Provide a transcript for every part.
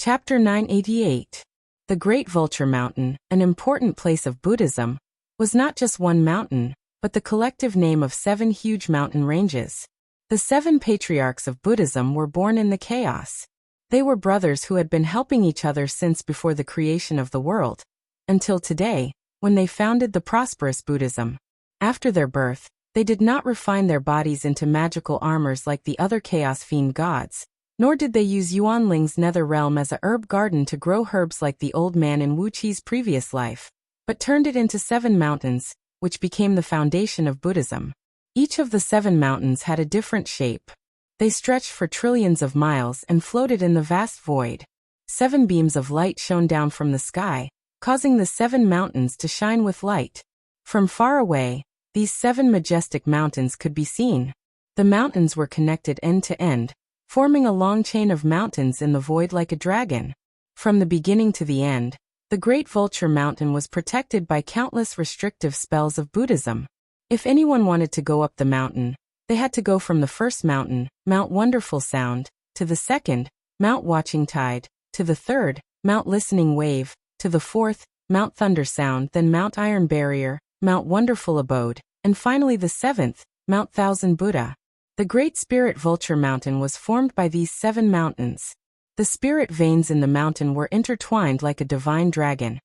Chapter 988. The Great Vulture Mountain, an important place of Buddhism, was not just one mountain, but the collective name of 7 huge mountain ranges. The 7 patriarchs of Buddhism were born in the chaos. They were brothers who had been helping each other since before the creation of the world, until today, when they founded the prosperous Buddhism. After their birth, they did not refine their bodies into magical armors like the other chaos fiend gods, nor did they use Yuan Ling's nether realm as a herb garden to grow herbs like the old man in Wuxia's previous life, but turned it into 7 mountains, which became the foundation of Buddhism. Each of the 7 mountains had a different shape. They stretched for trillions of miles and floated in the vast void. 7 beams of light shone down from the sky, causing the 7 mountains to shine with light. From far away, these 7 majestic mountains could be seen. The mountains were connected end to end, forming a long chain of mountains in the void like a dragon. From the beginning to the end, the Great Vulture Mountain was protected by countless restrictive spells of Buddhism. If anyone wanted to go up the mountain, they had to go from the first mountain, Mount Wonderful Sound, to the second, Mount Watching Tide, to the third, Mount Listening Wave, to the fourth, Mount Thunder Sound, then Mount Iron Barrier, Mount Wonderful Abode, and finally the 7th, Mount Thousand Buddha. The Great Spirit Vulture Mountain was formed by these 7 mountains. The spirit veins in the mountain were intertwined like a divine dragon,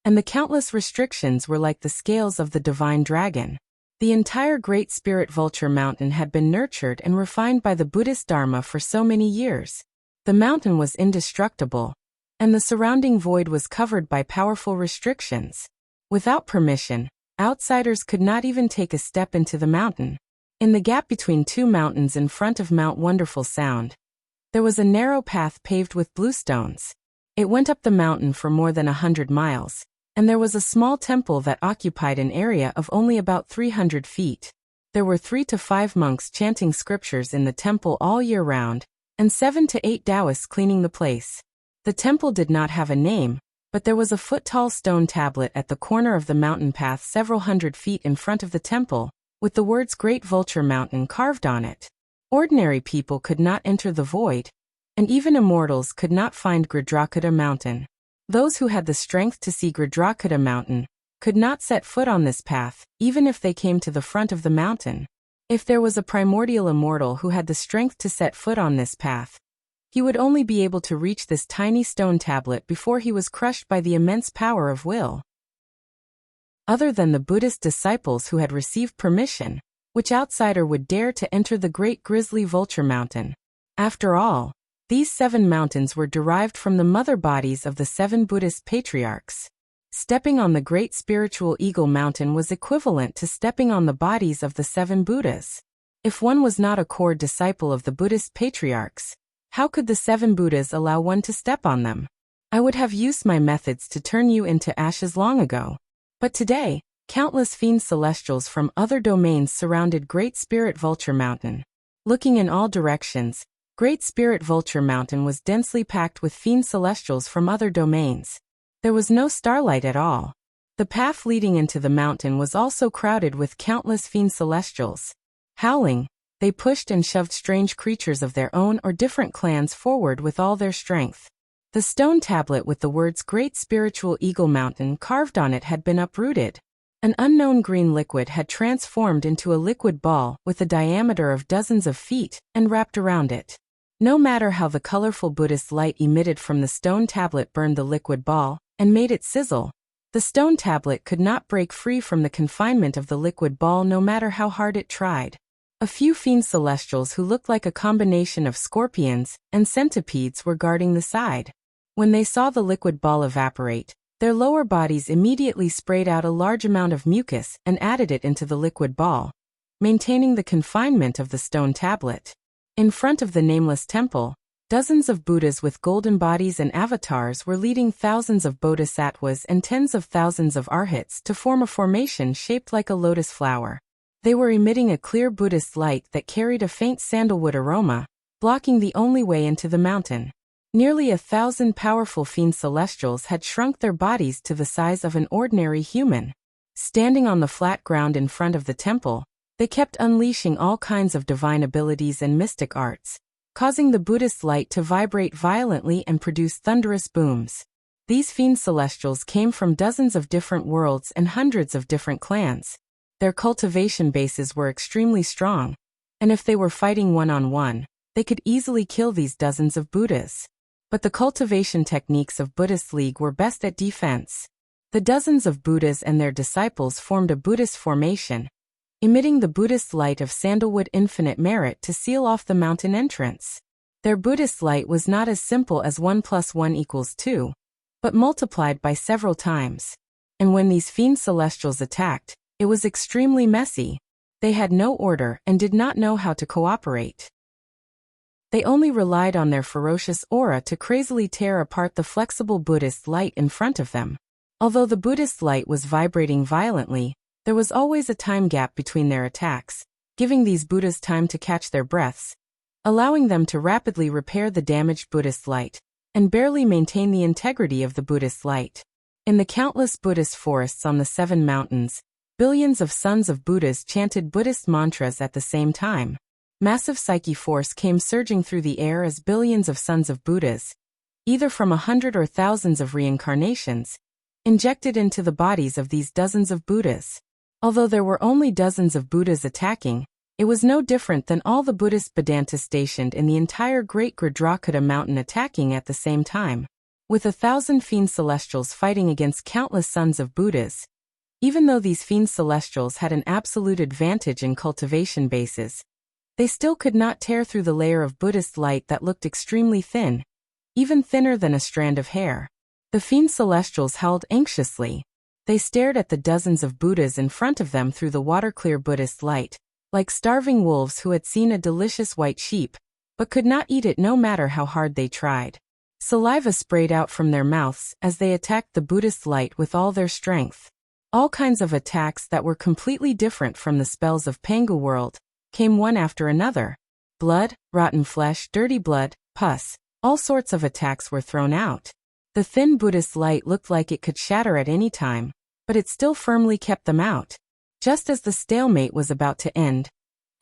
and the countless restrictions were like the scales of the divine dragon. The entire Great Spirit Vulture Mountain had been nurtured and refined by the Buddhist Dharma for so many years. The mountain was indestructible, and the surrounding void was covered by powerful restrictions. Without permission, outsiders could not even take a step into the mountain. In the gap between 2 mountains in front of Mount Wonderful Sound, there was a narrow path paved with bluestones. It went up the mountain for more than 100 miles, and there was a small temple that occupied an area of only about 300 feet. There were 3 to 5 monks chanting scriptures in the temple all year round, and 7 to 8 Taoists cleaning the place. The temple did not have a name, but there was a foot-tall stone tablet at the corner of the mountain path several hundred feet in front of the temple, with the words Great Vulture Mountain carved on it. Ordinary people could not enter the void, and even immortals could not find Gridrakota Mountain. Those who had the strength to see Gridrakota Mountain could not set foot on this path, even if they came to the front of the mountain. If there was a primordial immortal who had the strength to set foot on this path, he would only be able to reach this tiny stone tablet before he was crushed by the immense power of will. Other than the Buddhist disciples who had received permission, which outsider would dare to enter the Great Grizzly Vulture Mountain? After all, these 7 mountains were derived from the mother bodies of the 7 Buddhist patriarchs. Stepping on the Great Spiritual Eagle Mountain was equivalent to stepping on the bodies of the 7 Buddhas. If one was not a core disciple of the Buddhist patriarchs, how could the 7 Buddhas allow one to step on them? I would have used my methods to turn you into ashes long ago. But today, countless fiend celestials from other domains surrounded Great Spirit Vulture Mountain. Looking in all directions, Great Spirit Vulture Mountain was densely packed with fiend celestials from other domains. There was no starlight at all. The path leading into the mountain was also crowded with countless fiend celestials. Howling, they pushed and shoved strange creatures of their own or different clans forward with all their strength. The stone tablet with the words Great Spiritual Eagle Mountain carved on it had been uprooted. An unknown green liquid had transformed into a liquid ball with a diameter of dozens of feet and wrapped around it. No matter how the colorful Buddhist light emitted from the stone tablet burned the liquid ball and made it sizzle, the stone tablet could not break free from the confinement of the liquid ball no matter how hard it tried. A few fiend celestials who looked like a combination of scorpions and centipedes were guarding the side. When they saw the liquid ball evaporate, their lower bodies immediately sprayed out a large amount of mucus and added it into the liquid ball, maintaining the confinement of the stone tablet. In front of the nameless temple, dozens of Buddhas with golden bodies and avatars were leading thousands of bodhisattvas and tens of thousands of arhats to form a formation shaped like a lotus flower. They were emitting a clear Buddhist light that carried a faint sandalwood aroma, blocking the only way into the mountain. Nearly 1,000 powerful fiend celestials had shrunk their bodies to the size of an ordinary human. Standing on the flat ground in front of the temple, they kept unleashing all kinds of divine abilities and mystic arts. causing the Buddhist light to vibrate violently and produce thunderous booms. These fiend celestials came from dozens of different worlds and hundreds of different clans. Their cultivation bases were extremely strong, and if they were fighting one-on-one, they could easily kill these dozens of Buddhas. But the cultivation techniques of Buddhist League were best at defense. The dozens of Buddhas and their disciples formed a Buddhist formation, emitting the Buddhist light of sandalwood infinite merit to seal off the mountain entrance. Their Buddhist light was not as simple as 1 + 1 = 2, but multiplied by several times. And when these fiend celestials attacked, it was extremely messy. They had no order and did not know how to cooperate. They only relied on their ferocious aura to crazily tear apart the flexible Buddhist light in front of them. Although the Buddhist light was vibrating violently, there was always a time gap between their attacks, giving these Buddhas time to catch their breaths, allowing them to rapidly repair the damaged Buddhist light, and barely maintain the integrity of the Buddhist light. In the countless Buddhist forests on the 7 mountains, billions of sons of Buddhas chanted Buddhist mantras at the same time. Massive psyche force came surging through the air as billions of sons of Buddhas, either from 100 or thousands of reincarnations, injected into the bodies of these dozens of Buddhas. Although there were only dozens of Buddhas attacking, it was no different than all the Buddhist Vedantas stationed in the entire Great Gridrakota mountain attacking at the same time. With 1,000 fiend celestials fighting against countless sons of Buddhas, even though these fiend celestials had an absolute advantage in cultivation bases, they still could not tear through the layer of Buddhist light that looked extremely thin, even thinner than a strand of hair. The fiend celestials howled anxiously. They stared at the dozens of Buddhas in front of them through the water-clear Buddhist light, like starving wolves who had seen a delicious white sheep, but could not eat it no matter how hard they tried. Saliva sprayed out from their mouths as they attacked the Buddhist light with all their strength. All kinds of attacks that were completely different from the spells of Pangu world came one after another. Blood, rotten flesh, dirty blood, pus, all sorts of attacks were thrown out. The thin Buddhist light looked like it could shatter at any time, but it still firmly kept them out. Just as the stalemate was about to end,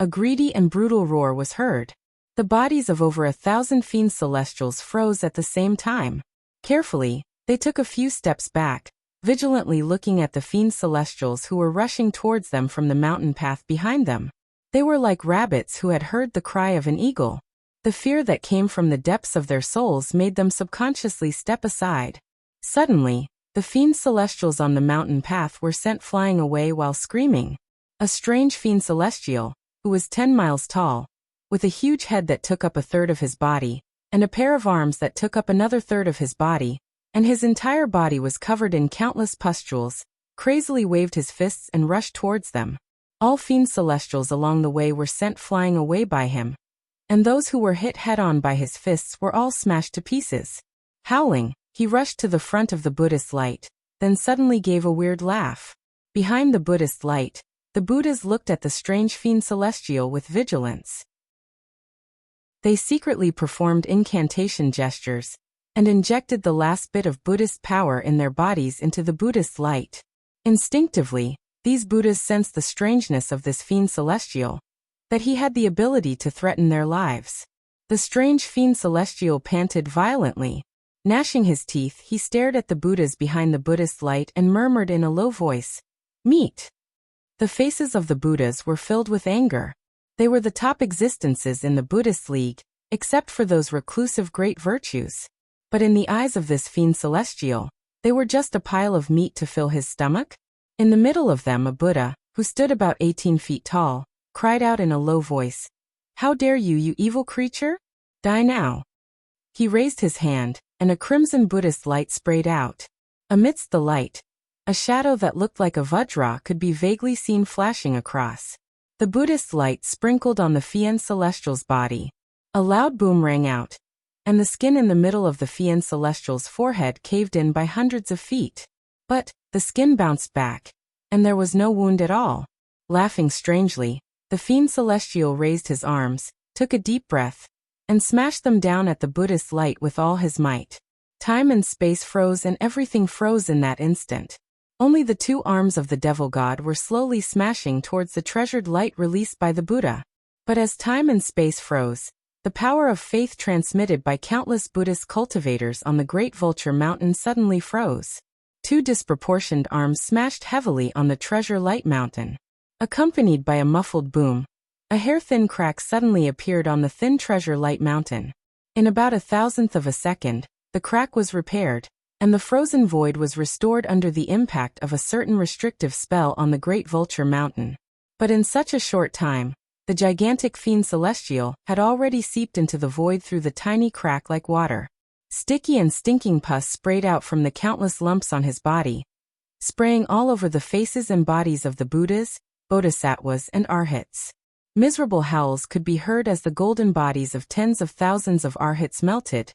a greedy and brutal roar was heard. The bodies of over 1,000 fiend celestials froze at the same time. Carefully, they took a few steps back, vigilantly looking at the fiend celestials who were rushing towards them from the mountain path behind them. They were like rabbits who had heard the cry of an eagle. The fear that came from the depths of their souls made them subconsciously step aside. Suddenly, the fiend celestials on the mountain path were sent flying away while screaming. A strange fiend celestial, who was 10 miles tall, with a huge head that took up a third of his body, and a pair of arms that took up another third of his body, and his entire body was covered in countless pustules, crazily waved his fists and rushed towards them. All fiend celestials along the way were sent flying away by him, and those who were hit head-on by his fists were all smashed to pieces. Howling, he rushed to the front of the Buddhist light, then suddenly gave a weird laugh. Behind the Buddhist light, the Buddhas looked at the strange fiend celestial with vigilance. They secretly performed incantation gestures, and injected the last bit of Buddhist power in their bodies into the Buddhist light. Instinctively, these Buddhas sensed the strangeness of this fiend celestial, that he had the ability to threaten their lives. The strange fiend celestial panted violently. Gnashing his teeth, he stared at the Buddhas behind the Buddhist light and murmured in a low voice, "Meat." The faces of the Buddhas were filled with anger. They were the top existences in the Buddhist League, except for those reclusive great virtues. But in the eyes of this fiend celestial, they were just a pile of meat to fill his stomach. In the middle of them a Buddha, who stood about 18 feet tall, cried out in a low voice, "How dare you, you evil creature? Die now." He raised his hand, and a crimson Buddhist light sprayed out. Amidst the light, a shadow that looked like a vajra could be vaguely seen flashing across. The Buddhist light sprinkled on the fiend celestial's body. A loud boom rang out, and the skin in the middle of the fiend celestial's forehead caved in by hundreds of feet. But the skin bounced back, and there was no wound at all. Laughing strangely, the fiend celestial raised his arms, took a deep breath, and smashed them down at the Buddhist light with all his might. Time and space froze and everything froze in that instant. Only the 2 arms of the devil god were slowly smashing towards the treasured light released by the Buddha. But as time and space froze, The power of faith transmitted by countless Buddhist cultivators on the Great Vulture Mountain suddenly froze. Two disproportioned arms smashed heavily on the Treasure Light Mountain. Accompanied by a muffled boom, a hair-thin crack suddenly appeared on the thin Treasure Light Mountain. In about 1,000th of a second, the crack was repaired, and the frozen void was restored under the impact of a certain restrictive spell on the Great Vulture Mountain. But in such a short time, the gigantic fiend celestial had already seeped into the void through the tiny crack like water. Sticky and stinking pus sprayed out from the countless lumps on his body, spraying all over the faces and bodies of the Buddhas, Bodhisattvas, and Arhats. Miserable howls could be heard as the golden bodies of tens of thousands of Arhats melted,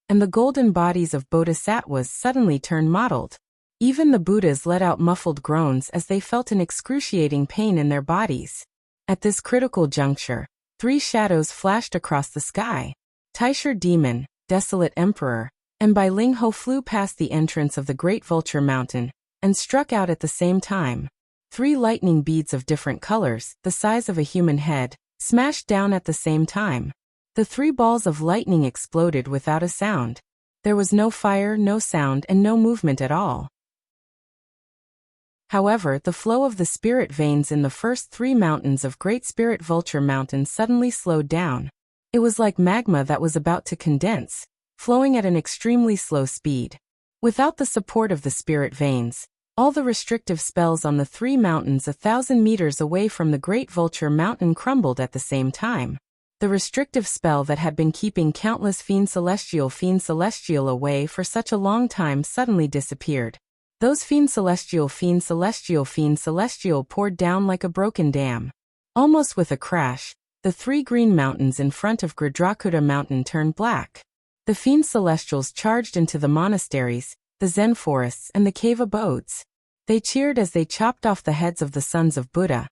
and the golden bodies of Bodhisattvas suddenly turned mottled. Even the Buddhas let out muffled groans as they felt an excruciating pain in their bodies. At this critical juncture, three shadows flashed across the sky. Taisher Demon, Desolate Emperor, and Bai Ling Ho flew past the entrance of the Great Vulture Mountain and struck out at the same time. Three lightning beads of different colors, the size of a human head, smashed down at the same time. The three balls of lightning exploded without a sound. There was no fire, no sound, and no movement at all. However, the flow of the spirit veins in the first three mountains of Great Spirit Vulture Mountain suddenly slowed down. It was like magma that was about to condense, flowing at an extremely slow speed. Without the support of the spirit veins, all the restrictive spells on the three mountains 1,000 meters away from the Great Vulture Mountain crumbled at the same time. The restrictive spell that had been keeping countless Fiend Celestial away for such a long time suddenly disappeared. Those Fiend Celestial poured down like a broken dam. Almost with a crash, the three green mountains in front of Gradrakuta Mountain turned black. The Fiend Celestials charged into the monasteries, the Zen forests, and the cave abodes. They cheered as they chopped off the heads of the sons of Buddha,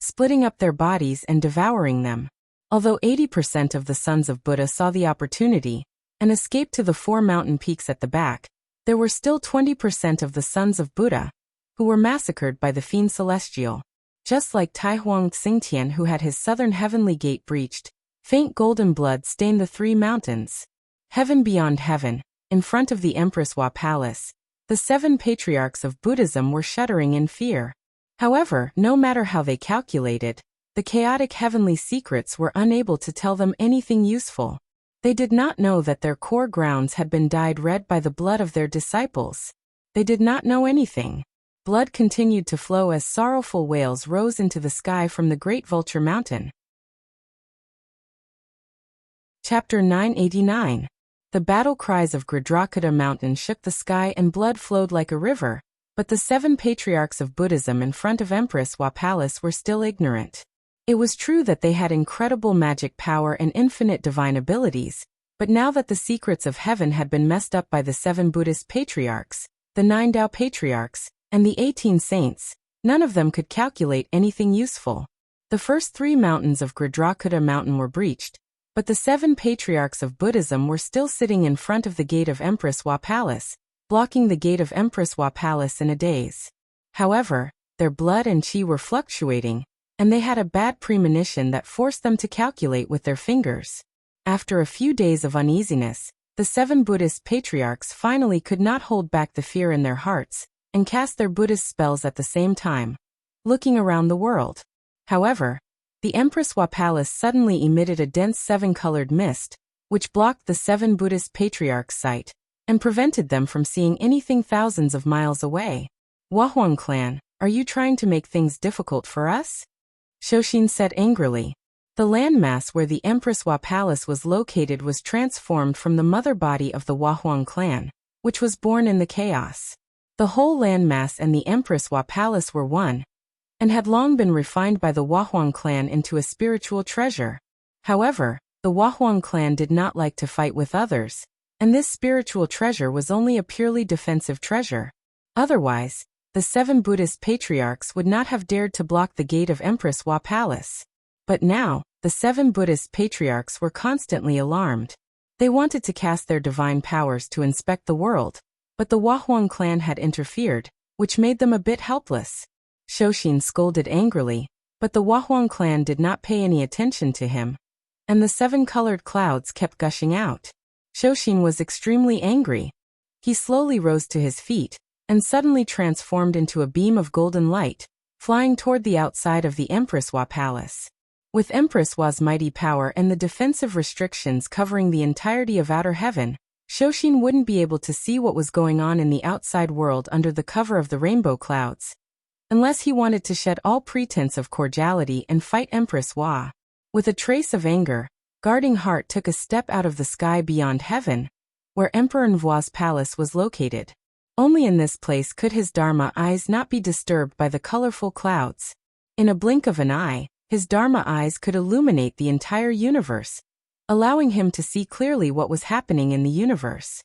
splitting up their bodies and devouring them. Although 80% of the sons of Buddha saw the opportunity and escaped to the four mountain peaks at the back, there were still 20% of the sons of Buddha who were massacred by the Fiend Celestial. Just like Tai Huang Xingtian, who had his southern heavenly gate breached, faint golden blood stained the three mountains. Heaven beyond heaven, in front of the Empress Hua Palace, the 7 patriarchs of Buddhism were shuddering in fear. However, no matter how they calculated, the chaotic heavenly secrets were unable to tell them anything useful. They did not know that their core grounds had been dyed red by the blood of their disciples. They did not know anything. Blood continued to flow as sorrowful wails rose into the sky from the Great Vulture Mountain. Chapter 989. The battle cries of Gradrakuta Mountain shook the sky and blood flowed like a river, but the 7 patriarchs of Buddhism in front of Empress Hua Palace were still ignorant. It was true that they had incredible magic power and infinite divine abilities, but now that the secrets of heaven had been messed up by the 7 Buddhist patriarchs, the 9 Tao patriarchs, and the 18 saints, none of them could calculate anything useful. The first 3 mountains of Gradrakuta Mountain were breached, but the 7 patriarchs of Buddhism were still sitting in front of the gate of Empress Hua Palace, blocking the gate of Empress Hua Palace in a daze. However, their blood and chi were fluctuating, and they had a bad premonition that forced them to calculate with their fingers. After a few days of uneasiness, the 7 Buddhist patriarchs finally could not hold back the fear in their hearts, and cast their Buddhist spells at the same time, looking around the world. However, the Empress Hua Palace suddenly emitted a dense 7-colored mist, which blocked the 7 Buddhist patriarchs' sight, and prevented them from seeing anything thousands of miles away. Wahuang clan, are you trying to make things difficult for us? Shoshin said angrily. The landmass where the Empress Hua Palace was located was transformed from the mother body of the Wahuang clan, which was born in the chaos. The whole landmass and the Empress Hua Palace were one, and had long been refined by the Wahuang clan into a spiritual treasure. However, the Wahuang clan did not like to fight with others, and this spiritual treasure was only a purely defensive treasure. Otherwise, the 7 Buddhist patriarchs would not have dared to block the gate of Empress Hua Palace. But now, the 7 Buddhist patriarchs were constantly alarmed. They wanted to cast their divine powers to inspect the world, but the Wahuang clan had interfered, which made them a bit helpless. Shoshin scolded angrily, but the Wahuang clan did not pay any attention to him. and the 7 colored clouds kept gushing out. Shoshin was extremely angry. He slowly rose to his feet, and suddenly transformed into a beam of golden light, flying toward the outside of the Empress Wa Palace. With Empress Wa's mighty power and the defensive restrictions covering the entirety of outer heaven, Shoshin wouldn't be able to see what was going on in the outside world under the cover of the rainbow clouds, unless he wanted to shed all pretense of cordiality and fight Empress Wa. With a trace of anger, Guarding Heart took a step out of the sky beyond heaven, where Emperor Nvua's palace was located. Only in this place could his Dharma eyes not be disturbed by the colorful clouds. In a blink of an eye, his Dharma eyes could illuminate the entire universe, allowing him to see clearly what was happening in the universe.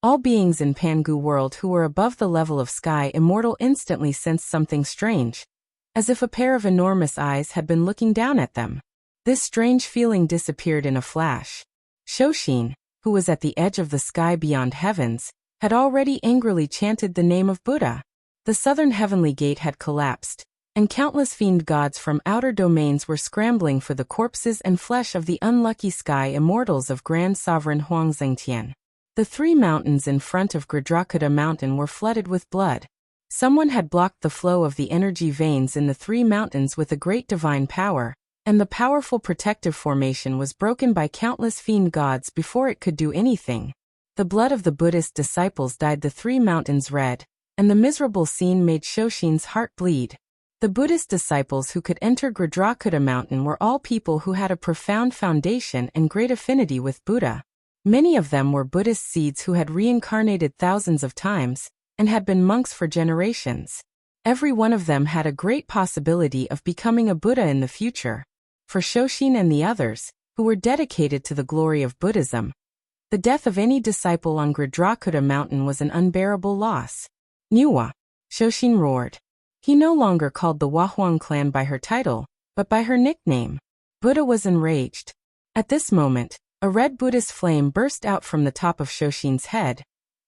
All beings in Pangu world who were above the level of Sky Immortal instantly sensed something strange, as if a pair of enormous eyes had been looking down at them. This strange feeling disappeared in a flash. Shoshin, who was at the edge of the sky beyond heavens, had already angrily chanted the name of Buddha. The southern heavenly gate had collapsed, and countless fiend gods from outer domains were scrambling for the corpses and flesh of the unlucky sky immortals of Grand Sovereign Huang Zhengtian. The 3 mountains in front of Gradrakuta Mountain were flooded with blood. Someone had blocked the flow of the energy veins in the 3 mountains with a great divine power, and the powerful protective formation was broken by countless fiend gods before it could do anything. The blood of the Buddhist disciples dyed the 3 mountains red, and the miserable scene made Shoshin's heart bleed. The Buddhist disciples who could enter Gradrakuta Mountain were all people who had a profound foundation and great affinity with Buddha. Many of them were Buddhist seeds who had reincarnated thousands of times, and had been monks for generations. Every one of them had a great possibility of becoming a Buddha in the future. For Shoshin and the others, who were dedicated to the glory of Buddhism, the death of any disciple on Gradrakuta Mountain was an unbearable loss. Nuwa, Shoshin roared. He no longer called the Wahuang clan by her title, but by her nickname. Buddha was enraged. At this moment, a red Buddhist flame burst out from the top of Shoshin's head,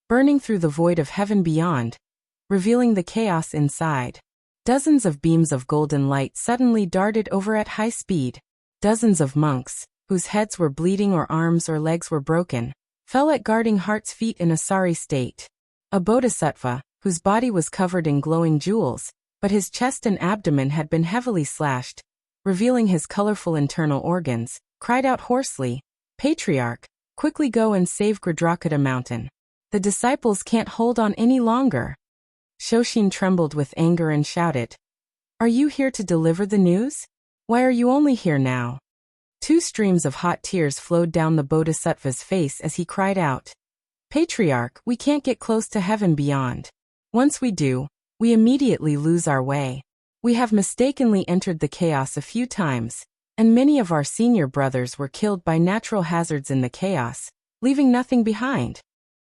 burning through the void of heaven beyond, revealing the chaos inside. Dozens of beams of golden light suddenly darted over at high speed. Dozens of monks, whose heads were bleeding or arms or legs were broken, fell at Guarding Heart's feet in a sorry state. A bodhisattva, whose body was covered in glowing jewels, but his chest and abdomen had been heavily slashed, revealing his colorful internal organs, cried out hoarsely, "Patriarch, quickly go and save Gradrakuta Mountain. The disciples can't hold on any longer." Shoshin trembled with anger and shouted, "Are you here to deliver the news? Why are you only here now?" 2 streams of hot tears flowed down the bodhisattva's face as he cried out, "Patriarch, we can't get close to heaven beyond. Once we do, we immediately lose our way. We have mistakenly entered the chaos a few times, and many of our senior brothers were killed by natural hazards in the chaos, leaving nothing behind."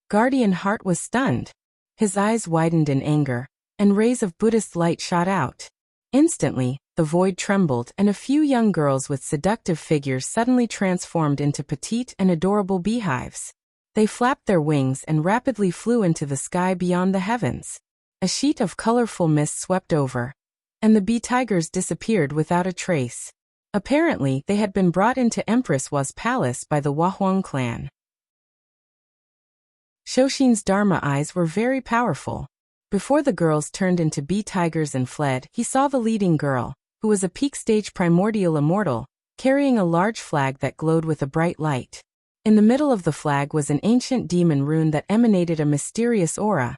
Guardian Heart was stunned. His eyes widened in anger, and rays of Buddhist light shot out. Instantly, the void trembled and a few young girls with seductive figures suddenly transformed into petite and adorable beehives. They flapped their wings and rapidly flew into the sky beyond the heavens. A sheet of colorful mist swept over, and the bee tigers disappeared without a trace. Apparently, they had been brought into Empress Wa's palace by the Wahuang clan. Shoshin's Dharma eyes were very powerful. Before the girls turned into bee tigers and fled, he saw the leading girl, who was a peak stage primordial immortal, carrying a large flag that glowed with a bright light. In the middle of the flag was an ancient demon rune that emanated a mysterious aura,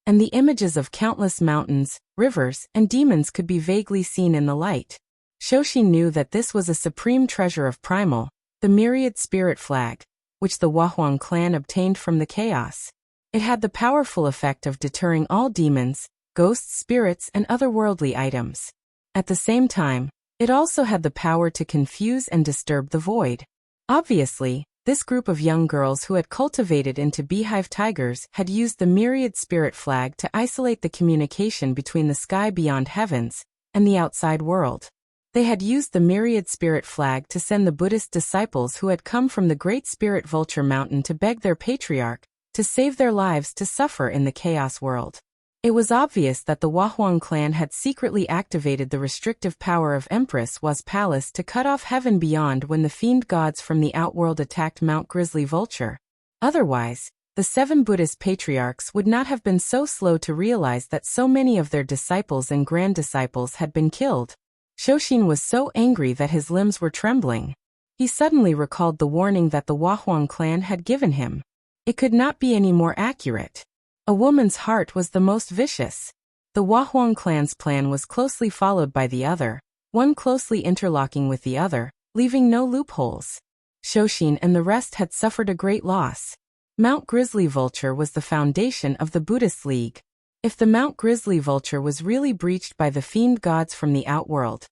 and the images of countless mountains, rivers, and demons could be vaguely seen in the light. Shoshin knew that this was a supreme treasure of Primal, the myriad spirit flag, which the Wahuang clan obtained from the chaos. It had the powerful effect of deterring all demons, ghosts, spirits, and otherworldly items. At the same time, it also had the power to confuse and disturb the void. Obviously, this group of young girls who had cultivated into beehive tigers had used the myriad spirit flag to isolate the communication between the sky beyond heavens and the outside world. They had used the myriad spirit flag to send the Buddhist disciples who had come from the Great Spirit Vulture Mountain to beg their patriarch to save their lives to suffer in the chaos world. It was obvious that the Wahuang clan had secretly activated the restrictive power of Empress Wa's palace to cut off heaven beyond when the fiend gods from the outworld attacked Mount Grizzly Vulture. Otherwise, the 7 Buddhist patriarchs would not have been so slow to realize that so many of their disciples and grand-disciples had been killed. Shoshin was so angry that his limbs were trembling. He suddenly recalled the warning that the Wahuang clan had given him. It could not be any more accurate. A woman's heart was the most vicious. The Wahuang clan's plan was closely followed by the other, one closely interlocking with the other, leaving no loopholes. Shoshin and the rest had suffered a great loss. Mount Grizzly Vulture was the foundation of the Buddhist League. If the Mount Grizzly Vulture was really breached by the fiend gods from the outworld,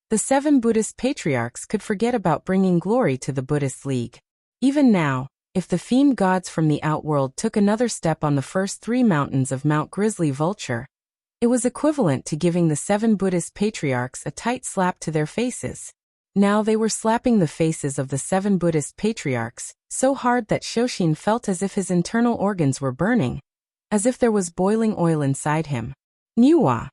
the 7 Buddhist patriarchs could forget about bringing glory to the Buddhist League. Even now, if the fiend gods from the outworld took another step on the first 3 mountains of Mount Grizzly Vulture, it was equivalent to giving the 7 Buddhist patriarchs a tight slap to their faces. Now they were slapping the faces of the 7 Buddhist patriarchs, so hard that Shoshin felt as if his internal organs were burning, as if there was boiling oil inside him. Niwa!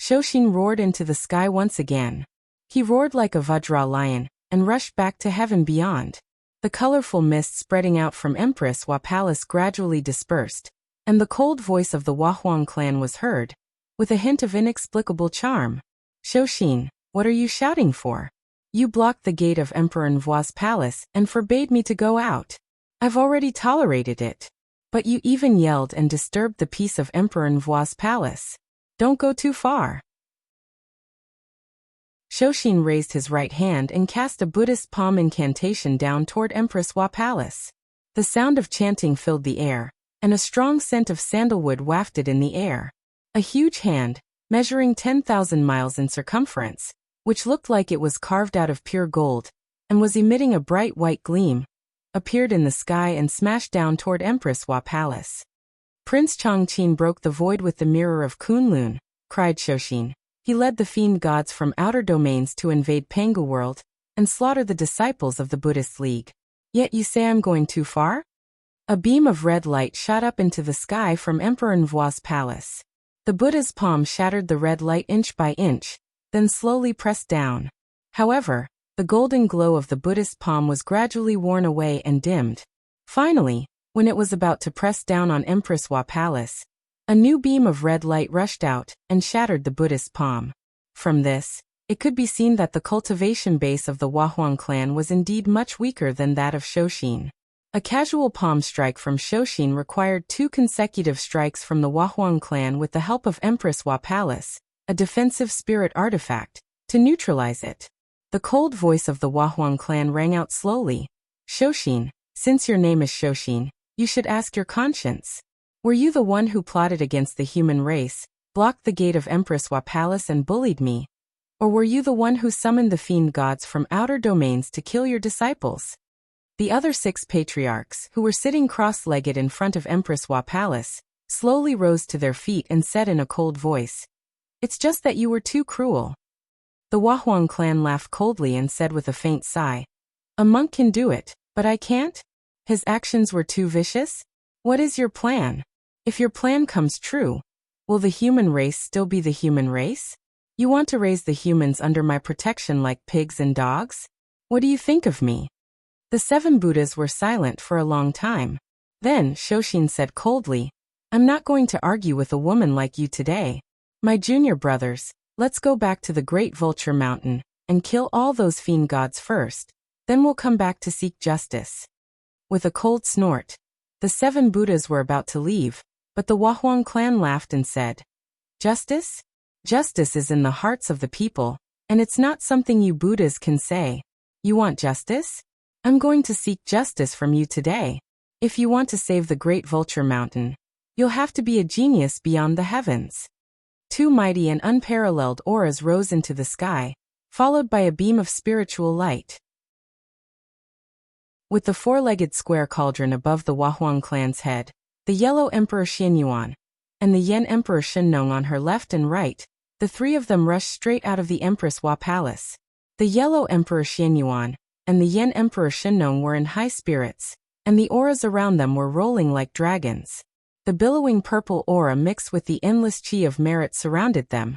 Shoshin roared into the sky once again. He roared like a Vajra lion, and rushed back to heaven beyond. The colorful mist spreading out from Empress Wa Palace gradually dispersed, and the cold voice of the Wahuang clan was heard, with a hint of inexplicable charm. Shoshin, what are you shouting for? You blocked the gate of Emperor Nvua's palace and forbade me to go out. I've already tolerated it. But you even yelled and disturbed the peace of Emperor Nvua's palace. Don't go too far. Shoshin raised his right hand and cast a Buddhist palm incantation down toward Empress Wa Palace. The sound of chanting filled the air, and a strong scent of sandalwood wafted in the air. A huge hand, measuring 10,000 miles in circumference, which looked like it was carved out of pure gold, and was emitting a bright white gleam, appeared in the sky and smashed down toward Empress Wa Palace. Prince Chongqing broke the void with the mirror of Kunlun, cried Shoshin. He led the fiend gods from outer domains to invade Pangu world, and slaughter the disciples of the Buddhist League. Yet you say I'm going too far? A beam of red light shot up into the sky from Emperor Nvua's palace. The Buddha's palm shattered the red light inch by inch, then slowly pressed down. However, the golden glow of the Buddhist palm was gradually worn away and dimmed. Finally, when it was about to press down on Empress Wa Palace, a new beam of red light rushed out and shattered the Buddhist palm. From this, it could be seen that the cultivation base of the Wahuang clan was indeed much weaker than that of Shoshin. A casual palm strike from Shoshin required 2 consecutive strikes from the Wahuang clan with the help of Empress Wa Palace, a defensive spirit artifact, to neutralize it. The cold voice of the Wahuang clan rang out slowly. Shoshin, since your name is Shoshin, you should ask your conscience. Were you the one who plotted against the human race, blocked the gate of Empress Wa Palace and bullied me? Or were you the one who summoned the fiend gods from outer domains to kill your disciples? The other 6 patriarchs, who were sitting cross-legged in front of Empress Wa Palace, slowly rose to their feet and said in a cold voice, "It's just that you were too cruel." The Wahuang clan laughed coldly and said with a faint sigh, "A monk can do it, but I can't? His actions were too vicious? What is your plan? If your plan comes true, will the human race still be the human race? You want to raise the humans under my protection like pigs and dogs? What do you think of me?" The 7 Buddhas were silent for a long time. Then Shoshin said coldly, "I'm not going to argue with a woman like you today. My junior brothers, let's go back to the Great Vulture Mountain and kill all those fiend gods first. Then we'll come back to seek justice." With a cold snort, the 7 Buddhas were about to leave, but the Wahuang clan laughed and said, "Justice? Justice is in the hearts of the people, and it's not something you Buddhas can say. You want justice? I'm going to seek justice from you today. If you want to save the Great Vulture Mountain, you'll have to be a genius beyond the heavens." 2 mighty and unparalleled auras rose into the sky, followed by a beam of spiritual light. With the 4-legged square cauldron above the Wahuang clan's head, the Yellow Emperor Xianyuan, and the Yen Emperor Shenong on her left and right, the 3 of them rushed straight out of the Empress Wa Palace. The Yellow Emperor Xianyuan and the Yen Emperor Shenong were in high spirits, and the auras around them were rolling like dragons. The billowing purple aura mixed with the endless chi of merit surrounded them,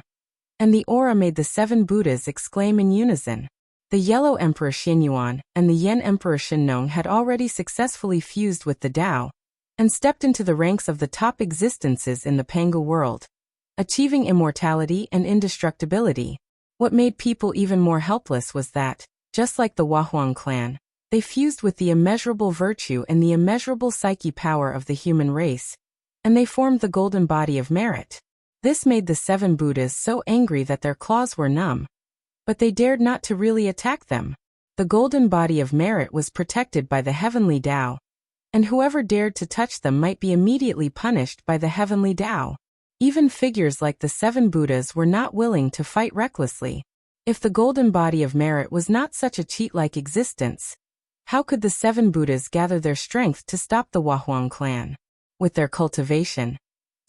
and the aura made the 7 Buddhas exclaim in unison. The Yellow Emperor Xianyuan and the Yen Emperor Shenong had already successfully fused with the Tao and stepped into the ranks of the top existences in the Pangu world, achieving immortality and indestructibility. What made people even more helpless was that, just like the Wahuang clan, they fused with the immeasurable virtue and the immeasurable psyche power of the human race, and they formed the golden body of merit. This made the 7 Buddhas so angry that their claws were numb, but they dared not to really attack them. The golden body of merit was protected by the heavenly Tao, and whoever dared to touch them might be immediately punished by the heavenly Tao. Even figures like the 7 Buddhas were not willing to fight recklessly. If the golden body of merit was not such a cheat-like existence, how could the 7 Buddhas gather their strength to stop the Wahuang clan? With their cultivation,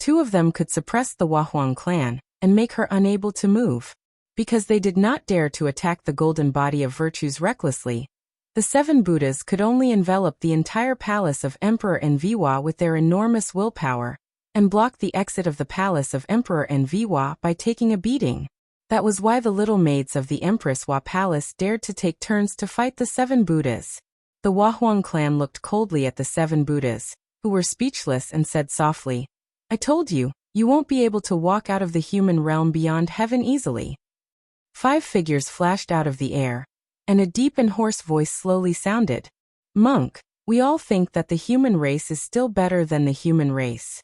2 of them could suppress the Wahuang clan and make her unable to move. Because they did not dare to attack the golden body of virtues recklessly, the 7 Buddhas could only envelop the entire palace of Emperor Enviwa with their enormous willpower, and block the exit of the palace of Emperor Enviwa by taking a beating. That was why the little maids of the Empress Wa Palace dared to take turns to fight the 7 Buddhas. The Wahuang clan looked coldly at the 7 Buddhas, who were speechless, and said softly, "I told you, you won't be able to walk out of the human realm beyond heaven easily." 5 figures flashed out of the air, and a deep and hoarse voice slowly sounded. "Monk, we all think that the human race is still better than the human race."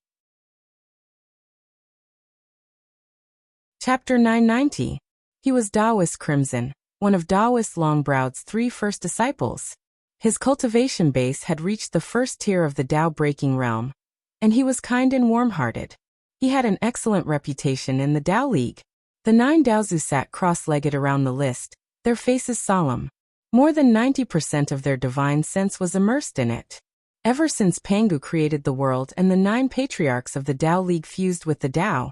Chapter 990. He was Taoist Crimson, one of Taoist Longbrowd's 3 first disciples. His cultivation base had reached the first tier of the Tao-breaking realm, and he was kind and warm-hearted. He had an excellent reputation in the Tao League. The 9 Daozu sat cross-legged around the list, their faces solemn. More than 90% of their divine sense was immersed in it. Ever since Pangu created the world and the 9 patriarchs of the Tao League fused with the Tao,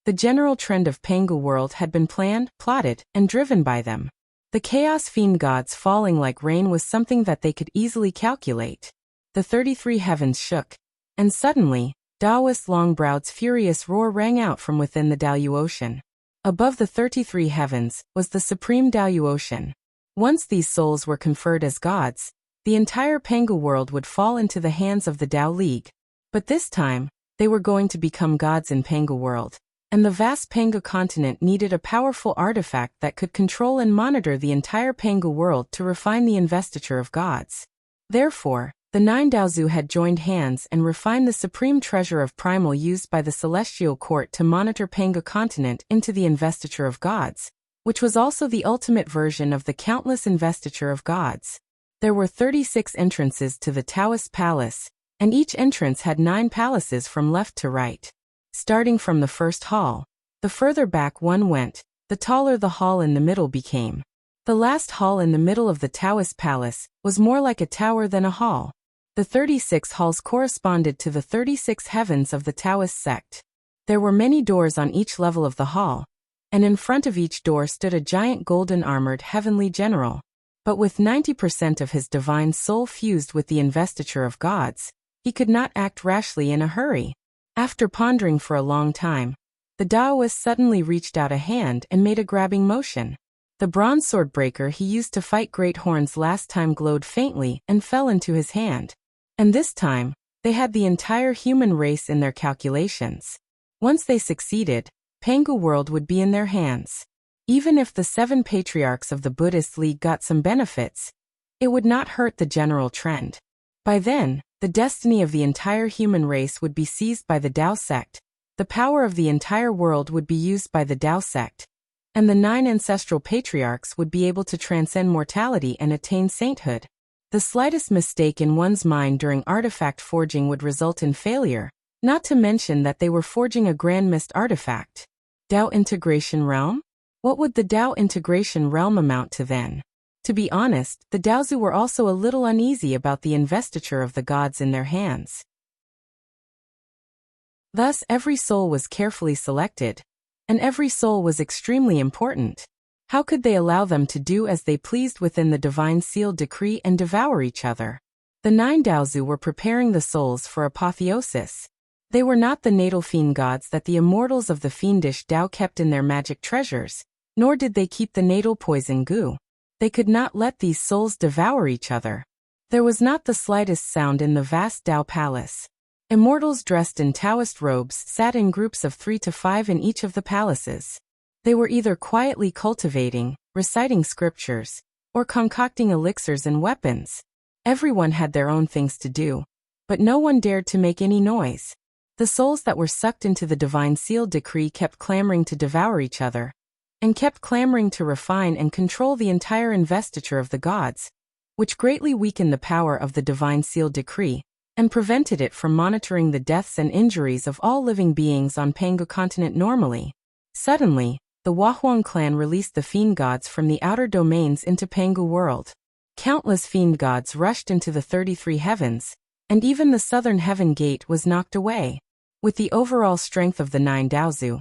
the general trend of Pangu world had been planned, plotted, and driven by them. The chaos fiend gods falling like rain was something that they could easily calculate. The 33 heavens shook, and suddenly, Taoist Longbrowd's furious roar rang out from within the Daoyu Ocean. Above the 33 heavens was the supreme Daoyu Ocean. Once these souls were conferred as gods, the entire Pangu world would fall into the hands of the Tao League. But this time, they were going to become gods in Pangu world, and the vast Pangu continent needed a powerful artifact that could control and monitor the entire Pangu world to refine the investiture of gods. Therefore, the 9 Daozu had joined hands and refined the supreme treasure of primal used by the celestial court to monitor Pangu continent into the investiture of gods, which was also the ultimate version of the countless investiture of gods. There were 36 entrances to the Taoist palace, and each entrance had 9 palaces from left to right. Starting from the first hall, the further back one went, the taller the hall in the middle became. The last hall in the middle of the Taoist palace was more like a tower than a hall. The 36 halls corresponded to the 36 heavens of the Taoist sect. There were many doors on each level of the hall, and in front of each door stood a giant golden armored heavenly general. But with 90% of his divine soul fused with the investiture of gods, he could not act rashly in a hurry. After pondering for a long time, the Taoist suddenly reached out a hand and made a grabbing motion. The bronze sword breaker he used to fight great horns last time glowed faintly and fell into his hand. And this time, they had the entire human race in their calculations. Once they succeeded, Pangu world would be in their hands. Even if the 7 patriarchs of the Buddhist League got some benefits, it would not hurt the general trend. By then, the destiny of the entire human race would be seized by the Tao sect, the power of the entire world would be used by the Tao sect, and the 9 ancestral patriarchs would be able to transcend mortality and attain sainthood. The slightest mistake in one's mind during artifact forging would result in failure, not to mention that they were forging a grand mist artifact. Tao Integration Realm? What would the Tao Integration Realm amount to then? To be honest, the Daozu were also a little uneasy about the investiture of the gods in their hands. Thus, every soul was carefully selected, and every soul was extremely important. How could they allow them to do as they pleased within the divine sealed decree and devour each other? The 9 Daozu were preparing the souls for apotheosis. They were not the natal fiend gods that the immortals of the fiendish Tao kept in their magic treasures, nor did they keep the natal poison goo. They could not let these souls devour each other. There was not the slightest sound in the vast Tao palace. Immortals dressed in Taoist robes sat in groups of 3 to 5 in each of the palaces. They were either quietly cultivating, reciting scriptures, or concocting elixirs and weapons. Everyone had their own things to do, but no one dared to make any noise. The souls that were sucked into the divine sealed decree kept clamoring to devour each other, and kept clamoring to refine and control the entire investiture of the gods, which greatly weakened the power of the divine sealed decree, and prevented it from monitoring the deaths and injuries of all living beings on Pangu continent normally. Suddenly, the Wahuang clan released the fiend gods from the outer domains into Pangu world. Countless fiend gods rushed into the 33 heavens, and even the southern heaven gate was knocked away. With the overall strength of the 9 Daozu,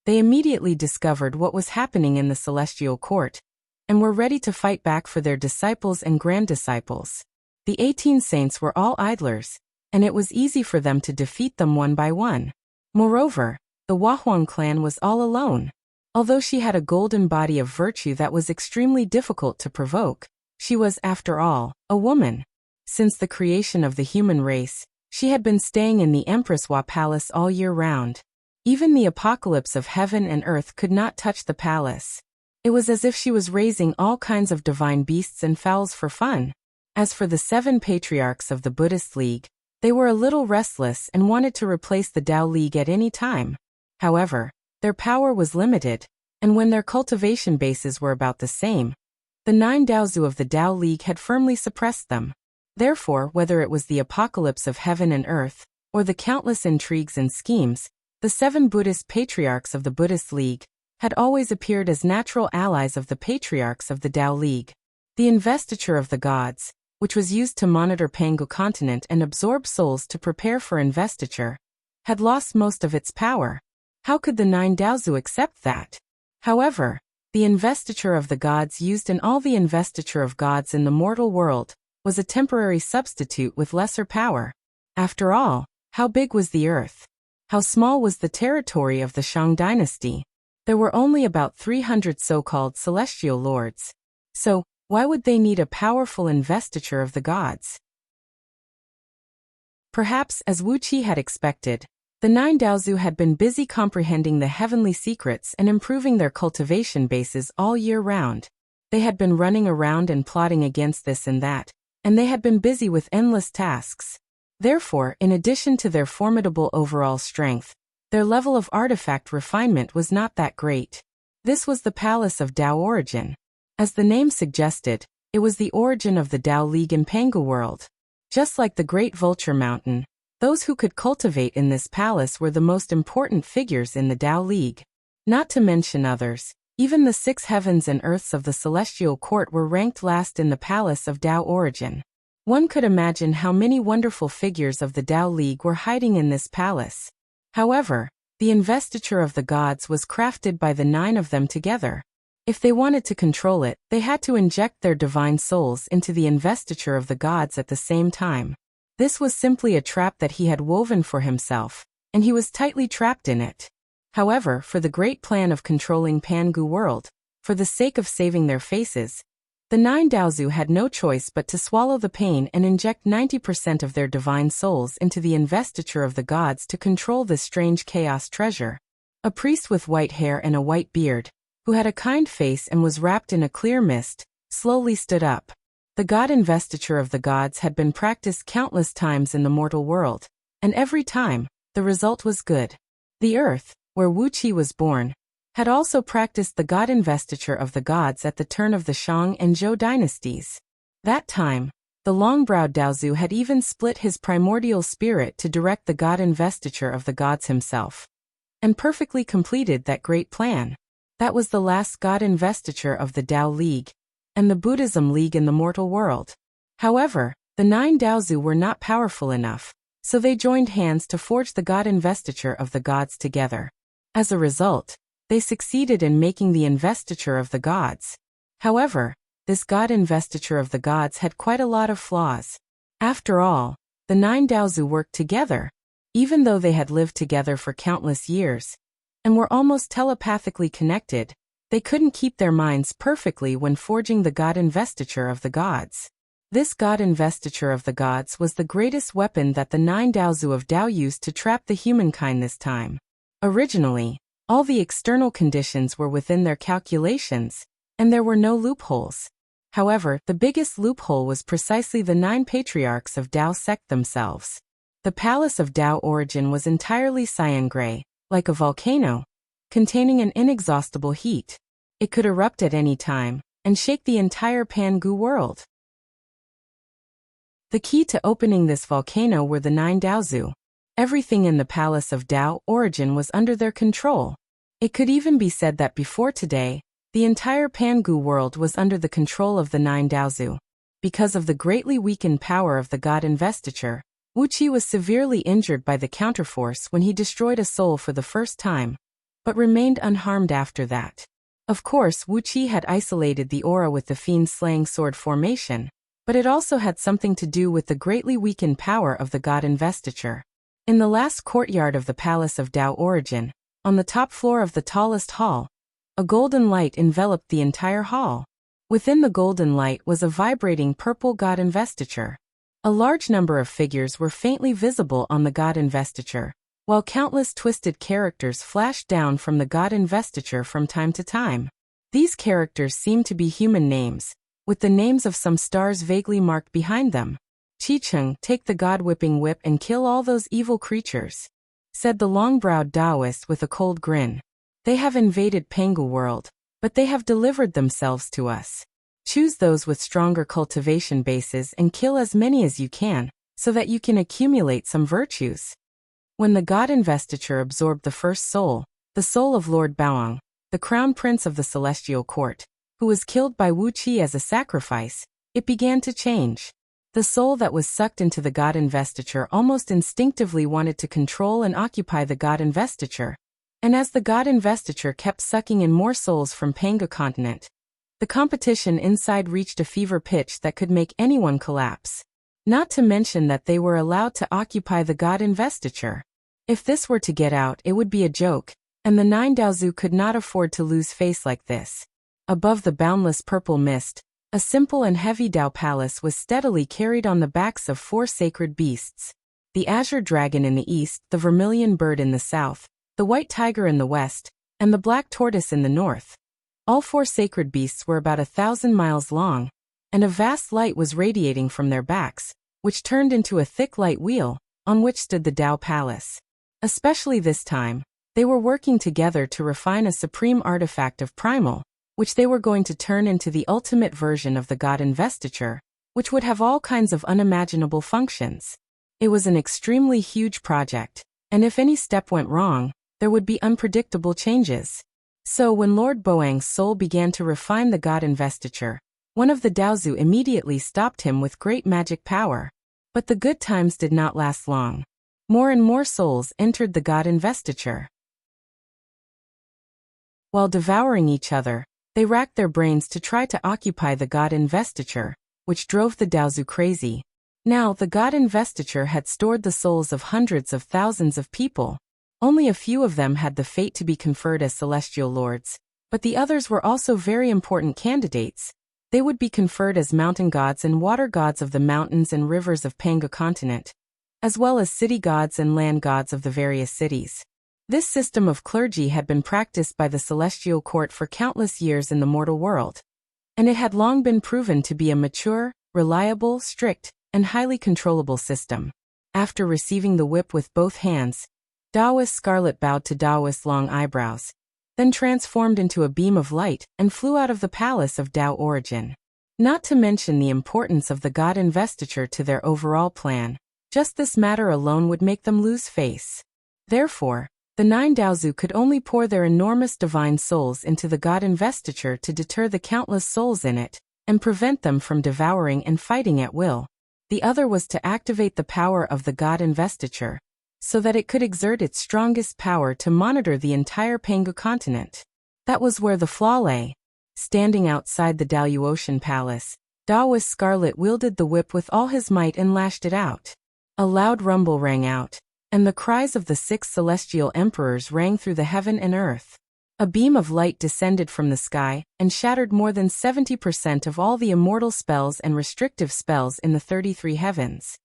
they immediately discovered what was happening in the celestial court, and were ready to fight back for their disciples and grand disciples. The 18 saints were all idlers, and it was easy for them to defeat them one by one. Moreover, the Wahuang clan was all alone. Although she had a golden body of virtue that was extremely difficult to provoke, she was, after all, a woman. Since the creation of the human race, she had been staying in the Empress Wa Palace all year round. Even the apocalypse of heaven and earth could not touch the palace. It was as if she was raising all kinds of divine beasts and fowls for fun. As for the 7 patriarchs of the Buddhist League, they were a little restless and wanted to replace the Tao League at any time. However, their power was limited, and when their cultivation bases were about the same, the 9 Daozu of the Tao League had firmly suppressed them. Therefore, whether it was the apocalypse of heaven and earth, or the countless intrigues and schemes, the 7 Buddhist patriarchs of the Buddhist League had always appeared as natural allies of the patriarchs of the Tao League. The investiture of the gods, which was used to monitor Pangu continent and absorb souls to prepare for investiture, had lost most of its power. How could the 9 Daozu accept that? However, the investiture of the gods used in all the investiture of gods in the mortal world was a temporary substitute with lesser power. After all, how big was the earth? How small was the territory of the Shang dynasty? There were only about 300 so-called celestial lords. So, why would they need a powerful investiture of the gods? Perhaps, as Wuxia had expected, the 9 Daozu had been busy comprehending the heavenly secrets and improving their cultivation bases all year round. They had been running around and plotting against this and that, and they had been busy with endless tasks. Therefore, in addition to their formidable overall strength, their level of artifact refinement was not that great. This was the Palace of Tao Origin. As the name suggested, it was the origin of the Tao League in Pangu world. Just like the Great Vulture Mountain, those who could cultivate in this palace were the most important figures in the Tao League. Not to mention others, even the 6 heavens and earths of the celestial court were ranked last in the Palace of Tao Origin. One could imagine how many wonderful figures of the Tao League were hiding in this palace. However, the investiture of the gods was crafted by the 9 of them together. If they wanted to control it, they had to inject their divine souls into the investiture of the gods at the same time. This was simply a trap that he had woven for himself, and he was tightly trapped in it. However, for the great plan of controlling Pangu world, for the sake of saving their faces, the 9 Daozu had no choice but to swallow the pain and inject 90% of their divine souls into the investiture of the gods to control this strange chaos treasure. A priest with white hair and a white beard, who had a kind face and was wrapped in a clear mist, slowly stood up. The god investiture of the gods had been practiced countless times in the mortal world, and every time, the result was good. The earth, where Wuxia was born, had also practiced the god investiture of the gods at the turn of the Shang and Zhou dynasties. That time, the long-browed Daozu had even split his primordial spirit to direct the god investiture of the gods himself, and perfectly completed that great plan. That was the last god investiture of the Tao League, and the Buddhism League in the mortal world. However, the 9 Daozu were not powerful enough, so they joined hands to forge the god investiture of the gods together. As a result, they succeeded in making the investiture of the gods. However, this god investiture of the gods had quite a lot of flaws. After all, the 9 Daozu worked together, Even though they had lived together for countless years and were almost telepathically connected, they couldn't keep their minds perfectly when forging the God Investiture of the Gods. This God Investiture of the Gods was the greatest weapon that the 9 Daozu of Tao used to trap the humankind this time. Originally, all the external conditions were within their calculations, and there were no loopholes. However, the biggest loophole was precisely the 9 patriarchs of Tao sect themselves. The palace of Tao origin was entirely cyan gray, like a volcano, containing an inexhaustible heat. It could erupt at any time and shake the entire Pangu world. The key to opening this volcano were the 9 Daozu. Everything in the palace of Tao origin was under their control. It could even be said that before today, the entire Pangu world was under the control of the 9 Daozu. Because of the greatly weakened power of the God Investiture, Wuxia was severely injured by the counterforce when he destroyed a soul for the first time, but remained unharmed after that. Of course, Wuxia had isolated the aura with the fiend-slaying sword formation, but it also had something to do with the greatly weakened power of the God Investiture. In the last courtyard of the Palace of Tao Origin, on the top floor of the tallest hall, a golden light enveloped the entire hall. Within the golden light was a vibrating purple God Investiture. A large number of figures were faintly visible on the God Investiture, while countless twisted characters flashed down from the God Investiture from time to time. These characters seemed to be human names, with the names of some stars vaguely marked behind them. "Chicheng, take the God-whipping whip and kill all those evil creatures," said the long-browed Taoist with a cold grin. "They have invaded Pangu world, but they have delivered themselves to us. Choose those with stronger cultivation bases and kill as many as you can, so that you can accumulate some virtues." When the God Investiture absorbed the first soul, the soul of Lord Baoang, the crown prince of the celestial court, who was killed by Wuxia as a sacrifice, it began to change. The soul that was sucked into the God Investiture almost instinctively wanted to control and occupy the God Investiture, and as the God Investiture kept sucking in more souls from Pangu continent, the competition inside reached a fever pitch that could make anyone collapse. Not to mention that they were allowed to occupy the God Investiture. If this were to get out, it would be a joke, and the 9 Daozu could not afford to lose face like this. Above the boundless purple mist, a simple and heavy Tao palace was steadily carried on the backs of 4 sacred beasts. The azure dragon in the east, the vermilion bird in the south, the white tiger in the west, and the black tortoise in the north. All 4 sacred beasts were about 1,000 miles long, and a vast light was radiating from their backs, which turned into a thick light wheel, on which stood the Tao palace. Especially this time, they were working together to refine a supreme artifact of primal, which they were going to turn into the ultimate version of the God Investiture, which would have all kinds of unimaginable functions. It was an extremely huge project, and if any step went wrong, there would be unpredictable changes. So when Lord Baoang's soul began to refine the God Investiture, one of the Daozu immediately stopped him with great magic power. But the good times did not last long. More and more souls entered the God Investiture. While devouring each other, they racked their brains to try to occupy the God Investiture, which drove the Daozu crazy. Now the God Investiture had stored the souls of hundreds of thousands of people. Only a few of them had the fate to be conferred as celestial lords, but the others were also very important candidates. They would be conferred as mountain gods and water gods of the mountains and rivers of Pangu continent, as well as city gods and land gods of the various cities. This system of clergy had been practiced by the celestial court for countless years in the mortal world, and it had long been proven to be a mature, reliable, strict, and highly controllable system. After receiving the whip with both hands, Taoist Scarlet bowed to Taoist Long Eyebrows, then transformed into a beam of light and flew out of the palace of Tao Origin. Not to mention the importance of the God Investiture to their overall plan, just this matter alone would make them lose face. Therefore, the 9 Daozu could only pour their enormous divine souls into the God Investiture to deter the countless souls in it, and prevent them from devouring and fighting at will. The other was to activate the power of the God Investiture, so that it could exert its strongest power to monitor the entire Pangu continent. That was where the flaw lay. Standing outside the Daoyuotian palace, Taoist Scarlet wielded the whip with all his might and lashed it out. A loud rumble rang out, and the cries of the 6 celestial emperors rang through the heaven and earth. A beam of light descended from the sky and shattered more than 70% of all the immortal spells and restrictive spells in the 33 heavens.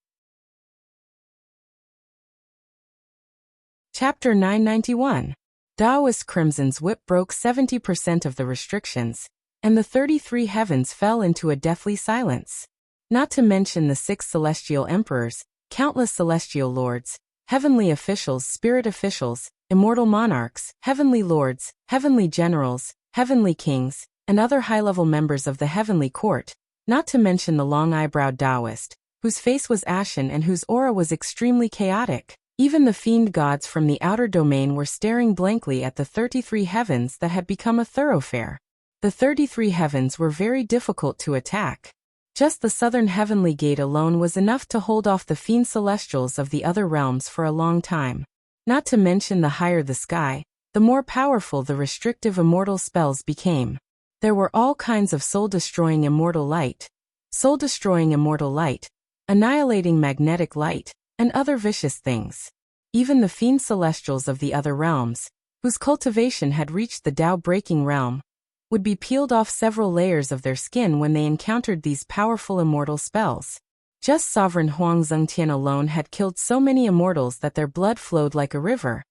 Chapter 991. Taoist Crimson's whip broke 70% of the restrictions, and the 33 heavens fell into a deathly silence. Not to mention the 6 celestial emperors, countless celestial lords, heavenly officials, spirit officials, immortal monarchs, heavenly lords, heavenly generals, heavenly kings, and other high-level members of the heavenly court, not to mention the long-eyebrowed Taoist, whose face was ashen and whose aura was extremely chaotic. Even the fiend gods from the outer domain were staring blankly at the 33 heavens that had become a thoroughfare. The 33 heavens were very difficult to attack. Just the southern heavenly gate alone was enough to hold off the fiend celestials of the other realms for a long time. Not to mention the higher the sky, the more powerful the restrictive immortal spells became. There were all kinds of soul-destroying immortal light, annihilating magnetic light, and other vicious things. Even the fiend celestials of the other realms, whose cultivation had reached the Tao-breaking realm, would be peeled off several layers of their skin when they encountered these powerful immortal spells. Just Sovereign Huang Zhengtian alone had killed so many immortals that their blood flowed like a river.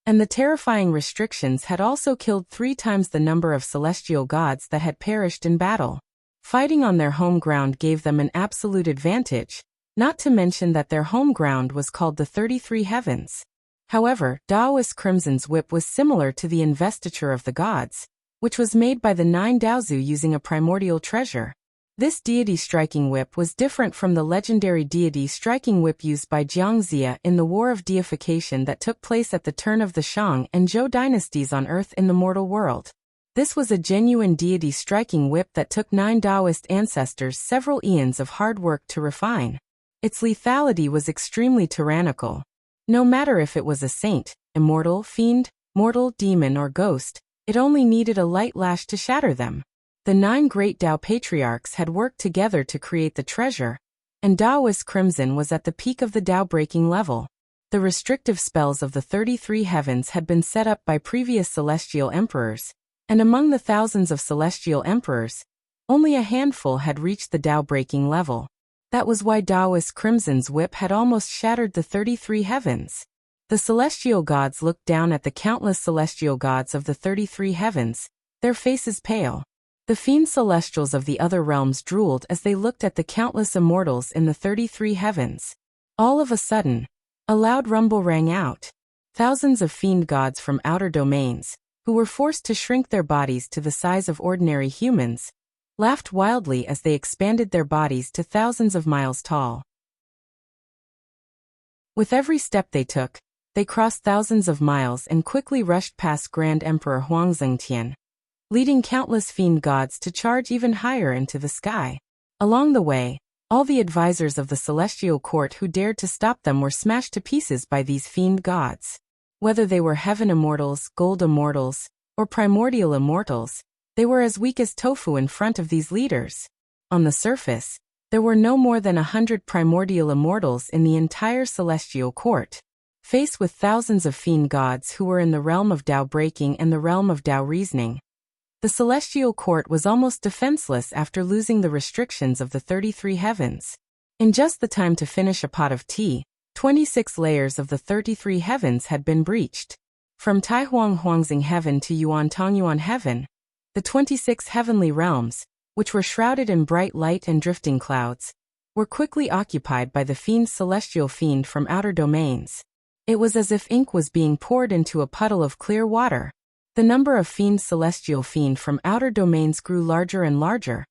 And the terrifying restrictions had also killed 3 times the number of celestial gods that had perished in battle. Fighting on their home ground gave them an absolute advantage, not to mention that their home ground was called the 33 heavens. However, Taoist Crimson's whip was similar to the investiture of the gods, which was made by the 9 Daozu using a primordial treasure. This deity striking whip was different from the legendary deity striking whip used by Jiangxia in the War of Deification that took place at the turn of the Shang and Zhou dynasties on Earth in the mortal world. This was a genuine deity striking whip that took 9 Taoist ancestors several eons of hard work to refine. Its lethality was extremely tyrannical. No matter if it was a saint, immortal, fiend, mortal, demon, or ghost, it only needed a light lash to shatter them. The 9 great Tao patriarchs had worked together to create the treasure, and Taoist Crimson was at the peak of the Tao-breaking level. The restrictive spells of the 33 heavens had been set up by previous celestial emperors, and among the thousands of celestial emperors, only a handful had reached the Tao-breaking level. That was why Taoist Crimson's whip had almost shattered the 33 heavens. The celestial gods looked down at the countless celestial gods of the 33 heavens, their faces pale. The fiend celestials of the other realms drooled as they looked at the countless immortals in the 33 heavens. All of a sudden, a loud rumble rang out. Thousands of fiend gods from outer domains, who were forced to shrink their bodies to the size of ordinary humans, laughed wildly as they expanded their bodies to thousands of miles tall. With every step they took, they crossed thousands of miles and quickly rushed past Grand Emperor Huang Zhengtian, leading countless fiend gods to charge even higher into the sky. Along the way, all the advisors of the celestial court who dared to stop them were smashed to pieces by these fiend gods. Whether they were heaven immortals, gold immortals, or primordial immortals, they were as weak as tofu in front of these leaders. On the surface, there were no more than 100 primordial immortals in the entire celestial court. Faced with thousands of fiend gods who were in the realm of Tao breaking and the realm of Tao reasoning, the celestial court was almost defenseless after losing the restrictions of the 33 heavens. In just the time to finish a pot of tea, 26 layers of the 33 heavens had been breached. From Taihuang Huangxing heaven to Yuan Tongyuan heaven, the 26 heavenly realms, which were shrouded in bright light and drifting clouds, were quickly occupied by the fiend celestial fiend from outer domains. It was as if ink was being poured into a puddle of clear water. The number of fiend celestial fiend from outer domains grew larger and larger,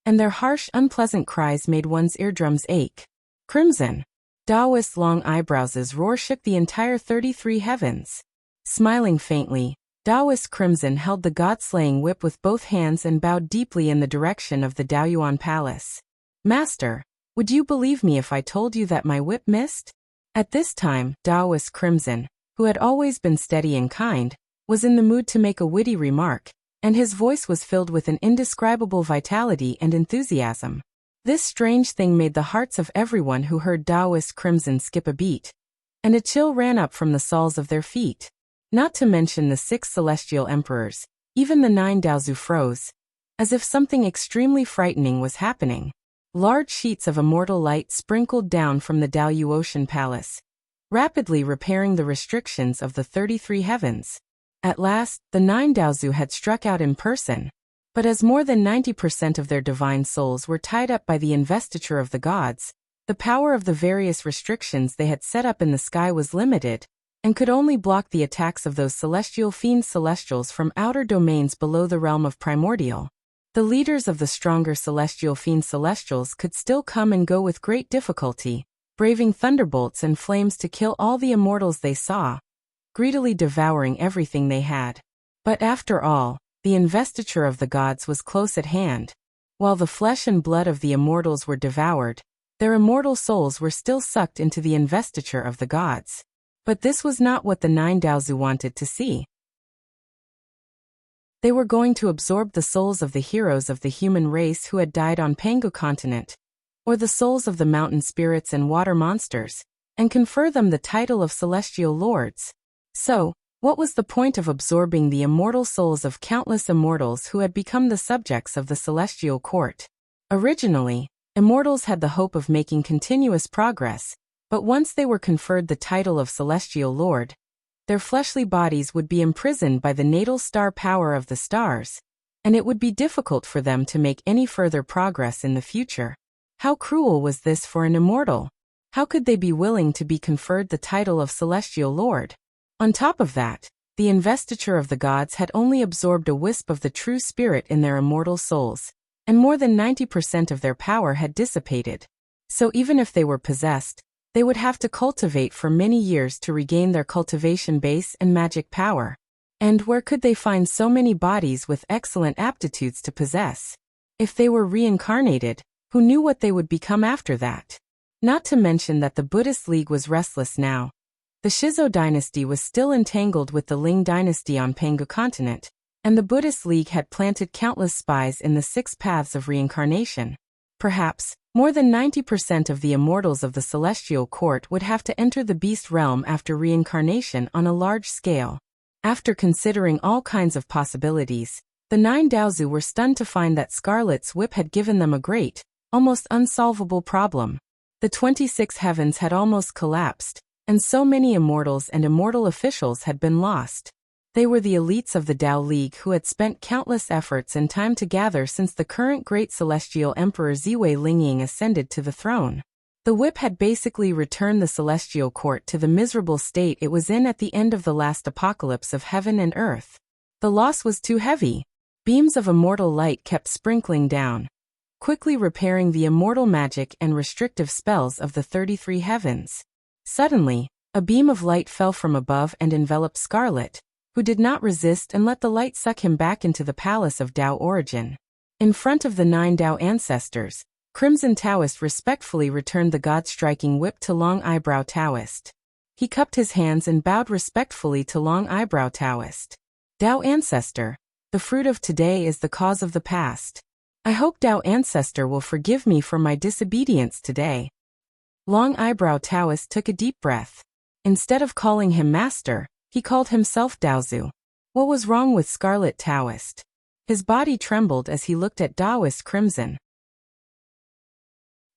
and their harsh, unpleasant cries made one's eardrums ache. Crimson, Taoist long eyebrows' roar shook the entire 33 heavens. Smiling faintly, Taoist Crimson held the god-slaying whip with both hands and bowed deeply in the direction of the Daoyuan Palace. Master, would you believe me if I told you that my whip missed? At this time, Taoist Crimson, who had always been steady and kind, was in the mood to make a witty remark, and his voice was filled with an indescribable vitality and enthusiasm. This strange thing made the hearts of everyone who heard Taoist Crimson skip a beat. and a chill ran up from the soles of their feet. Not to mention the 6 celestial emperors, even the 9 Daozu froze, as if something extremely frightening was happening. Large sheets of immortal light sprinkled down from the Daoyu Ocean Palace, rapidly repairing the restrictions of the 33 heavens. At last, the 9 Daozu had struck out in person. But as more than 90% of their divine souls were tied up by the investiture of the gods, the power of the various restrictions they had set up in the sky was limited, and could only block the attacks of those celestial fiends celestials from outer domains below the realm of primordial. The leaders of the stronger celestial fiend celestials could still come and go with great difficulty, braving thunderbolts and flames to kill all the immortals they saw, greedily devouring everything they had. But after all, the investiture of the gods was close at hand. While the flesh and blood of the immortals were devoured, their immortal souls were still sucked into the investiture of the gods. But this was not what the 9 Daozu wanted to see. They were going to absorb the souls of the heroes of the human race who had died on Pangu continent, or the souls of the mountain spirits and water monsters, and confer them the title of celestial lords. So, what was the point of absorbing the immortal souls of countless immortals who had become the subjects of the celestial court? Originally, immortals had the hope of making continuous progress, but once they were conferred the title of celestial lord, their fleshly bodies would be imprisoned by the natal star power of the stars, and it would be difficult for them to make any further progress in the future. How cruel was this for an immortal? How could they be willing to be conferred the title of celestial lord? On top of that, the investiture of the gods had only absorbed a wisp of the true spirit in their immortal souls, and more than 90% of their power had dissipated. So even if they were possessed, they would have to cultivate for many years to regain their cultivation base and magic power. And where could they find so many bodies with excellent aptitudes to possess? If they were reincarnated, who knew what they would become after that? Not to mention that the Buddhist League was restless now. The Shizo dynasty was still entangled with the Ling dynasty on Pangu continent, and the Buddhist League had planted countless spies in the 6 paths of reincarnation. Perhaps, more than 90% of the immortals of the celestial court would have to enter the beast realm after reincarnation on a large scale. After considering all kinds of possibilities, the 9 Daozu were stunned to find that Scarlet's whip had given them a great, almost unsolvable problem. The 26 heavens had almost collapsed, and so many immortals and immortal officials had been lost. They were the elites of the Dao League who had spent countless efforts and time to gather since the current great celestial emperor Ziwei Lingying ascended to the throne. The whip had basically returned the celestial court to the miserable state it was in at the end of the last apocalypse of heaven and earth. The loss was too heavy. Beams of immortal light kept sprinkling down, quickly repairing the immortal magic and restrictive spells of the 33 heavens. Suddenly, a beam of light fell from above and enveloped Scarlet, who did not resist and let the light suck him back into the palace of Dao origin. In front of the 9 Dao ancestors, Crimson Taoist respectfully returned the god-striking whip to Long Eyebrow Taoist. He cupped his hands and bowed respectfully to Long Eyebrow Taoist. Dao Ancestor, the fruit of today is the cause of the past. I hope Dao Ancestor will forgive me for my disobedience today. Long Eyebrow Taoist took a deep breath. Instead of calling him master, he called himself Daozu. What was wrong with Scarlet Taoist? His body trembled as he looked at Daoist Crimson.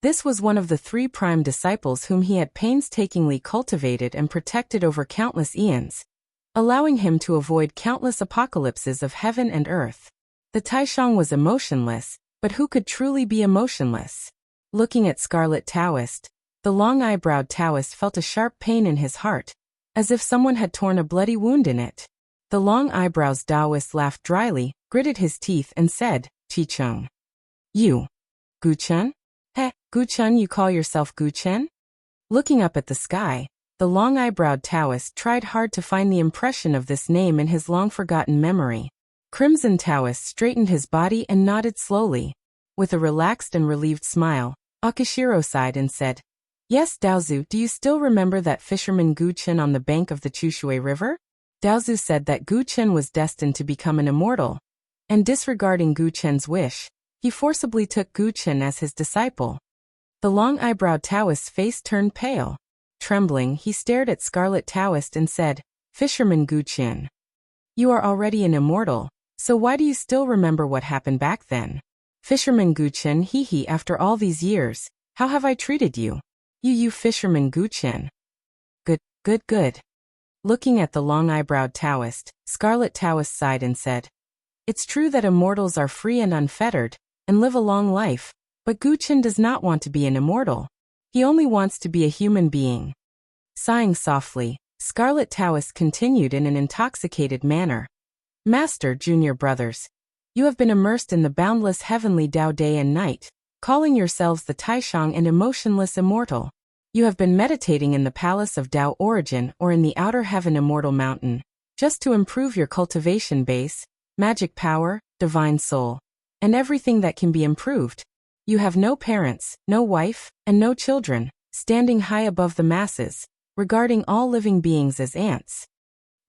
This was one of the 3 prime disciples whom he had painstakingly cultivated and protected over countless eons, allowing him to avoid countless apocalypses of heaven and earth. The Taishang was emotionless, but who could truly be emotionless? Looking at Scarlet Taoist, the long-eyebrowed Taoist felt a sharp pain in his heart, as if someone had torn a bloody wound in it. The long eyebrows Taoist laughed dryly, gritted his teeth and said, Chi-chung. You. Gu-chun? Heh, Gu-chun, you call yourself Gu-chen? Looking up at the sky, the long-eyebrowed Taoist tried hard to find the impression of this name in his long-forgotten memory. Crimson Taoist straightened his body and nodded slowly. With a relaxed and relieved smile, Akashiro sighed and said, Yes, Daozu, do you still remember that fisherman Gu-chen on the bank of the Chushui River? Daozu said that Gu-chen was destined to become an immortal, and disregarding Gu-chen's wish, he forcibly took Gu-chen as his disciple. The long-eyebrowed Taoist's face turned pale. Trembling, he stared at Scarlet Taoist and said, "Fisherman Guqian, you are already an immortal, so why do you still remember what happened back then?" Fisherman Guqian, hee, after all these years, how have I treated you? You Fisherman Guqian. Good. Looking at the long-eyebrowed Taoist, Scarlet Taoist sighed and said, "It's true that immortals are free and unfettered, and live a long life, but Guqian does not want to be an immortal. He only wants to be a human being." Sighing softly, Scarlet Taoist continued in an intoxicated manner. "Master, junior brothers, you have been immersed in the boundless heavenly Tao day and night, calling yourselves the Taishang and emotionless immortal. You have been meditating in the palace of Tao origin or in the outer heaven immortal mountain, just to improve your cultivation base, magic power, divine soul, and everything that can be improved. You have no parents, no wife, and no children, standing high above the masses, regarding all living beings as ants."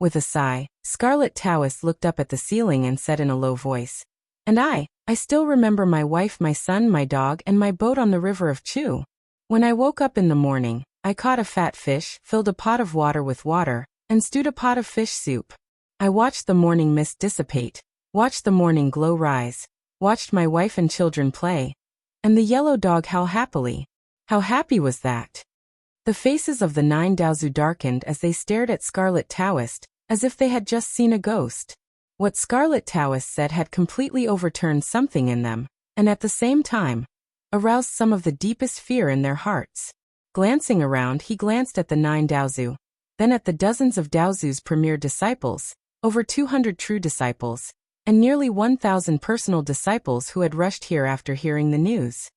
With a sigh, Scarlet Taoist looked up at the ceiling and said in a low voice, "And I still remember my wife, my son, my dog, and my boat on the river of Chu. When I woke up in the morning, I caught a fat fish, filled a pot of water with water, and stewed a pot of fish soup. I watched the morning mist dissipate, watched the morning glow rise, watched my wife and children play, and the yellow dog howl happily. How happy was that?" The faces of the 9 Daozu darkened as they stared at Scarlet Taoist, as if they had just seen a ghost. What Scarlet Taoist said had completely overturned something in them, and at the same time, aroused some of the deepest fear in their hearts. Glancing around, he glanced at the 9 Daozu, then at the dozens of Daozu's premier disciples, over 200 true disciples, and nearly 1,000 personal disciples who had rushed here after hearing the news.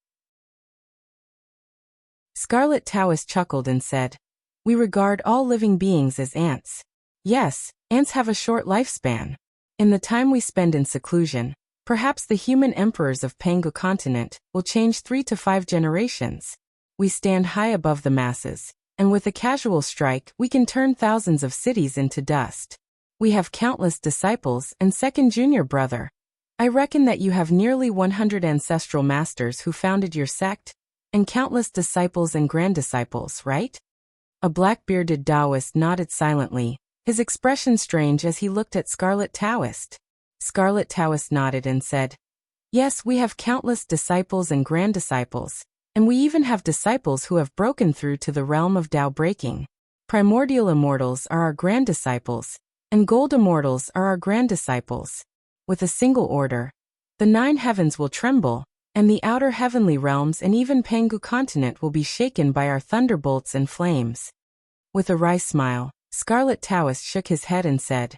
Scarlet Taoist chuckled and said, "We regard all living beings as ants. Yes, ants have a short lifespan. In the time we spend in seclusion, perhaps the human emperors of Pangu continent will change 3 to 5 generations. We stand high above the masses, and with a casual strike we can turn thousands of cities into dust. We have countless disciples and second junior brother. I reckon that you have nearly 100 ancestral masters who founded your sect, and countless disciples and grand-disciples, right?" A black-bearded Taoist nodded silently, his expression strange as he looked at Scarlet Taoist. Scarlet Taoist nodded and said, "Yes, we have countless disciples and grand-disciples, and we even have disciples who have broken through to the realm of Tao breaking. Primordial immortals are our grand-disciples, and gold immortals are our grand-disciples. With a single order, the 9 heavens will tremble, and the outer heavenly realms and even Pangu continent will be shaken by our thunderbolts and flames." With a wry smile, Scarlet Taoist shook his head and said,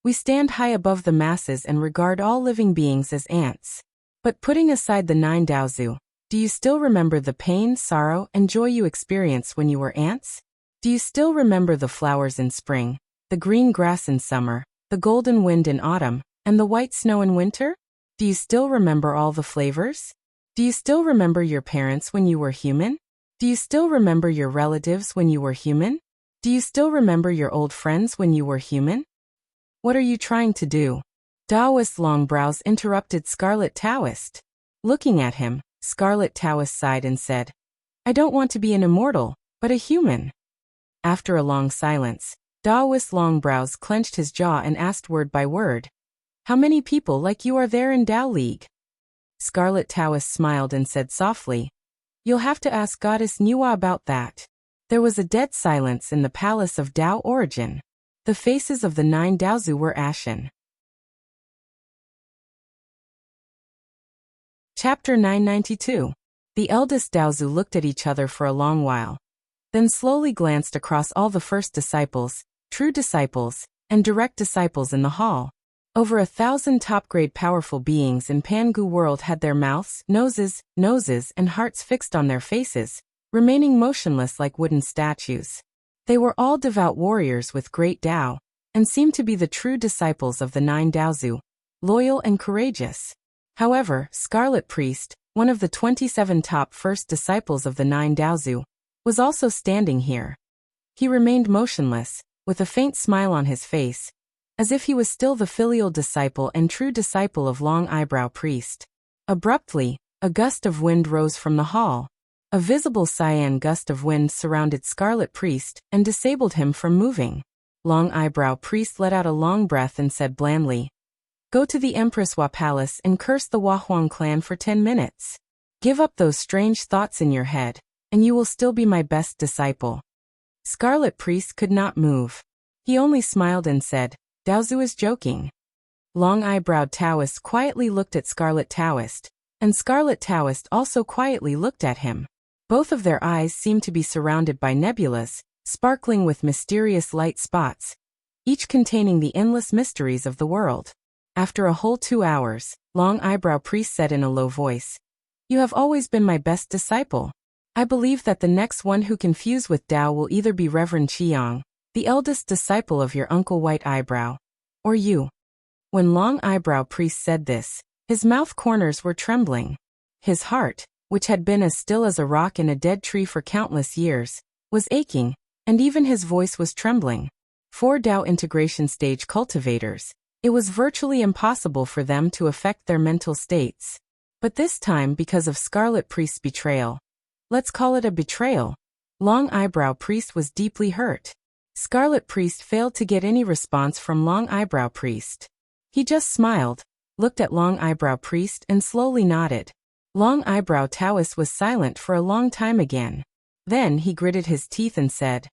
"We stand high above the masses and regard all living beings as ants. But putting aside the 9 Daozu, do you still remember the pain, sorrow, and joy you experienced when you were ants? Do you still remember the flowers in spring, the green grass in summer, the golden wind in autumn, and the white snow in winter? Do you still remember all the flavors? Do you still remember your parents when you were human? Do you still remember your relatives when you were human? Do you still remember your old friends when you were human? What are you trying to do?" Taoist's long brows interrupted Scarlet Taoist. Looking at him, Scarlet Taoist sighed and said, "I don't want to be an immortal, but a human." After a long silence, Taoist's long brows clenched his jaw and asked word by word, "How many people like you are there in Tao League?" Scarlet Taoist smiled and said softly, "You'll have to ask Goddess Nuwa about that." There was a dead silence in the palace of Tao origin. The faces of the 9 Daozu were ashen. Chapter 992. The eldest Daozu looked at each other for a long while, then slowly glanced across all the first disciples, true disciples, and direct disciples in the hall. Over 1,000 top-grade powerful beings in Pangu world had their mouths, noses, and hearts fixed on their faces, remaining motionless like wooden statues. They were all devout warriors with great Tao, and seemed to be the true disciples of the 9 Daozu, loyal and courageous. However, Scarlet Priest, one of the 27 top first disciples of the 9 Daozu, was also standing here. He remained motionless, with a faint smile on his face, as if he was still the filial disciple and true disciple of Long Eyebrow Priest. Abruptly, a gust of wind rose from the hall. A visible cyan gust of wind surrounded Scarlet Priest and disabled him from moving. Long Eyebrow Priest let out a long breath and said blandly, "Go to the Empress Wa Palace and curse the Wahuang clan for 10 minutes. Give up those strange thoughts in your head, and you will still be my best disciple." Scarlet Priest could not move. He only smiled and said, "Daozu is joking." Long-Eyebrowed Taoist quietly looked at Scarlet Taoist, and Scarlet Taoist also quietly looked at him. Both of their eyes seemed to be surrounded by nebulas, sparkling with mysterious light spots, each containing the endless mysteries of the world. After a whole 2 hours, Long Eyebrow Priest said in a low voice, "You have always been my best disciple. I believe that the next one who can fuse with Tao will either be Reverend Qiang, the eldest disciple of your uncle White Eyebrow, or you." When Long Eyebrow Priest said this, his mouth corners were trembling. His heart, which had been as still as a rock in a dead tree for countless years, was aching, and even his voice was trembling. For Tao integration stage cultivators, it was virtually impossible for them to affect their mental states. But this time, because of Scarlet Priest's betrayal, let's call it a betrayal, Long Eyebrow Priest was deeply hurt. Scarlet Priest failed to get any response from Long Eyebrow Priest. He just smiled, looked at Long Eyebrow Priest and slowly nodded. Long Eyebrow Taoist was silent for a long time again. Then he gritted his teeth and said,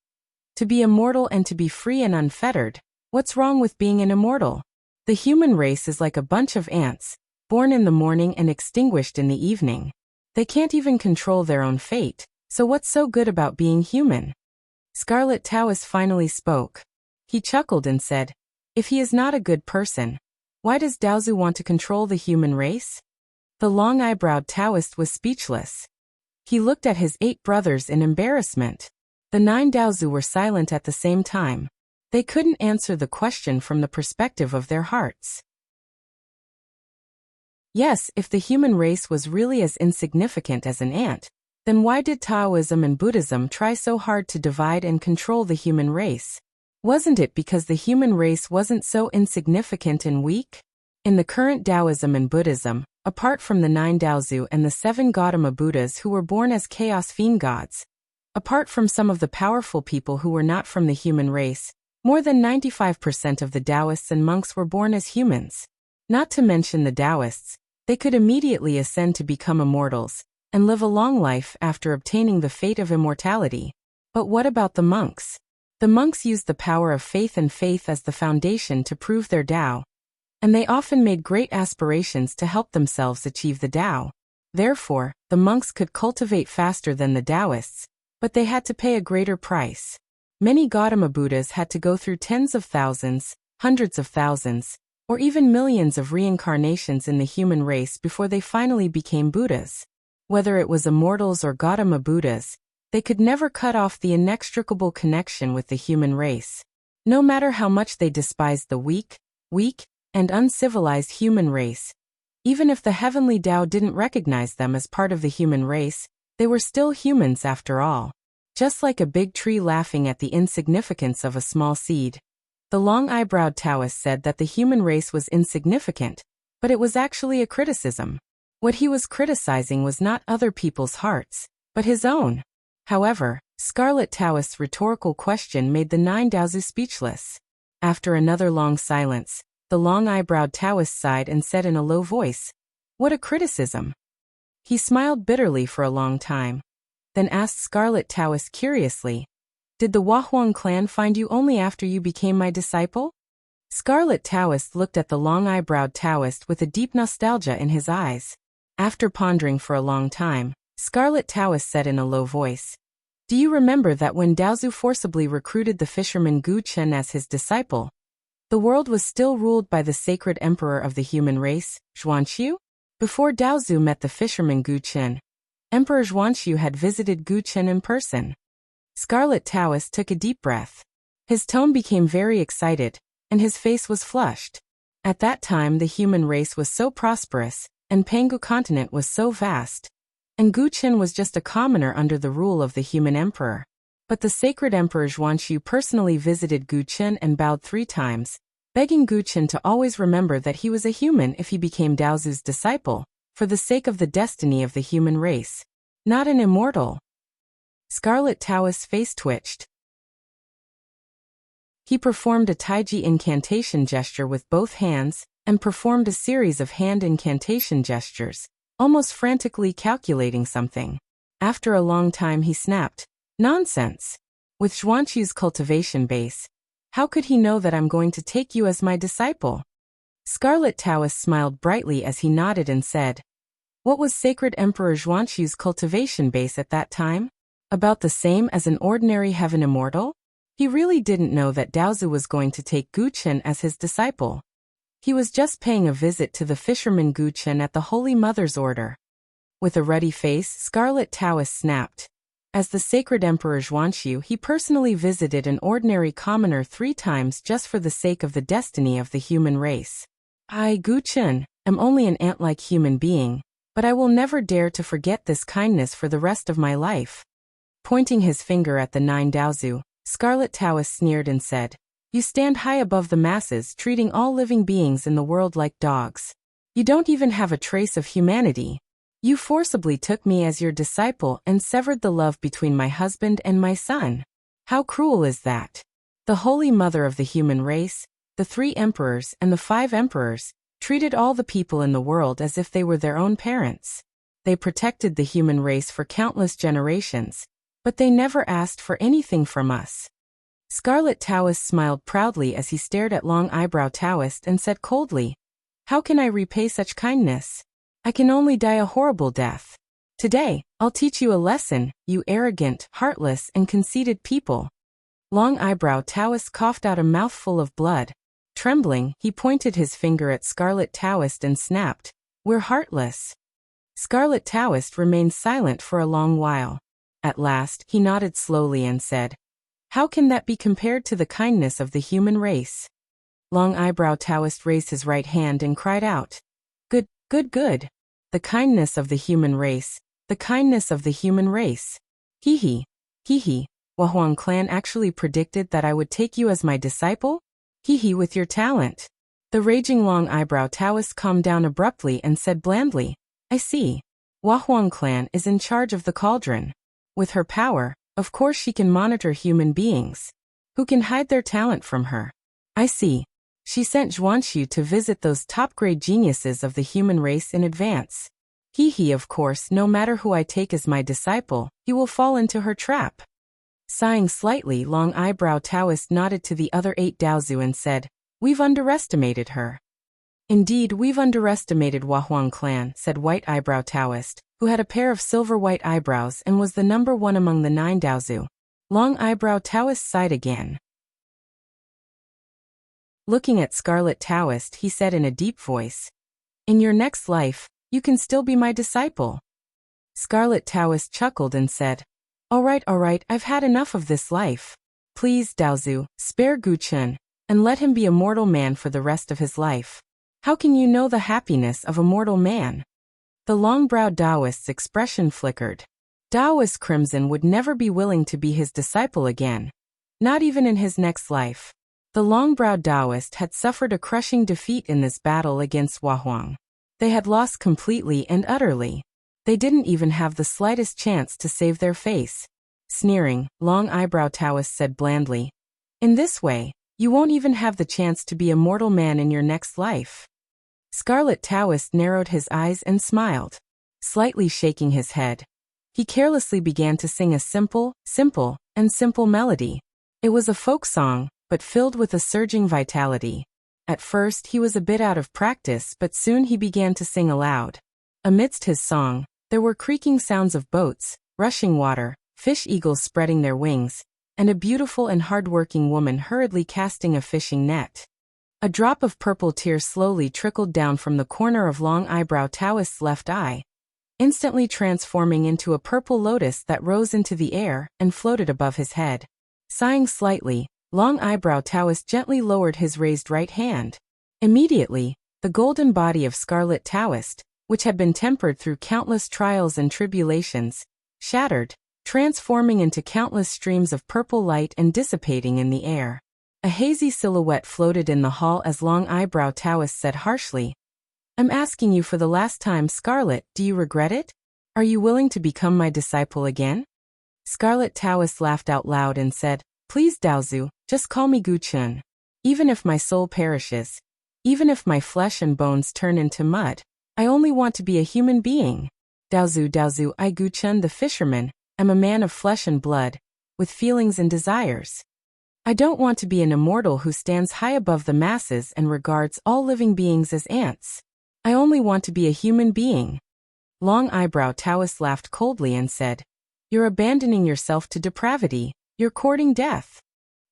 "To be immortal and to be free and unfettered, what's wrong with being an immortal? The human race is like a bunch of ants, born in the morning and extinguished in the evening. They can't even control their own fate, so what's so good about being human?" Scarlet Taoist finally spoke. He chuckled and said, "If he is not a good person, why does Daozu want to control the human race?" The long-eyebrowed Taoist was speechless. He looked at his 8 brothers in embarrassment. The 9 Daozu were silent at the same time. They couldn't answer the question from the perspective of their hearts. Yes, if the human race was really as insignificant as an ant, then why did Taoism and Buddhism try so hard to divide and control the human race? Wasn't it because the human race wasn't so insignificant and weak? In the current Taoism and Buddhism, apart from the 9 Daozu and the 7 Gautama Buddhas who were born as chaos fiend gods, apart from some of the powerful people who were not from the human race, more than 95% of the Taoists and monks were born as humans. Not to mention the Taoists, they could immediately ascend to become immortals and live a long life after obtaining the fate of immortality. But what about the monks? The monks used the power of faith and faith as the foundation to prove their Tao, and they often made great aspirations to help themselves achieve the Tao. Therefore, the monks could cultivate faster than the Taoists, but they had to pay a greater price. Many Gautama Buddhas had to go through tens of thousands, hundreds of thousands, or even millions of reincarnations in the human race before they finally became Buddhas. Whether it was immortals or Gautama Buddhas, they could never cut off the inextricable connection with the human race. No matter how much they despised the weak, and uncivilized human race, even if the heavenly Tao didn't recognize them as part of the human race, they were still humans after all. Just like a big tree laughing at the insignificance of a small seed. The long-eyebrowed Taoist said that the human race was insignificant, but it was actually a criticism. What he was criticizing was not other people's hearts, but his own. However, Scarlet Taoist's rhetorical question made the 9 Daozu speechless. After another long silence, the long-eyebrowed Taoist sighed and said in a low voice, "What a criticism." He smiled bitterly for a long time, then asked Scarlet Taoist curiously, "Did the Wahuang clan find you only after you became my disciple?" Scarlet Taoist looked at the long-eyebrowed Taoist with a deep nostalgia in his eyes. After pondering for a long time, Scarlet Taoist said in a low voice, "Do you remember that when Daozu forcibly recruited the fisherman Gu Chen as his disciple, the world was still ruled by the sacred emperor of the human race, Xuanqiu? Before Daozu met the fisherman Gu Chen, Emperor Xuanqiu had visited Gu Chen in person." Scarlet Taoist took a deep breath. His tone became very excited, and his face was flushed. At that time the human race was so prosperous, and Pangu continent was so vast, and Gu Chen was just a commoner under the rule of the human emperor. But the sacred emperor Xuanqiu personally visited Gu Chen and bowed 3 times, begging Gu Chen to always remember that he was a human if he became Daozu's disciple, for the sake of the destiny of the human race. Not an immortal. Scarlet Taoist's face twitched. He performed a Taiji incantation gesture with both hands, and performed a series of hand incantation gestures, almost frantically calculating something. After a long time he snapped, "Nonsense! With Zhuanqiu's cultivation base, how could he know that I'm going to take you as my disciple?" Scarlet Taoist smiled brightly as he nodded and said, "What was Sacred Emperor Zhuanqiu's cultivation base at that time? About the same as an ordinary heaven immortal?" He really didn't know that Daozu was going to take Gu Chen as his disciple. He was just paying a visit to the fisherman Gu Chen at the Holy Mother's order. With a ruddy face, Scarlet Taoist snapped. As the Sacred Emperor Zhuanqiu, he personally visited an ordinary commoner 3 times just for the sake of the destiny of the human race. I, Gu Chen, am only an ant-like human being, but I will never dare to forget this kindness for the rest of my life. Pointing his finger at the 9 Daozu, Scarlet Taoist sneered and said, "You stand high above the masses, treating all living beings in the world like dogs. You don't even have a trace of humanity. You forcibly took me as your disciple and severed the love between my husband and my son. How cruel is that?" The Holy Mother of the human race, the 3 emperors and the 5 emperors, treated all the people in the world as if they were their own parents. They protected the human race for countless generations, but they never asked for anything from us. Scarlet Taoist smiled proudly as he stared at Long Eyebrow Taoist and said coldly, "How can I repay such kindness? I can only die a horrible death. Today, I'll teach you a lesson, you arrogant, heartless, and conceited people." Long Eyebrow Taoist coughed out a mouthful of blood. Trembling, he pointed his finger at Scarlet Taoist and snapped, "We're heartless." Scarlet Taoist remained silent for a long while. At last, he nodded slowly and said, "How can that be compared to the kindness of the human race?" Long Eyebrow Taoist raised his right hand and cried out, "Good, good, good. The kindness of the human race, the kindness of the human race. Hee hee, hee hee. Wahuang clan actually predicted that I would take you as my disciple? Hee hee with your talent." The raging Long Eyebrow Taoist calmed down abruptly and said blandly, "I see. Wahuang clan is in charge of the cauldron. With her power, of course she can monitor human beings. Who can hide their talent from her? I see. She sent Zhuanqiu to visit those top-grade geniuses of the human race in advance. Hee hee, of course, no matter who I take as my disciple, he will fall into her trap." Sighing slightly, Long Eyebrow Taoist nodded to the other 8 Daozu and said, "We've underestimated her." "Indeed, we've underestimated Wahuang clan," said White Eyebrow Taoist, who had a pair of silver-white eyebrows and was the number 1 among the 9 Daozu. Long Eyebrow Taoist sighed again. Looking at Scarlet Taoist, he said in a deep voice, "In your next life, you can still be my disciple." Scarlet Taoist chuckled and said, all right, I've had enough of this life. Please, Daozu, spare Gu Chen, and let him be a mortal man for the rest of his life. How can you know the happiness of a mortal man?" The long-browed Taoist's expression flickered. Taoist Crimson would never be willing to be his disciple again, not even in his next life. The long-browed Taoist had suffered a crushing defeat in this battle against Wahuang. They had lost completely and utterly. They didn't even have the slightest chance to save their face. Sneering, Long Eyebrow Taoist said blandly, "In this way, you won't even have the chance to be a mortal man in your next life." Scarlet Taoist narrowed his eyes and smiled, slightly shaking his head. He carelessly began to sing a simple melody. It was a folk song, but filled with a surging vitality. At first he was a bit out of practice, but soon he began to sing aloud. Amidst his song, there were creaking sounds of boats, rushing water, fish eagles spreading their wings, and a beautiful and hard-working woman hurriedly casting a fishing net. A drop of purple tear slowly trickled down from the corner of Long Eyebrow Taoist's left eye, instantly transforming into a purple lotus that rose into the air and floated above his head. Sighing slightly, Long Eyebrow Taoist gently lowered his raised right hand. Immediately, the golden body of Scarlet Taoist, which had been tempered through countless trials and tribulations, shattered, transforming into countless streams of purple light and dissipating in the air. A hazy silhouette floated in the hall as Long Eyebrow Taoist said harshly, "I'm asking you for the last time, Scarlet, do you regret it? Are you willing to become my disciple again? Scarlet Taoist laughed out loud and said, Please Daozu, just call me Gu Chun. Even if my soul perishes, even if my flesh and bones turn into mud, I only want to be a human being. Daozu, I Gu Chun the fisherman, am a man of flesh and blood, with feelings and desires. I don't want to be an immortal who stands high above the masses and regards all living beings as ants. I only want to be a human being. Long Eyebrow Taoist laughed coldly and said, You're abandoning yourself to depravity, you're courting death.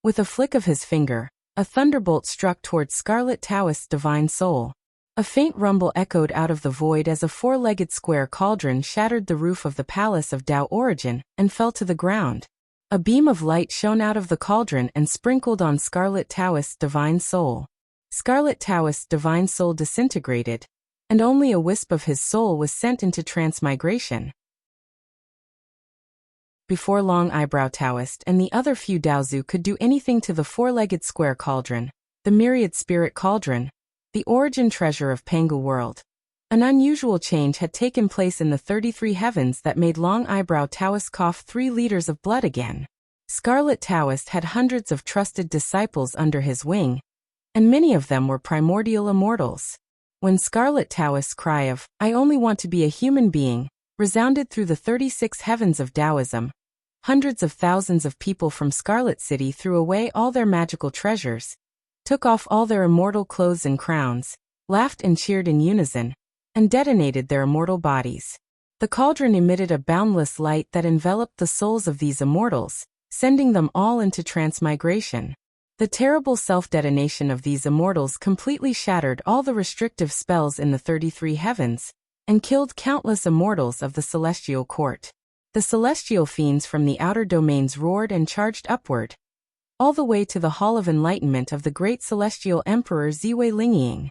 With a flick of his finger, a thunderbolt struck towards Scarlet Taoist's divine soul. A faint rumble echoed out of the void as a four-legged square cauldron shattered the roof of the palace of Tao Origin and fell to the ground. A beam of light shone out of the cauldron and sprinkled on Scarlet Taoist's divine soul. Scarlet Taoist's divine soul disintegrated, and only a wisp of his soul was sent into transmigration. Before Long Eyebrow Taoist and the other few Daozu could do anything to the four-legged square cauldron, the myriad spirit cauldron, the origin treasure of Pangu world, an unusual change had taken place in the 33 heavens that made Long Eyebrow Taoist cough 3 liters of blood again. Scarlet Taoist had hundreds of trusted disciples under his wing, and many of them were primordial immortals. When Scarlet Taoist's cry of, I only want to be a human being, resounded through the 36 heavens of Taoism, hundreds of thousands of people from Scarlet City threw away all their magical treasures, took off all their immortal clothes and crowns, laughed and cheered in unison, and detonated their immortal bodies. The cauldron emitted a boundless light that enveloped the souls of these immortals, sending them all into transmigration. The terrible self-detonation of these immortals completely shattered all the restrictive spells in the 33 heavens, and killed countless immortals of the celestial court. The celestial fiends from the outer domains roared and charged upward, all the way to the Hall of Enlightenment of the great celestial emperor Ziwei Lingying.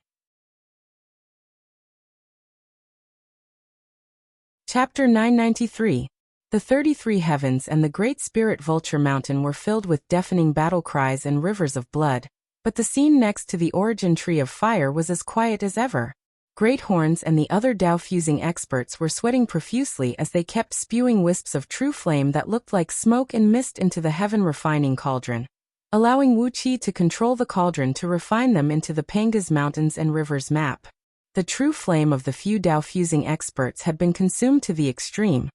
Chapter 993. The 33 heavens and the great spirit Vulture Mountain were filled with deafening battle cries and rivers of blood, but the scene next to the origin tree of fire was as quiet as ever. Great Horns and the other Dao-fusing experts were sweating profusely as they kept spewing wisps of true flame that looked like smoke and mist into the heaven-refining cauldron, allowing Wuxia to control the cauldron to refine them into the Panga's mountains and rivers map. The true flame of the few Dao-fusing experts had been consumed to the extreme,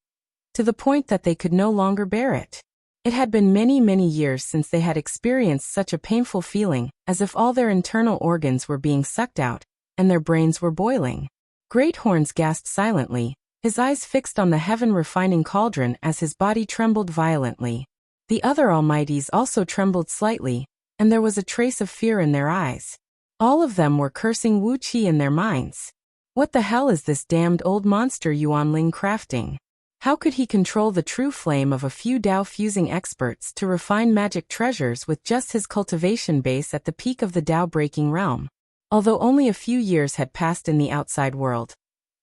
to the point that they could no longer bear it. It had been many years since they had experienced such a painful feeling, as if all their internal organs were being sucked out, and their brains were boiling. Great Horns gasped silently, his eyes fixed on the heaven-refining cauldron as his body trembled violently. The other Almighties also trembled slightly, and there was a trace of fear in their eyes. All of them were cursing Wuxia in their minds. What the hell is this damned old monster Yuanling crafting? How could he control the true flame of a few Dao-fusing experts to refine magic treasures with just his cultivation base at the peak of the Dao-breaking realm? Although only a few years had passed in the outside world,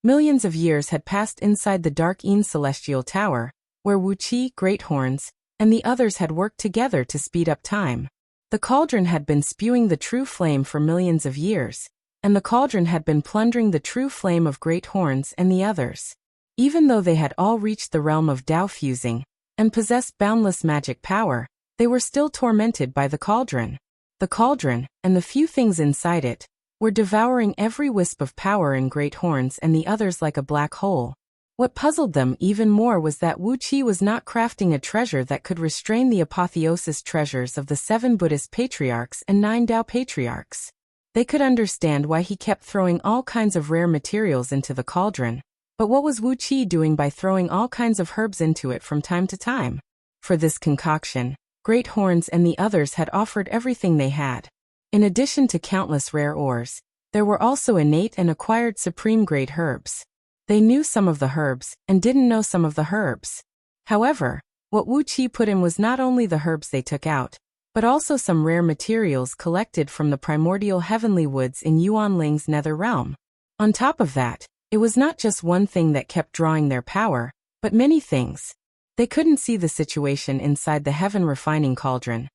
millions of years had passed inside the Dark Een Celestial Tower, where Wuxia, Great Horns, and the others had worked together to speed up time. The cauldron had been spewing the true flame for millions of years, and the cauldron had been plundering the true flame of Great Horns and the others. Even though they had all reached the realm of Dao fusing, and possessed boundless magic power, they were still tormented by the cauldron. The cauldron, and the few things inside it, were devouring every wisp of power in Great Horns and the others like a black hole. What puzzled them even more was that Wuxia was not crafting a treasure that could restrain the apotheosis treasures of the 7 Buddhist patriarchs and 9 Tao patriarchs. They could understand why he kept throwing all kinds of rare materials into the cauldron, but what was Wuxia doing by throwing all kinds of herbs into it from time to time? For this concoction, Great Horns and the others had offered everything they had. In addition to countless rare ores, there were also innate and acquired supreme-grade herbs. They knew some of the herbs, and didn't know some of the herbs. However, what Wuxia put in was not only the herbs they took out, but also some rare materials collected from the primordial heavenly woods in Yuanling's nether realm. On top of that, it was not just one thing that kept drawing their power, but many things. They couldn't see the situation inside the heaven-refining cauldron,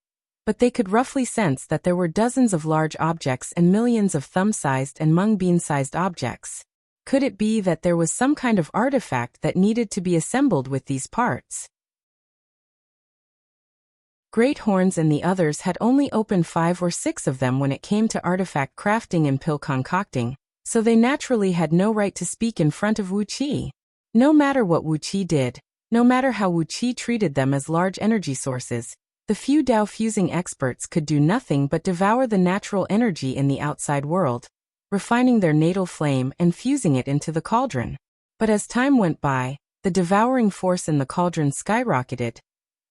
but they could roughly sense that there were dozens of large objects and millions of thumb-sized and mung-bean-sized objects. Could it be that there was some kind of artifact that needed to be assembled with these parts? Great Horns and the others had only opened 5 or 6 of them when it came to artifact crafting and pill concocting, so they naturally had no right to speak in front of Wuxia. No matter what Wuxia did, no matter how Wuxia treated them as large energy sources, the few Dao fusing experts could do nothing but devour the natural energy in the outside world, refining their natal flame and fusing it into the cauldron. But as time went by, the devouring force in the cauldron skyrocketed,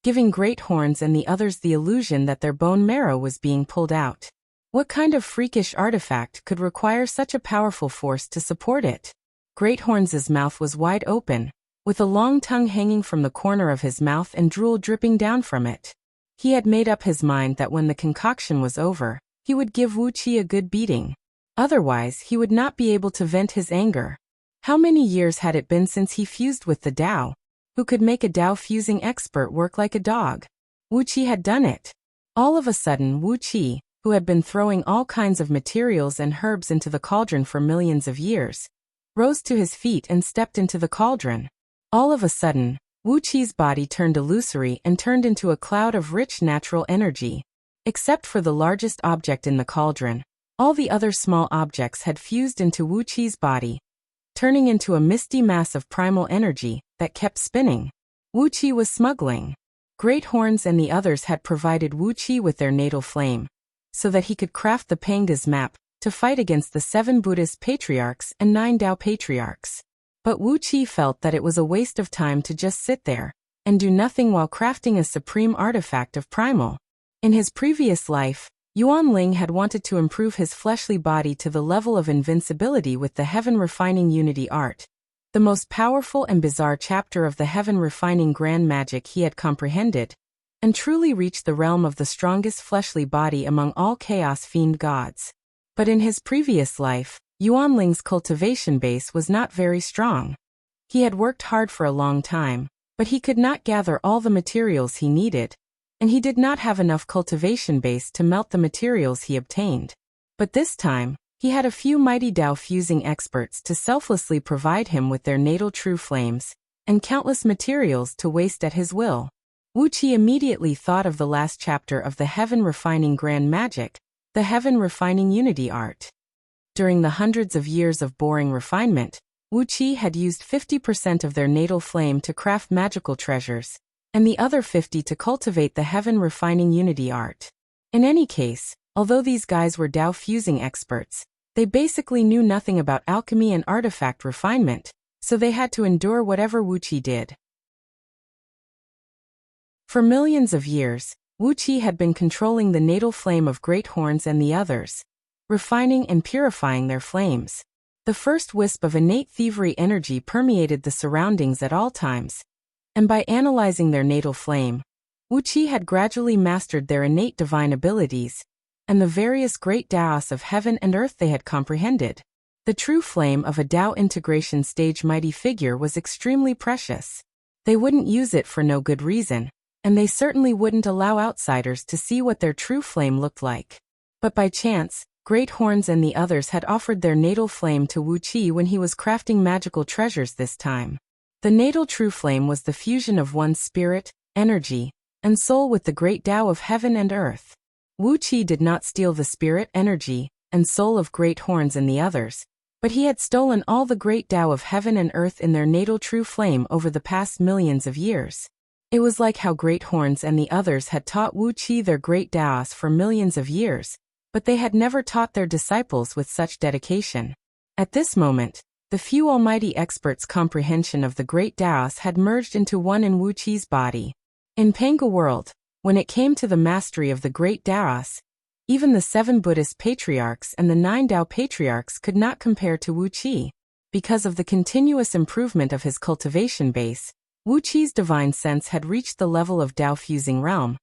giving Great Horns and the others the illusion that their bone marrow was being pulled out. What kind of freakish artifact could require such a powerful force to support it? Great Horns' mouth was wide open, with a long tongue hanging from the corner of his mouth and drool dripping down from it. He had made up his mind that when the concoction was over, he would give Wuxia a good beating. Otherwise, he would not be able to vent his anger. How many years had it been since he fused with the Dao? Who could make a Dao fusing expert work like a dog? Wuxia had done it. All of a sudden, Wuxia, who had been throwing all kinds of materials and herbs into the cauldron for millions of years, rose to his feet and stepped into the cauldron. All of a sudden, Wuxia's body turned illusory and turned into a cloud of rich natural energy. Except for the largest object in the cauldron, all the other small objects had fused into Wuxia's body, turning into a misty mass of primal energy that kept spinning. Wuxia was smuggling. Great Horns and the others had provided Wuxia with their natal flame, so that he could craft the Pangdas map to fight against the 7 Buddhist patriarchs and 9 Dao patriarchs. But Wuxia felt that it was a waste of time to just sit there and do nothing while crafting a supreme artifact of primal. In his previous life, Yuanling had wanted to improve his fleshly body to the level of invincibility with the Heaven Refining Unity art, the most powerful and bizarre chapter of the Heaven Refining Grand Magic he had comprehended, and truly reached the realm of the strongest fleshly body among all Chaos Fiend gods. But in his previous life, Yuanling's cultivation base was not very strong. He had worked hard for a long time, but he could not gather all the materials he needed, and he did not have enough cultivation base to melt the materials he obtained. But this time, he had a few mighty Dao fusing experts to selflessly provide him with their natal true flames, and countless materials to waste at his will. Wuxia immediately thought of the last chapter of the Heaven Refining Grand Magic, the Heaven Refining Unity art. During the hundreds of years of boring refinement, Wuxia had used 50% of their natal flame to craft magical treasures, and the other 50% to cultivate the Heaven Refining Unity art. In any case, although these guys were Dao fusing experts, they basically knew nothing about alchemy and artifact refinement, so they had to endure whatever Wuxia did. For millions of years, Wuxia had been controlling the natal flame of Great Horns and the others, refining and purifying their flames. The first wisp of innate thievery energy permeated the surroundings at all times, and by analyzing their natal flame, Wuxia had gradually mastered their innate divine abilities, and the various great Daos of heaven and earth they had comprehended. The true flame of a Dao integration stage mighty figure was extremely precious. They wouldn't use it for no good reason, and they certainly wouldn't allow outsiders to see what their true flame looked like. But by chance, Great Horns and the others had offered their natal flame to Wuxia when he was crafting magical treasures this time. The natal true flame was the fusion of one's spirit, energy, and soul with the great Dao of heaven and earth. Wuxia did not steal the spirit, energy, and soul of Great Horns and the others, but he had stolen all the great Dao of heaven and earth in their natal true flame over the past millions of years. It was like how Great Horns and the others had taught Wuxia their great Daos for millions of years, but they had never taught their disciples with such dedication. At this moment, the few almighty experts' comprehension of the great Daos had merged into one in Wuxia's body. In Panga world, when it came to the mastery of the great Daos, even the 7 Buddhist patriarchs and the 9 Dao patriarchs could not compare to Wuxia. Because of the continuous improvement of his cultivation base, Wuxia's divine sense had reached the level of Dao fusing realm,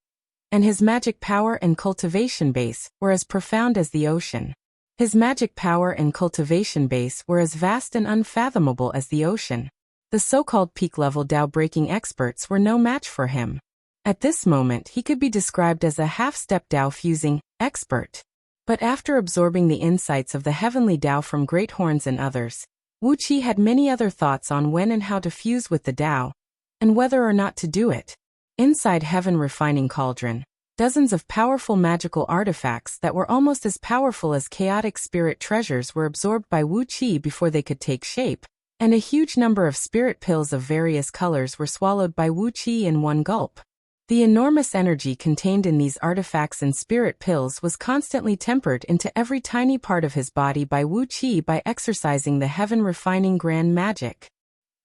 and his magic power and cultivation base were as profound as the ocean. His magic power and cultivation base were as vast and unfathomable as the ocean. The so-called peak-level Dao-breaking experts were no match for him. At this moment he could be described as a half-step Dao-fusing expert. But after absorbing the insights of the heavenly Dao from Great Horns and others, Wuxia had many other thoughts on when and how to fuse with the Tao, and whether or not to do it. Inside Heaven Refining Cauldron, dozens of powerful magical artifacts that were almost as powerful as chaotic spirit treasures were absorbed by Wuxia before they could take shape, and a huge number of spirit pills of various colors were swallowed by Wuxia in one gulp. The enormous energy contained in these artifacts and spirit pills was constantly tempered into every tiny part of his body by Wuxia by exercising the Heaven Refining Grand Magic.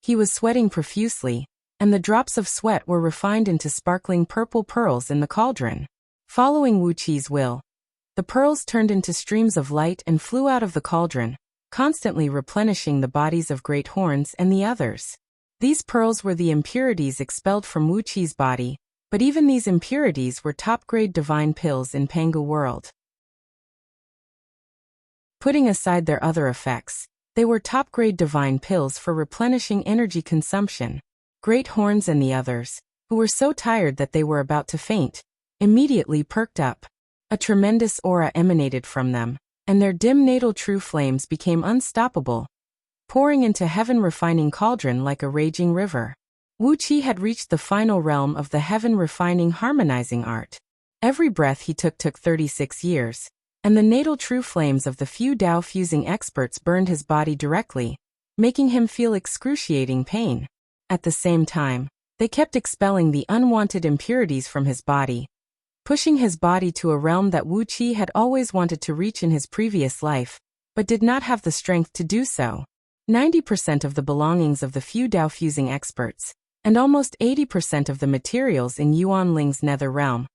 He was sweating profusely, and the drops of sweat were refined into sparkling purple pearls in the cauldron. Following Wuqi's will, the pearls turned into streams of light and flew out of the cauldron, constantly replenishing the bodies of great horns and the others. These pearls were the impurities expelled from Wuqi's body, but even these impurities were top-grade divine pills in Pangu world. Putting aside their other effects, they were top-grade divine pills for replenishing energy consumption. Great horns and the others, who were so tired that they were about to faint, immediately perked up. A tremendous aura emanated from them, and their dim natal true flames became unstoppable, pouring into Heaven Refining Cauldron like a raging river. Wuxia had reached the final realm of the Heaven Refining Harmonizing art. Every breath he took 36 years, and the natal true flames of the few Tao fusing experts burned his body directly, making him feel excruciating pain. At the same time, they kept expelling the unwanted impurities from his body, pushing his body to a realm that Wuxia had always wanted to reach in his previous life, but did not have the strength to do so. 90% of the belongings of the few Tao fusing experts, and almost 80% of the materials in Yuan Ling's nether realm,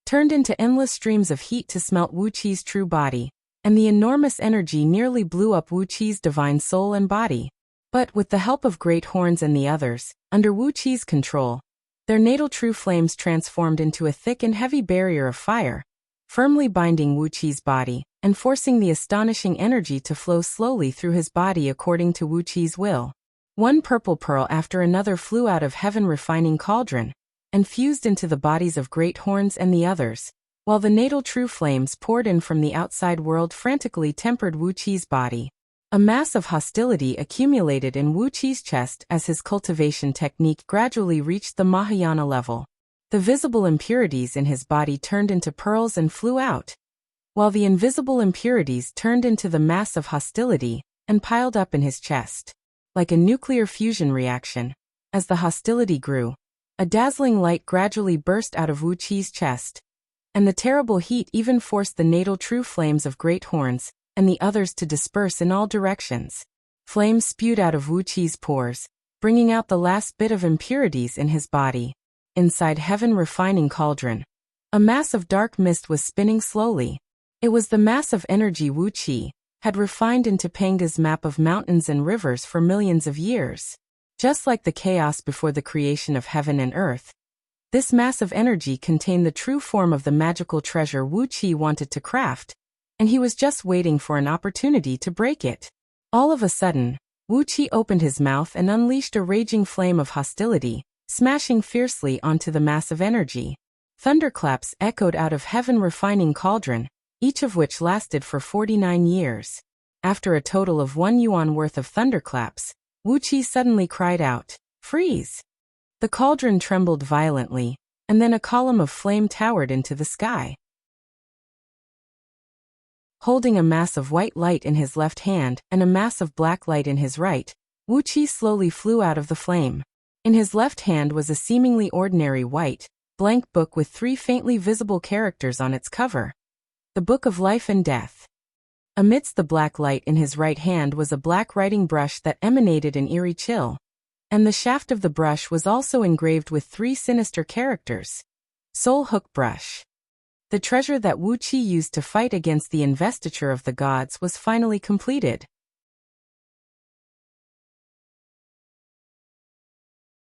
turned into endless streams of heat to smelt Wuqi's true body, and the enormous energy nearly blew up Wuqi's divine soul and body. But with the help of great horns and the others, under Wuqi's control, their natal true flames transformed into a thick and heavy barrier of fire, firmly binding Wuqi's body, and forcing the astonishing energy to flow slowly through his body according to Wuqi's will. One purple pearl after another flew out of Heaven Refining Cauldron, and fused into the bodies of great horns and the others, while the natal true flames poured in from the outside world frantically tempered Wuqi's body. A mass of hostility accumulated in Wuqi's chest as his cultivation technique gradually reached the Mahayana level. The visible impurities in his body turned into pearls and flew out, while the invisible impurities turned into the mass of hostility and piled up in his chest. Like a nuclear fusion reaction, as the hostility grew, a dazzling light gradually burst out of Wuqi's chest, and the terrible heat even forced the natal true flames of great horns and the others to disperse in all directions. Flames spewed out of Wuqi's pores, bringing out the last bit of impurities in his body. Inside Heaven Refining Cauldron, a mass of dark mist was spinning slowly. It was the mass of energy Wuqia had refined into Panga's map of mountains and rivers for millions of years. Just like the chaos before the creation of heaven and earth, this mass of energy contained the true form of the magical treasure Wuqia wanted to craft, and he was just waiting for an opportunity to break it. All of a sudden, Wuqia opened his mouth and unleashed a raging flame of hostility, smashing fiercely onto the mass of energy. Thunderclaps echoed out of Heaven Refining Cauldron, each of which lasted for 49 years. After a total of 1 yuan worth of thunderclaps, Wuqia suddenly cried out, "Freeze!" The cauldron trembled violently, and then a column of flame towered into the sky. Holding a mass of white light in his left hand and a mass of black light in his right, Wuqia slowly flew out of the flame. In his left hand was a seemingly ordinary white, blank book with 3 faintly visible characters on its cover. The Book of Life and Death. Amidst the black light in his right hand was a black writing brush that emanated an eerie chill, and the shaft of the brush was also engraved with 3 sinister characters. Soul Hook Brush. The treasure that Wuqia used to fight against the investiture of the gods was finally completed.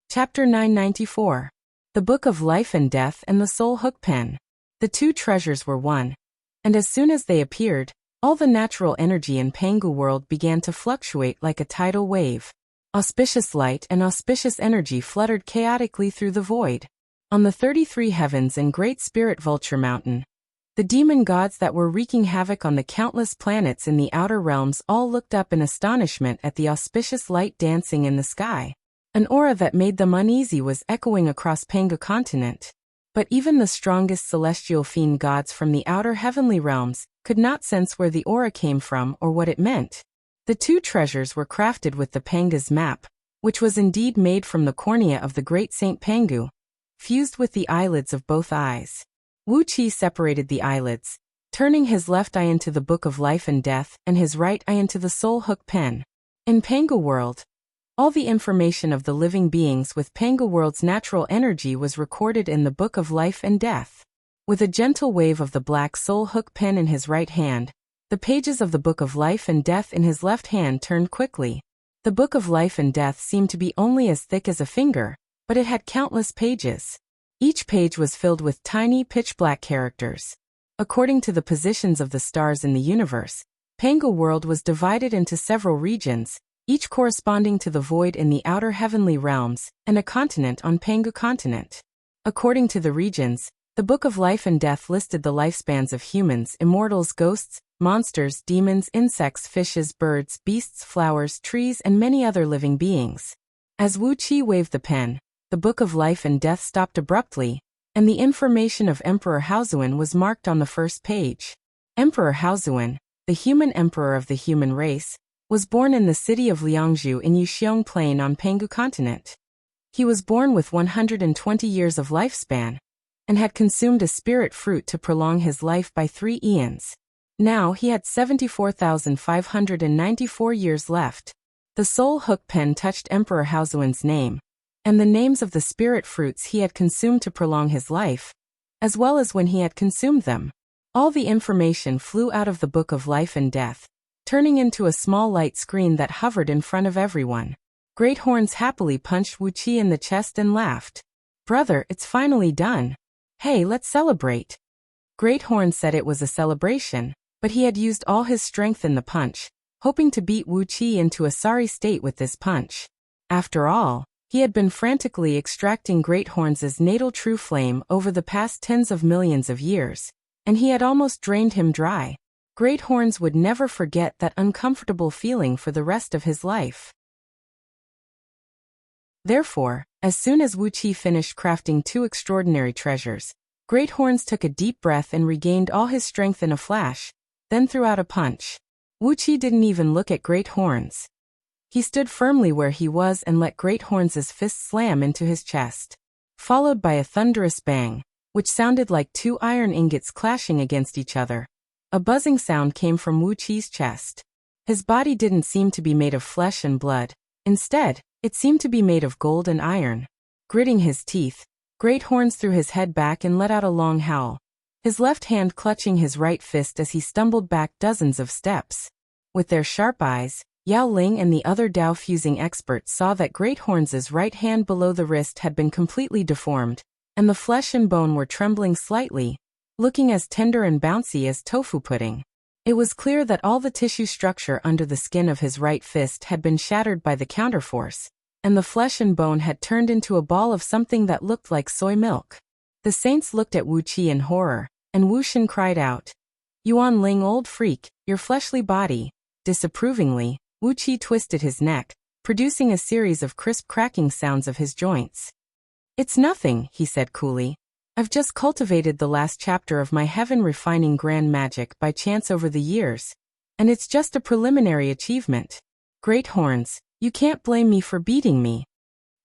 Chapter 994. The Book of Life and Death and the Soul Hook Pen. The 2 treasures were one, and as soon as they appeared, all the natural energy in Pangu world began to fluctuate like a tidal wave. Auspicious light and auspicious energy fluttered chaotically through the void. On the 33 heavens and Great Spirit Vulture Mountain, The demon gods that were wreaking havoc on the countless planets in the outer realms all looked up in astonishment at the auspicious light dancing in the sky. An aura that made them uneasy was echoing across Pangu continent. But even the strongest celestial fiend gods from the outer heavenly realms could not sense where the aura came from or what it meant. The two treasures were crafted with the Panga's map, which was indeed made from the cornea of the great Saint Pangu, fused with the eyelids of both eyes. Wuxia separated the eyelids, turning his left eye into the Book of Life and Death and his right eye into the Soul Hook Pen. In Pangu world, all the information of the living beings with Pangu world's natural energy was recorded in the Book of Life and Death. With a gentle wave of the black Soul Hook Pen in his right hand, the pages of the Book of Life and Death in his left hand turned quickly. The Book of Life and Death seemed to be only as thick as a finger, but it had countless pages. Each page was filled with tiny pitch-black characters. According to the positions of the stars in the universe, Pangu world was divided into several regions, each corresponding to the void in the outer heavenly realms, and a continent on Pangu continent. According to the regions, the Book of Life and Death listed the lifespans of humans, immortals, ghosts, monsters, demons, insects, fishes, birds, beasts, flowers, trees, and many other living beings. As Wuxia waved the pen, the Book of Life and Death stopped abruptly, and the information of Emperor Haozuan was marked on the first page. Emperor Haozuan, the human emperor of the human race, was born in the city of Liangzhu in Yuxiong Plain on Pangu continent. He was born with 120 years of lifespan, and had consumed a spirit fruit to prolong his life by 3 eons. Now he had 74,594 years left. The Soul Hook Pen touched Emperor Haozuan's name, and the names of the spirit fruits he had consumed to prolong his life, as well as when he had consumed them. All the information flew out of the Book of Life and Death, turning into a small light screen that hovered in front of everyone. Great Horns happily punched Wuxia in the chest and laughed. "Brother, it's finally done. Hey, let's celebrate." Great Horn said it was a celebration, but he had used all his strength in the punch, hoping to beat Wuxia into a sorry state with this punch. After all, he had been frantically extracting Great Horns' natal true flame over the past tens of millions of years, and he had almost drained him dry. Great Horns would never forget that uncomfortable feeling for the rest of his life. Therefore, as soon as Wuxia finished crafting 2 extraordinary treasures, Great Horns took a deep breath and regained all his strength in a flash, then threw out a punch. Wuxia didn't even look at Great Horns. He stood firmly where he was and let Great Horns' fist slam into his chest, followed by a thunderous bang, which sounded like 2 iron ingots clashing against each other. A buzzing sound came from Wuqia's chest. His body didn't seem to be made of flesh and blood. Instead, it seemed to be made of gold and iron. Gritting his teeth, Great Horns threw his head back and let out a long howl, his left hand clutching his right fist as he stumbled back dozens of steps. With their sharp eyes, Yao Ling and the other Dao-fusing experts saw that Great Horns' right hand below the wrist had been completely deformed, and the flesh and bone were trembling slightly, looking as tender and bouncy as tofu pudding. It was clear that all the tissue structure under the skin of his right fist had been shattered by the counterforce, and the flesh and bone had turned into a ball of something that looked like soy milk. The saints looked at Wuxia in horror, and Wu Shen cried out, "Yuan Ling, old freak, your fleshly body." Disapprovingly, Wuxia twisted his neck, producing a series of crisp cracking sounds of his joints. "It's nothing," he said coolly. "I've just cultivated the last chapter of my heaven-refining grand magic by chance over the years, and it's just a preliminary achievement. Great Horns, you can't blame me for beating me."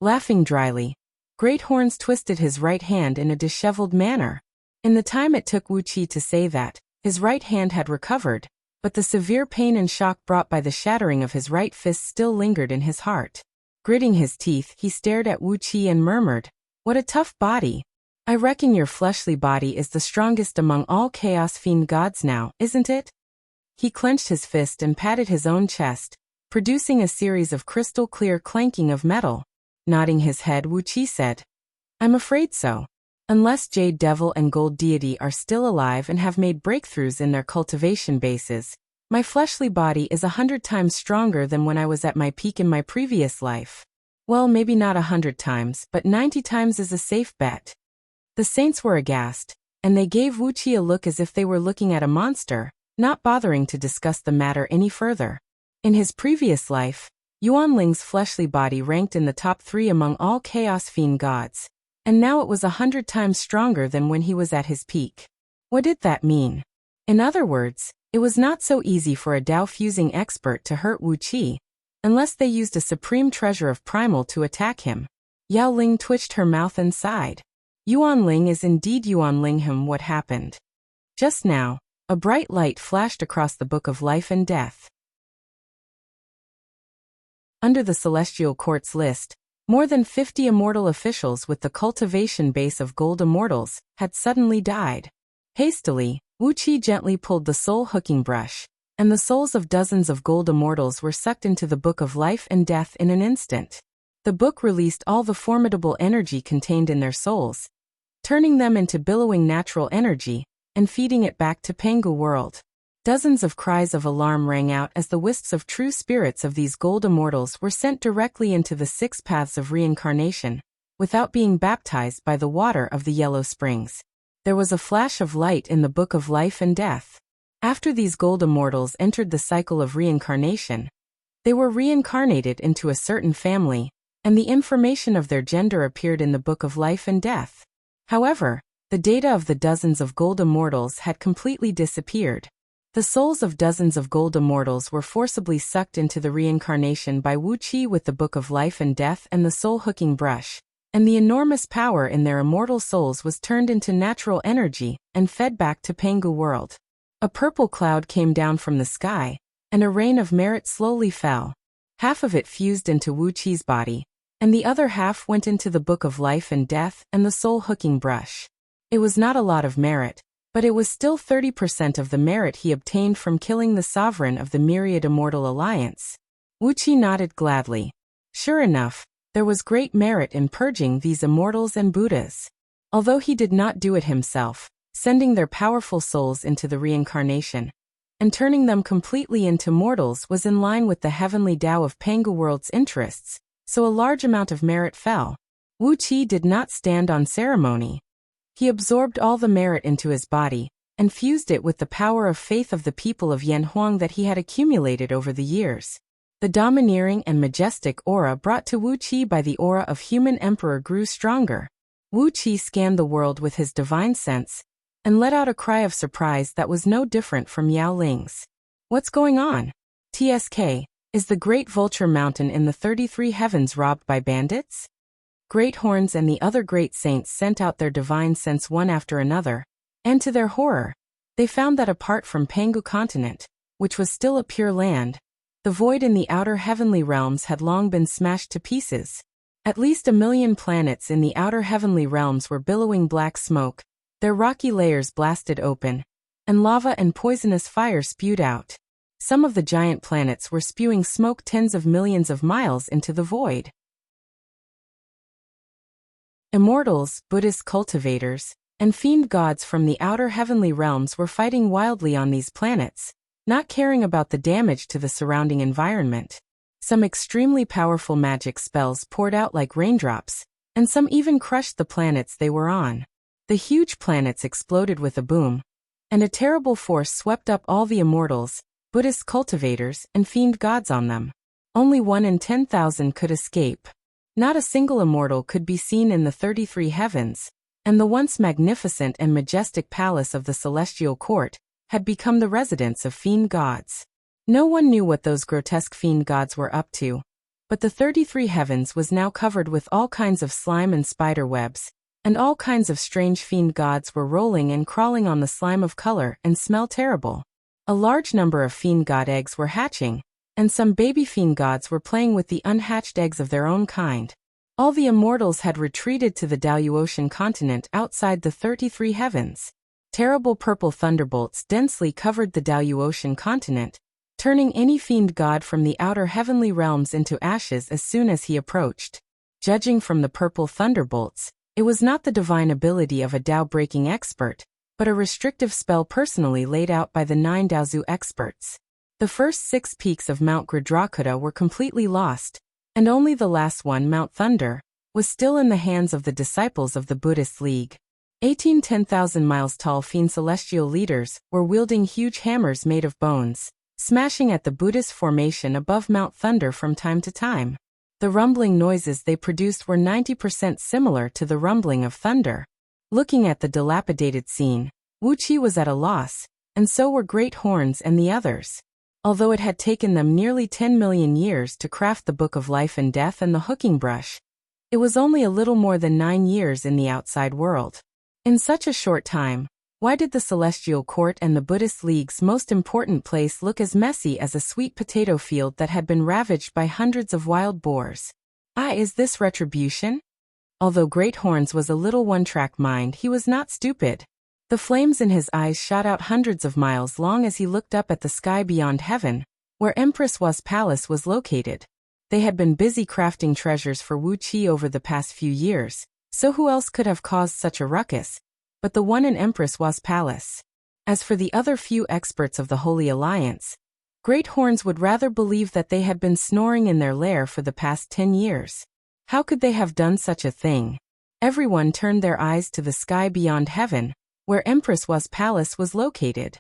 Laughing dryly, Great Horns twisted his right hand in a disheveled manner. In the time it took Wuxia to say that, his right hand had recovered, but the severe pain and shock brought by the shattering of his right fist still lingered in his heart. Gritting his teeth, he stared at Wuxia and murmured, "What a tough body. I reckon your fleshly body is the strongest among all Chaos Fiend gods now, isn't it?" He clenched his fist and patted his own chest, producing a series of crystal-clear clanking of metal. Nodding his head, Wuxia said, "I'm afraid so. Unless Jade Devil and Gold Deity are still alive and have made breakthroughs in their cultivation bases, my fleshly body is 100 times stronger than when I was at my peak in my previous life. Well, maybe not 100 times, but 90 times is a safe bet." The saints were aghast. and they gave Wuxia a look as if they were looking at a monster, not bothering to discuss the matter any further. In his previous life, Yuan Ling's fleshly body ranked in the top 3 among all Chaos Fiend gods, and now it was 100 times stronger than when he was at his peak. What did that mean? In other words, it was not so easy for a Dao-fusing expert to hurt Wuxia, unless they used a supreme treasure of primal to attack him. Yao Ling twitched her mouth and sighed. Yuan Ling is indeed Yuan Ling. What happened? Just now, a bright light flashed across the Book of Life and Death. Under the Celestial Court's list, more than 50 immortal officials with the cultivation base of gold immortals had suddenly died. Hastily, Wuxia gently pulled the soul hooking brush, and the souls of dozens of gold immortals were sucked into the Book of Life and Death in an instant. The book released all the formidable energy contained in their souls, turning them into billowing natural energy and feeding it back to Pengu world. Dozens of cries of alarm rang out as the wisps of true spirits of these gold immortals were sent directly into the 6 paths of reincarnation, without being baptized by the water of the yellow springs. There was a flash of light in the Book of Life and Death. After these gold immortals entered the cycle of reincarnation, they were reincarnated into a certain family, and the information of their gender appeared in the Book of Life and Death. However, the data of the dozens of gold immortals had completely disappeared. The souls of dozens of gold immortals were forcibly sucked into the reincarnation by Wuxia with the Book of Life and Death and the soul-hooking brush, and the enormous power in their immortal souls was turned into natural energy and fed back to Pengu world. A purple cloud came down from the sky, and a rain of merit slowly fell. Half of it fused into Wuqia's body, and the other half went into the Book of Life and Death and the soul-hooking brush. It was not a lot of merit, but it was still 30% of the merit he obtained from killing the sovereign of the Myriad Immortal Alliance. Wuxia nodded gladly. Sure enough, there was great merit in purging these immortals and Buddhas. Although he did not do it himself, sending their powerful souls into the reincarnation and turning them completely into mortals was in line with the heavenly Tao of Pengu world's interests, so a large amount of merit fell. Wuxia did not stand on ceremony. He absorbed all the merit into his body, and fused it with the power of faith of the people of Yanhuang that he had accumulated over the years. The domineering and majestic aura brought to Wuxia by the aura of human emperor grew stronger. Wuxia scanned the world with his divine sense, and let out a cry of surprise that was no different from Yao Ling's. What's going on? TSK, is the Great Vulture Mountain in the 33 heavens robbed by bandits? Great Horns and the other great saints sent out their divine sense one after another, and to their horror, they found that apart from Pengu continent, which was still a pure land, the void in the outer heavenly realms had long been smashed to pieces. At least 1 million planets in the outer heavenly realms were billowing black smoke, their rocky layers blasted open, and lava and poisonous fire spewed out. Some of the giant planets were spewing smoke tens of millions of miles into the void. Immortals, Buddhist cultivators, and fiend gods from the outer heavenly realms were fighting wildly on these planets, not caring about the damage to the surrounding environment. Some extremely powerful magic spells poured out like raindrops, and some even crushed the planets they were on. The huge planets exploded with a boom, and a terrible force swept up all the immortals, Buddhist cultivators, and fiend gods on them. Only 1 in 10,000 could escape. Not a single immortal could be seen in the 33 heavens, and the once magnificent and majestic palace of the Celestial Court had become the residence of fiend gods. No one knew what those grotesque fiend gods were up to, but the 33 heavens was now covered with all kinds of slime and spider webs, and all kinds of strange fiend gods were rolling and crawling on the slime of color and smell terrible. A large number of fiend god eggs were hatching, and some baby fiend gods were playing with the unhatched eggs of their own kind. All the immortals had retreated to the Daluotian continent outside the 33 heavens. Terrible purple thunderbolts densely covered the Daluotian continent, turning any fiend god from the outer heavenly realms into ashes as soon as he approached. Judging from the purple thunderbolts, it was not the divine ability of a Dao-breaking expert, but a restrictive spell personally laid out by the 9 Daozu experts. The first 6 peaks of Mount Gradrakuta were completely lost, and only the last one, Mount Thunder, was still in the hands of the disciples of the Buddhist League. 18 10,000 miles tall fiend celestial leaders were wielding huge hammers made of bones, smashing at the Buddhist formation above Mount Thunder from time to time. The rumbling noises they produced were 90% similar to the rumbling of thunder. Looking at the dilapidated scene, Wuxia was at a loss, and so were Great Horns and the others. Although it had taken them nearly 10 million years to craft the Book of Life and Death and the hooking brush, it was only a little more than 9 years in the outside world. In such a short time, why did the Celestial Court and the Buddhist League's most important place look as messy as a sweet potato field that had been ravaged by hundreds of wild boars? Is this retribution? Although Great Horns was a little one-track mind, he was not stupid. The flames in his eyes shot out hundreds of miles long as he looked up at the sky beyond heaven, where Empress Wa's palace was located. They had been busy crafting treasures for Wuxia over the past few years, so who else could have caused such a ruckus but the one in Empress Wa's palace? As for the other few experts of the Holy Alliance, Great Horns would rather believe that they had been snoring in their lair for the past 10 years. How could they have done such a thing? Everyone turned their eyes to the sky beyond heaven, where Empress Wa's palace was located.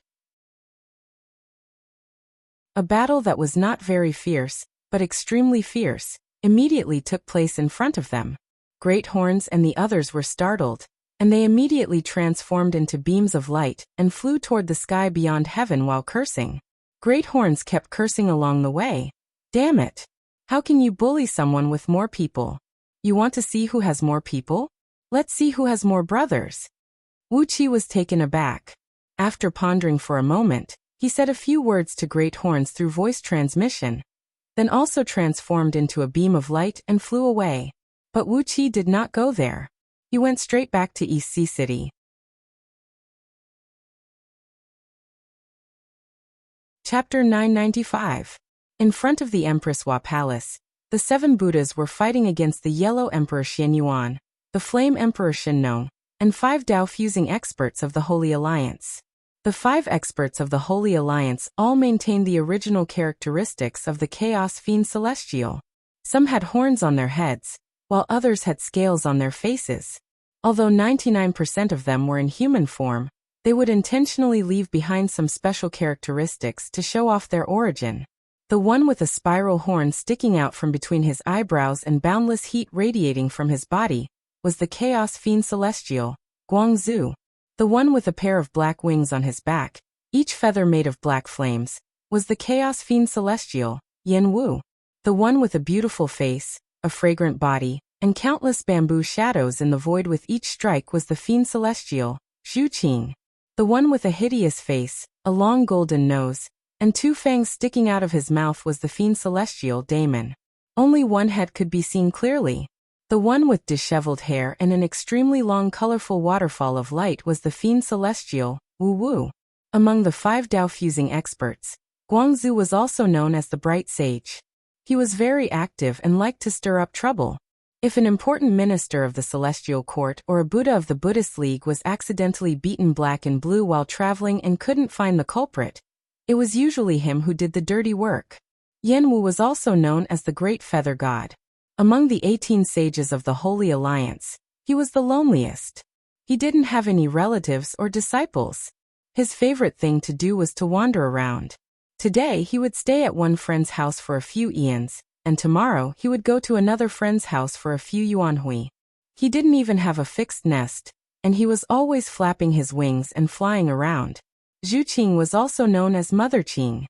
A battle that was not very fierce, but extremely fierce, immediately took place in front of them. Great Horns and the others were startled, and they immediately transformed into beams of light and flew toward the sky beyond heaven while cursing. Great Horns kept cursing along the way. Damn it! How can you bully someone with more people? You want to see who has more people? Let's see who has more brothers. Wuxia was taken aback. After pondering for a moment, he said a few words to Great Horns through voice transmission, then also transformed into a beam of light and flew away. But Wuxia did not go there. He went straight back to East Sea City. Chapter 995. In front of the Empress Wa Palace, the 7 Buddhas were fighting against the Yellow Emperor Xian Yuan, the Flame Emperor Shen Nong, and 5 Dao-fusing experts of the Holy Alliance. The 5 experts of the Holy Alliance all maintained the original characteristics of the Chaos Fiend Celestial. Some had horns on their heads, while others had scales on their faces. Although 99% of them were in human form, they would intentionally leave behind some special characteristics to show off their origin. The one with a spiral horn sticking out from between his eyebrows and boundless heat radiating from his body was the Chaos Fiend Celestial, Guangzhou. The one with a pair of black wings on his back, each feather made of black flames, was the Chaos Fiend Celestial, Yin Wu. The one with a beautiful face, a fragrant body, and countless bamboo shadows in the void with each strike was the Fiend Celestial, Zhu Qing. The one with a hideous face, a long golden nose, and 2 fangs sticking out of his mouth was the Fiend Celestial, Damon. Only one head could be seen clearly. The one with disheveled hair and an extremely long colorful waterfall of light was the Fiend Celestial, Wu Wu. Among the 5 Dao-fusing experts, Guangzhou was also known as the Bright Sage. He was very active and liked to stir up trouble. If an important minister of the Celestial Court or a Buddha of the Buddhist League was accidentally beaten black and blue while traveling and couldn't find the culprit, it was usually him who did the dirty work. Yen Wu was also known as the Great Feather God. Among the 18 sages of the Holy Alliance, he was the loneliest. He didn't have any relatives or disciples. His favorite thing to do was to wander around. Today he would stay at one friend's house for a few eons, and tomorrow he would go to another friend's house for a few yuanhui. He didn't even have a fixed nest, and he was always flapping his wings and flying around. Zhu Qing was also known as Mother Qing.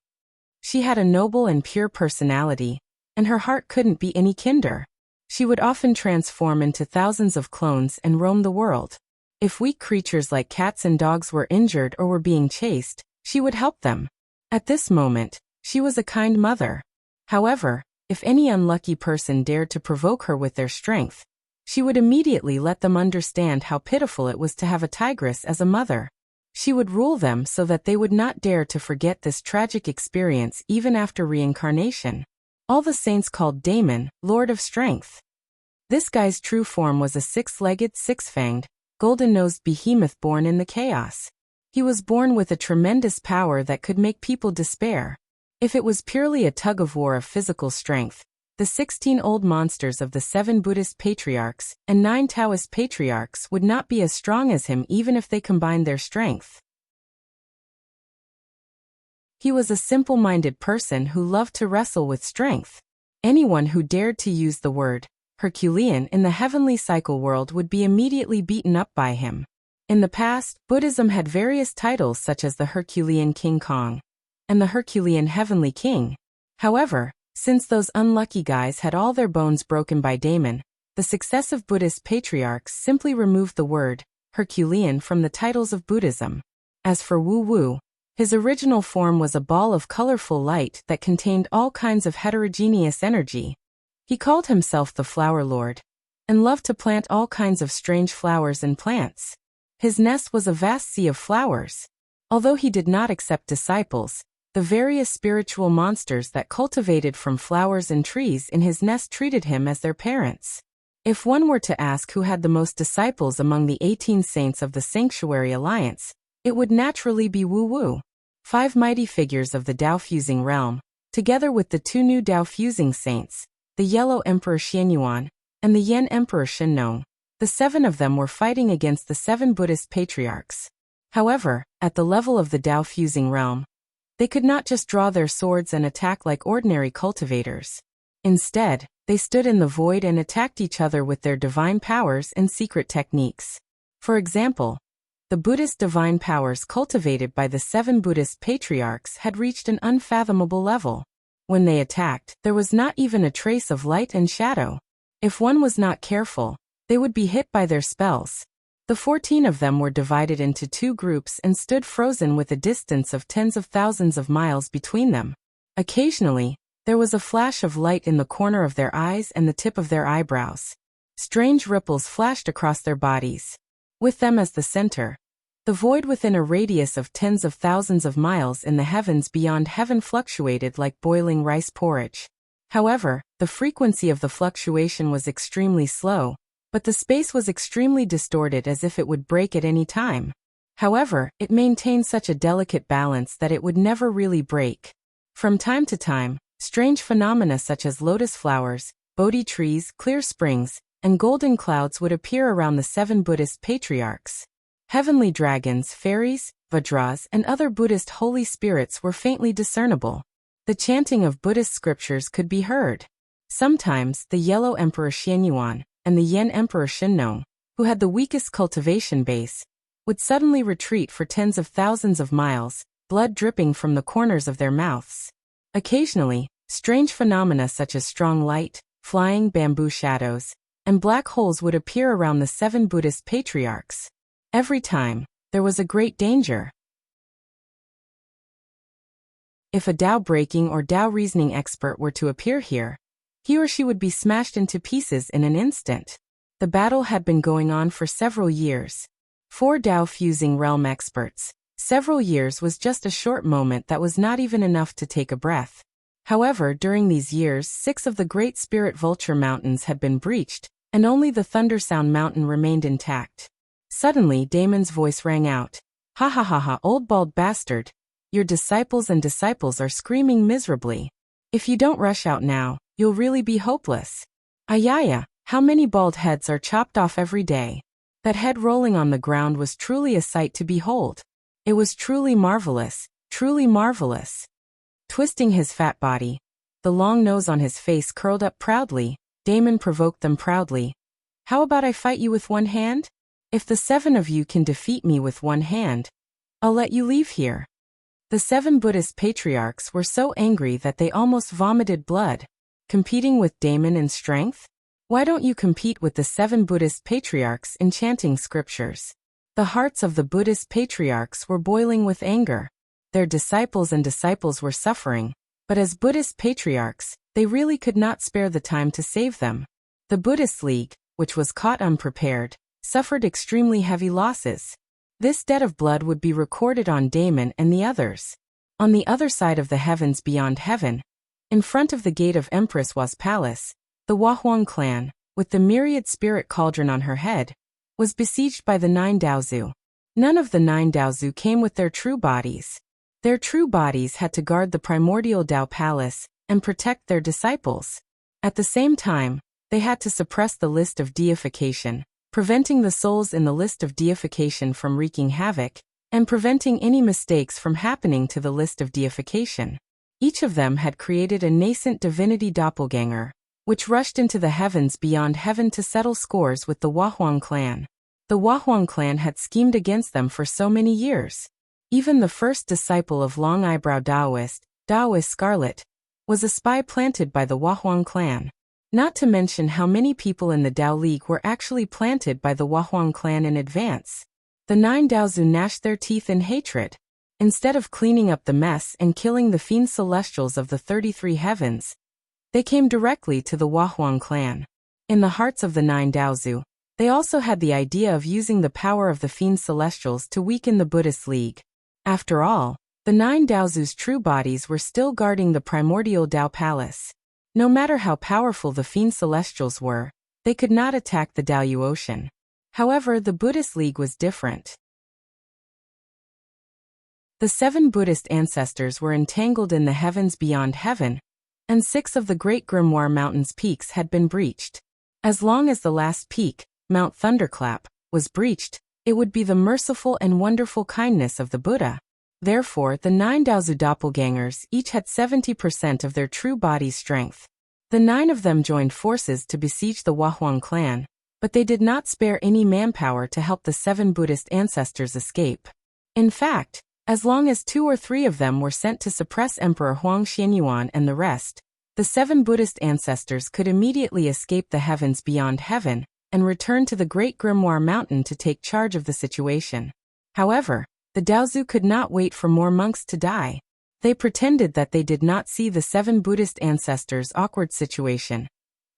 She had a noble and pure personality, and her heart couldn't be any kinder. She would often transform into thousands of clones and roam the world. If weak creatures like cats and dogs were injured or were being chased, she would help them. At this moment, she was a kind mother. However, if any unlucky person dared to provoke her with their strength, she would immediately let them understand how pitiful it was to have a tigress as a mother. She would rule them so that they would not dare to forget this tragic experience even after reincarnation. All the saints called Damon, Lord of Strength. This guy's true form was a 6-legged, 6-fanged, golden-nosed behemoth born in the chaos. He was born with a tremendous power that could make people despair. If it was purely a tug-of-war of physical strength, the 16 old monsters of the 7 Buddhist patriarchs and 9 Taoist patriarchs would not be as strong as him even if they combined their strength. He was a simple-minded person who loved to wrestle with strength. Anyone who dared to use the word Herculean in the heavenly cycle world would be immediately beaten up by him. In the past, Buddhism had various titles such as the Herculean King Kong and the Herculean Heavenly King. However, since those unlucky guys had all their bones broken by Damon, the successive Buddhist patriarchs simply removed the word Herculean from the titles of Buddhism. As for Wu Wu, his original form was a ball of colorful light that contained all kinds of heterogeneous energy. He called himself the Flower Lord and loved to plant all kinds of strange flowers and plants. His nest was a vast sea of flowers. Although he did not accept disciples, the various spiritual monsters that cultivated from flowers and trees in his nest treated him as their parents. If one were to ask who had the most disciples among the 18 saints of the Sanctuary Alliance, it would naturally be Wu Wu. 5 mighty figures of the Dao-fusing realm, together with the 2 new Dao-fusing saints, the Yellow Emperor Xianyuan and the Yen Emperor Shenong. The 7 of them were fighting against the 7 Buddhist patriarchs. However, at the level of the Dao-fusing realm, they could not just draw their swords and attack like ordinary cultivators. Instead, they stood in the void and attacked each other with their divine powers and secret techniques. For example, the Buddhist divine powers cultivated by the 7 Buddhist patriarchs had reached an unfathomable level. When they attacked, there was not even a trace of light and shadow. If one was not careful, they would be hit by their spells. The 14 of them were divided into 2 groups and stood frozen with a distance of tens of thousands of miles between them. Occasionally, there was a flash of light in the corner of their eyes and the tip of their eyebrows. Strange ripples flashed across their bodies. With them as the center, the void within a radius of tens of thousands of miles in the heavens beyond heaven fluctuated like boiling rice porridge. However, the frequency of the fluctuation was extremely slow, but the space was extremely distorted as if it would break at any time. However, it maintained such a delicate balance that it would never really break. From time to time, strange phenomena such as lotus flowers, Bodhi trees, clear springs, and golden clouds would appear around the 7 Buddhist patriarchs. Heavenly dragons, fairies, vajras, and other Buddhist holy spirits were faintly discernible. The chanting of Buddhist scriptures could be heard. Sometimes, the Yellow Emperor Xianyuan and the Yen Emperor Shenong, who had the weakest cultivation base, would suddenly retreat for tens of thousands of miles, blood dripping from the corners of their mouths. Occasionally, strange phenomena such as strong light, flying bamboo shadows, and black holes would appear around the 7 Buddhist patriarchs. Every time, there was a great danger. If a Tao breaking or Tao reasoning expert were to appear here, he or she would be smashed into pieces in an instant. The battle had been going on for several years. 4 Tao-fusing realm experts. Several years was just a short moment that was not even enough to take a breath. However, during these years, 6 of the Great Spirit Vulture Mountains had been breached, and only the Thundersound Mountain remained intact. Suddenly, Damon's voice rang out. "Ha ha ha ha, old bald bastard. Your disciples are screaming miserably. If you don't rush out now, you'll really be hopeless. Ayaya, how many bald heads are chopped off every day?" That head rolling on the ground was truly a sight to behold. It was truly marvelous, truly marvelous. Twisting his fat body, the long nose on his face curled up proudly, Damon provoked them proudly. "How about I fight you with one hand? If the 7 of you can defeat me with one hand, I'll let you leave here." The 7 Buddhist patriarchs were so angry that they almost vomited blood. Competing with Damon in strength? Why don't you compete with the 7 Buddhist patriarchs in chanting scriptures? The hearts of the Buddhist patriarchs were boiling with anger. Their disciples were suffering, but as Buddhist patriarchs, they really could not spare the time to save them. The Buddhist League, which was caught unprepared, suffered extremely heavy losses. This debt of blood would be recorded on Damon and the others. On the other side of the heavens beyond heaven, in front of the gate of Empress Wa's palace, the Wahuang clan, with the myriad spirit cauldron on her head, was besieged by the 9 Daozu. None of the 9 Daozu came with their true bodies. Their true bodies had to guard the primordial Dao palace and protect their disciples. At the same time, they had to suppress the list of deification, preventing the souls in the list of deification from wreaking havoc, and preventing any mistakes from happening to the list of deification. Each of them had created a nascent divinity doppelganger, which rushed into the heavens beyond heaven to settle scores with the Wahuang clan. The Wahuang clan had schemed against them for so many years. Even the first disciple of Long Eyebrow Taoist Scarlet, was a spy planted by the Wahuang clan. Not to mention how many people in the Dao League were actually planted by the Wahuang clan in advance. The 9 Daozu gnashed their teeth in hatred. Instead of cleaning up the mess and killing the fiend celestials of the 33 heavens, they came directly to the Wahuang clan. In the hearts of the 9 Daozu, they also had the idea of using the power of the fiend celestials to weaken the Buddhist League. After all, the 9 Daozu's true bodies were still guarding the primordial Dao Palace. No matter how powerful the fiend celestials were, they could not attack the Daoyu Ocean. However, the Buddhist League was different. The 7 Buddhist ancestors were entangled in the heavens beyond heaven, and 6 of the Great Grimoire Mountain's peaks had been breached. As long as the last peak, Mount Thunderclap, was breached, it would be the merciful and wonderful kindness of the Buddha. Therefore, the 9 Daozu doppelgangers each had 70% of their true body's strength. The 9 of them joined forces to besiege the Wahuang clan, but they did not spare any manpower to help the 7 Buddhist ancestors escape. In fact, as long as 2 or 3 of them were sent to suppress Emperor Huang Xianyuan and the rest, the 7 Buddhist ancestors could immediately escape the heavens beyond heaven and return to the Great Grimoire Mountain to take charge of the situation. However, the Daozu could not wait for more monks to die. They pretended that they did not see the 7 Buddhist ancestors' awkward situation,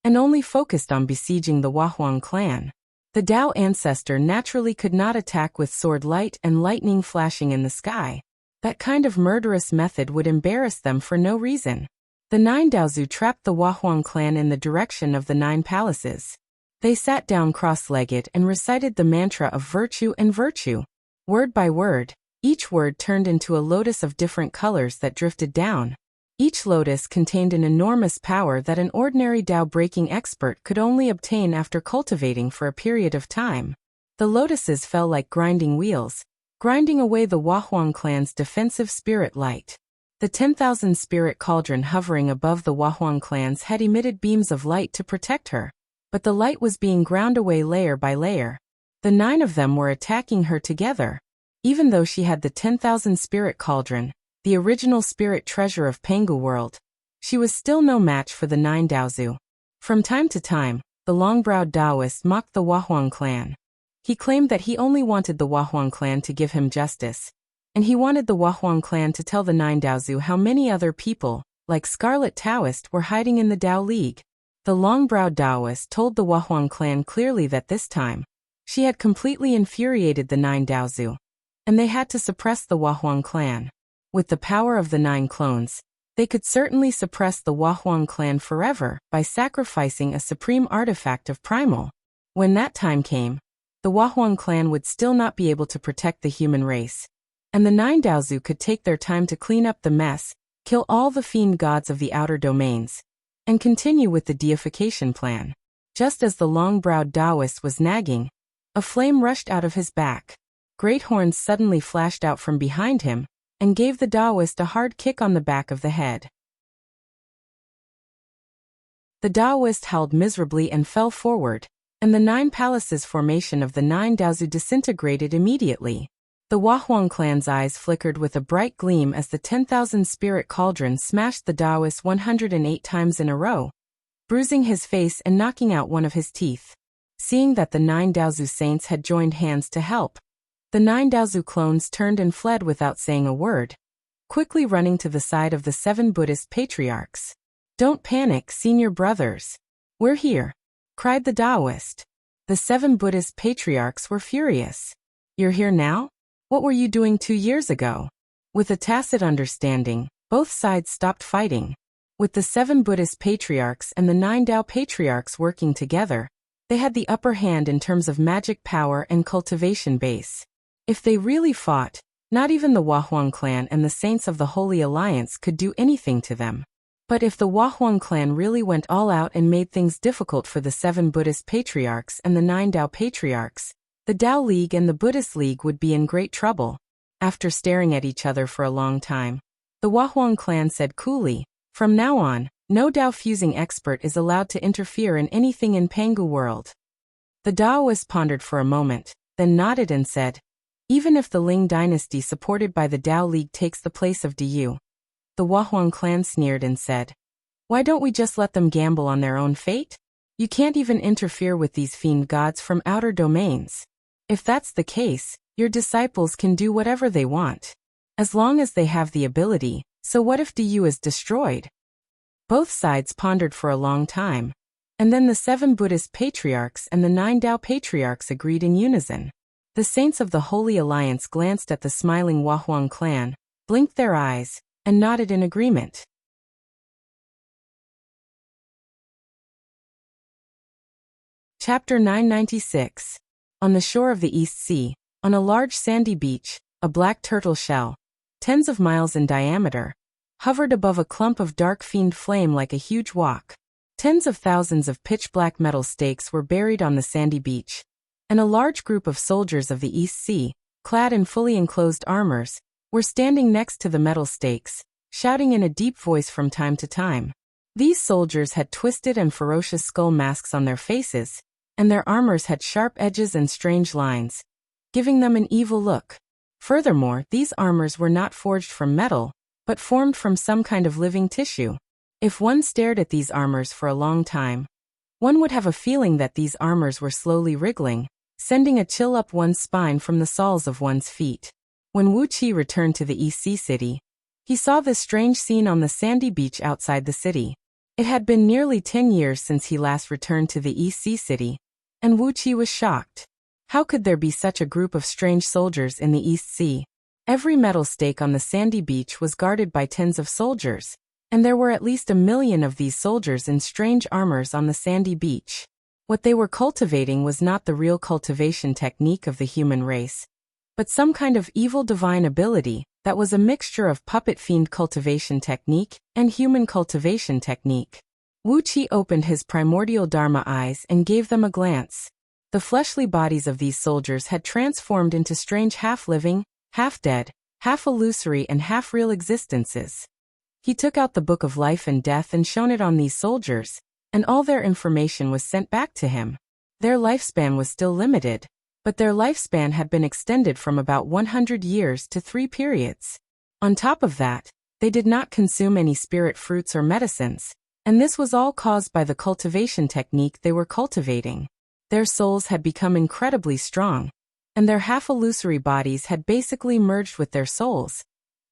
and only focused on besieging the Wahuang clan. The Dao ancestor naturally could not attack with sword light and lightning flashing in the sky. That kind of murderous method would embarrass them for no reason. The 9 Daozu trapped the Wahuang clan in the direction of the 9 palaces. They sat down cross-legged and recited the mantra of virtue and virtue. Word by word, each word turned into a lotus of different colors that drifted down. Each lotus contained an enormous power that an ordinary Dao-breaking expert could only obtain after cultivating for a period of time. The lotuses fell like grinding wheels, grinding away the Wahuang clan's defensive spirit light. The 10,000 spirit cauldron hovering above the Wahuang clan's head emitted beams of light to protect her, but the light was being ground away layer by layer. The 9 of them were attacking her together. Even though she had the 10,000 spirit cauldron, the original spirit treasure of Pengu world, she was still no match for the 9 Daozu. From time to time, the long-browed Taoist mocked the Wahuang clan. He claimed that he only wanted the Wahuang clan to give him justice, and he wanted the Wahuang clan to tell the 9 Daozu how many other people, like Scarlet Taoist, were hiding in the Dao League. The long-browed Taoist told the Wahuang clan clearly that this time, she had completely infuriated the 9 Daozu, and they had to suppress the Wahuang clan. With the power of the 9 clones, they could certainly suppress the Wahuang clan forever by sacrificing a supreme artifact of primal. When that time came, the Wahuang clan would still not be able to protect the human race, and the 9 Daozu could take their time to clean up the mess, kill all the fiend gods of the outer domains, and continue with the deification plan. Just as the long-browed Taoist was nagging, a flame rushed out of his back. Great horns suddenly flashed out from behind him, and gave the Taoist a hard kick on the back of the head. The Taoist howled miserably and fell forward, and the 9 palaces formation of the 9 Daozu disintegrated immediately. The Wahuang clan's eyes flickered with a bright gleam as the 10,000 spirit cauldron smashed the Taoist 108 times in a row, bruising his face and knocking out one of his teeth. Seeing that the 9 Daozu saints had joined hands to help, the 9 Daozu clones turned and fled without saying a word, quickly running to the side of the 7 Buddhist patriarchs. "Don't panic, senior brothers. We're here," cried the Taoist. The 7 Buddhist patriarchs were furious. "You're here now? What were you doing 2 years ago?" With a tacit understanding, both sides stopped fighting. With the 7 Buddhist patriarchs and the 9 Dao patriarchs working together, they had the upper hand in terms of magic power and cultivation base. If they really fought, not even the Wahuang clan and the saints of the Holy Alliance could do anything to them. But if the Wahuang clan really went all out and made things difficult for the 7 Buddhist patriarchs and the 9 Tao patriarchs, the Tao League and the Buddhist League would be in great trouble. After staring at each other for a long time, the Wahuang clan said coolly, "From now on, no Tao fusing expert is allowed to interfere in anything in Pangu world." The Daoist pondered for a moment, then nodded and said, "Even if the Ling dynasty supported by the Tao League takes the place of Diyu." The Wahuang clan sneered and said, "Why don't we just let them gamble on their own fate? You can't even interfere with these fiend gods from outer domains. If that's the case, your disciples can do whatever they want. As long as they have the ability, so what if Diyu is destroyed?" Both sides pondered for a long time, and then the 7 Buddhist patriarchs and the 9 Tao patriarchs agreed in unison. The saints of the Holy Alliance glanced at the smiling Wahuang clan, blinked their eyes, and nodded in agreement. Chapter 996. On the shore of the East Sea, on a large sandy beach, a black turtle shell, tens of miles in diameter, hovered above a clump of dark fiend flame like a huge wok. Tens of thousands of pitch-black metal stakes were buried on the sandy beach, and a large group of soldiers of the East Sea, clad in fully enclosed armors, were standing next to the metal stakes, shouting in a deep voice from time to time. These soldiers had twisted and ferocious skull masks on their faces, and their armors had sharp edges and strange lines, giving them an evil look. Furthermore, these armors were not forged from metal, but formed from some kind of living tissue. If one stared at these armors for a long time, one would have a feeling that these armors were slowly wriggling, sending a chill up one's spine from the soles of one's feet. When Wuxia returned to the East Sea city, he saw this strange scene on the sandy beach outside the city. It had been nearly 10 years since he last returned to the East Sea city, and Wuxia was shocked. How could there be such a group of strange soldiers in the East Sea? Every metal stake on the sandy beach was guarded by tens of soldiers, and there were at least 1 million of these soldiers in strange armors on the sandy beach. What they were cultivating was not the real cultivation technique of the human race, but some kind of evil divine ability that was a mixture of puppet fiend cultivation technique and human cultivation technique. Wuxia opened his primordial Dharma eyes and gave them a glance. The fleshly bodies of these soldiers had transformed into strange half-living, half-dead, half-illusory and half-real existences. He took out the Book of Life and Death and shone it on these soldiers, and all their information was sent back to him. Their lifespan was still limited, but their lifespan had been extended from about 100 years to 3 periods. On top of that, they did not consume any spirit fruits or medicines, and this was all caused by the cultivation technique they were cultivating. Their souls had become incredibly strong, and their half-illusory bodies had basically merged with their souls,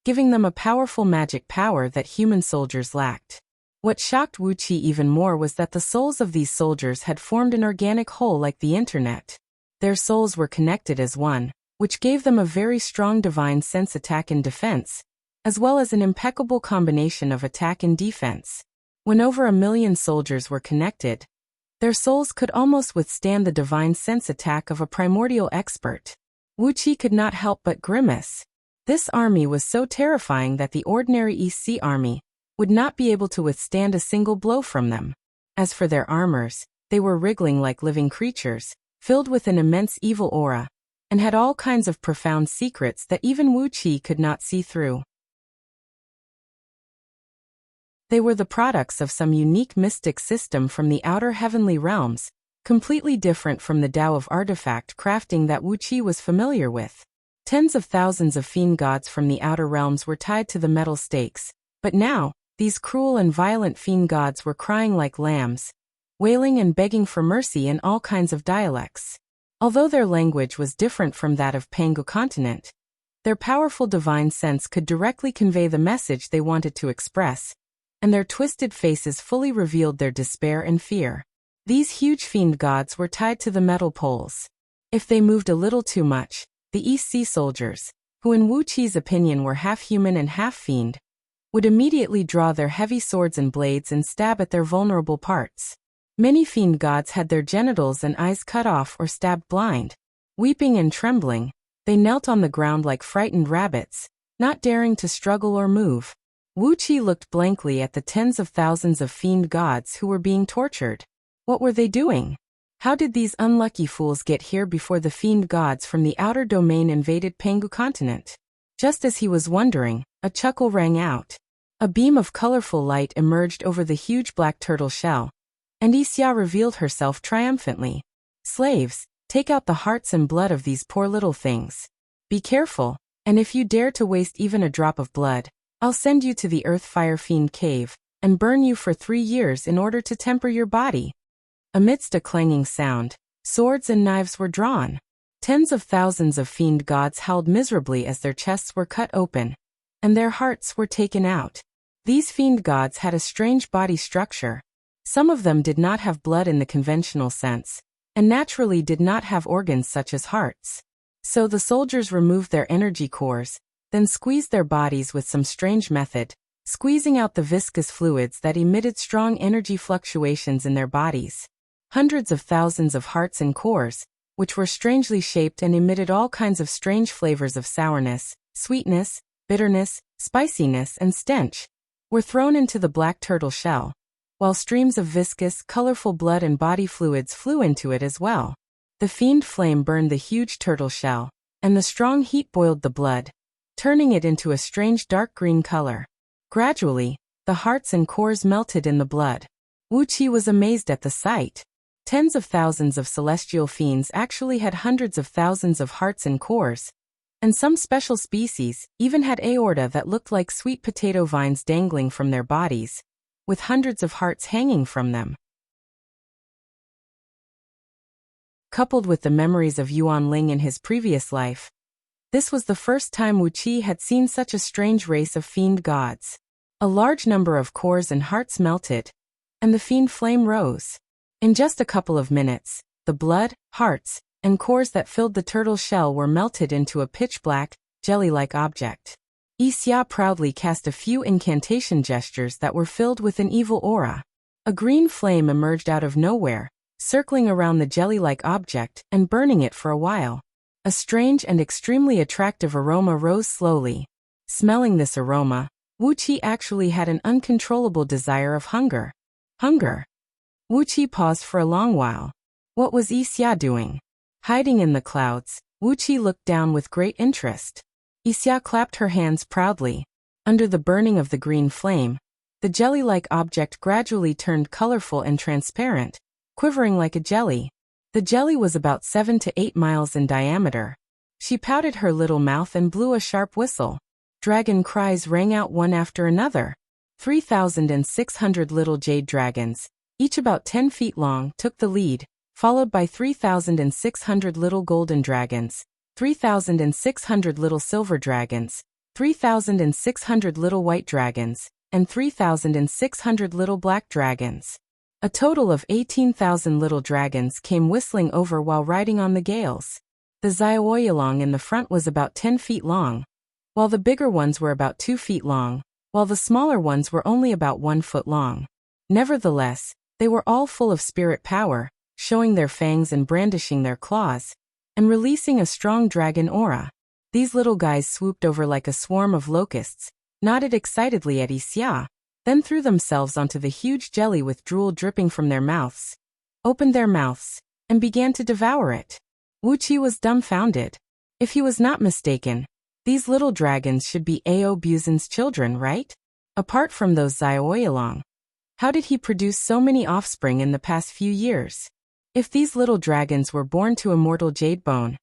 giving them a powerful magic power that human soldiers lacked. What shocked Wuxia even more was that the souls of these soldiers had formed an organic whole like the internet. Their souls were connected as one, which gave them a very strong divine sense attack and defense, as well as an impeccable combination of attack and defense. When over 1 million soldiers were connected, their souls could almost withstand the divine sense attack of a primordial expert. Wuxia could not help but grimace. This army was so terrifying that the ordinary East Sea army would not be able to withstand a single blow from them. As for their armors, they were wriggling like living creatures, filled with an immense evil aura, and had all kinds of profound secrets that even Wuxia could not see through. They were the products of some unique mystic system from the outer heavenly realms, completely different from the Tao of artifact crafting that Wuxia was familiar with. Tens of thousands of fiend gods from the outer realms were tied to the metal stakes, but now, these cruel and violent fiend gods were crying like lambs, wailing and begging for mercy in all kinds of dialects. Although their language was different from that of Pangu continent, their powerful divine sense could directly convey the message they wanted to express, and their twisted faces fully revealed their despair and fear. These huge fiend gods were tied to the metal poles. If they moved a little too much, the East Sea soldiers, who in Wuqi's opinion were half human and half fiend, would immediately draw their heavy swords and blades and stab at their vulnerable parts. Many fiend gods had their genitals and eyes cut off or stabbed blind. Weeping and trembling, they knelt on the ground like frightened rabbits, not daring to struggle or move. Wuqi looked blankly at the tens of thousands of fiend gods who were being tortured. What were they doing? How did these unlucky fools get here before the fiend gods from the outer domain invaded Pangu continent? Just as he was wondering, a chuckle rang out. A beam of colorful light emerged over the huge black turtle shell, and Wuxia revealed herself triumphantly. Slaves, take out the hearts and blood of these poor little things. Be careful, and if you dare to waste even a drop of blood, I'll send you to the Earth Fire Fiend Cave, and burn you for 3 years in order to temper your body. Amidst a clanging sound, swords and knives were drawn. Tens of thousands of fiend gods howled miserably as their chests were cut open, and their hearts were taken out. These fiend gods had a strange body structure. Some of them did not have blood in the conventional sense, and naturally did not have organs such as hearts. So the soldiers removed their energy cores, then squeezed their bodies with some strange method, squeezing out the viscous fluids that emitted strong energy fluctuations in their bodies. Hundreds of thousands of hearts and cores, which were strangely shaped and emitted all kinds of strange flavors of sourness, sweetness, bitterness, spiciness, and stench, were thrown into the black turtle shell, while streams of viscous, colorful blood and body fluids flew into it as well. The fiend flame burned the huge turtle shell, and the strong heat boiled the blood, turning it into a strange dark green color. Gradually, the hearts and cores melted in the blood. Wuqi was amazed at the sight. Tens of thousands of celestial fiends actually had hundreds of thousands of hearts and cores, and some special species even had aorta that looked like sweet potato vines dangling from their bodies, with hundreds of hearts hanging from them. Coupled with the memories of Yuan Ling in his previous life, this was the first time Wuqi had seen such a strange race of fiend gods. A large number of cores and hearts melted, and the fiend flame rose. In just a couple of minutes, the blood, hearts, and cores that filled the turtle shell were melted into a pitch-black, jelly-like object. Wuxia proudly cast a few incantation gestures that were filled with an evil aura. A green flame emerged out of nowhere, circling around the jelly-like object and burning it for a while. A strange and extremely attractive aroma rose slowly. Smelling this aroma, Wuqi actually had an uncontrollable desire of hunger. Hunger. Wuqi paused for a long while. What was Wuxia doing? Hiding in the clouds, Wuqi looked down with great interest. Wuxia clapped her hands proudly. Under the burning of the green flame, the jelly-like object gradually turned colorful and transparent, quivering like a jelly. The jelly was about 7 to 8 miles in diameter. She pouted her little mouth and blew a sharp whistle. Dragon cries rang out one after another. 3,600 little jade dragons, each about 10 feet long, took the lead, followed by 3,600 little golden dragons, 3,600 little silver dragons, 3,600 little white dragons, and 3,600 little black dragons. A total of 18,000 little dragons came whistling over while riding on the gales. The Xiaoyalong in the front was about 10 feet long, while the bigger ones were about 2 feet long, while the smaller ones were only about 1 foot long. Nevertheless, they were all full of spirit power, showing their fangs and brandishing their claws, and releasing a strong dragon aura. These little guys swooped over like a swarm of locusts, nodded excitedly at Wuxia, then threw themselves onto the huge jelly with drool dripping from their mouths, opened their mouths, and began to devour it. Wuqi was dumbfounded. If he was not mistaken, these little dragons should be Ao Buzin's children, right? Apart from those Xiaoyalong, how did he produce so many offspring in the past few years? If these little dragons were born to immortal jade bone,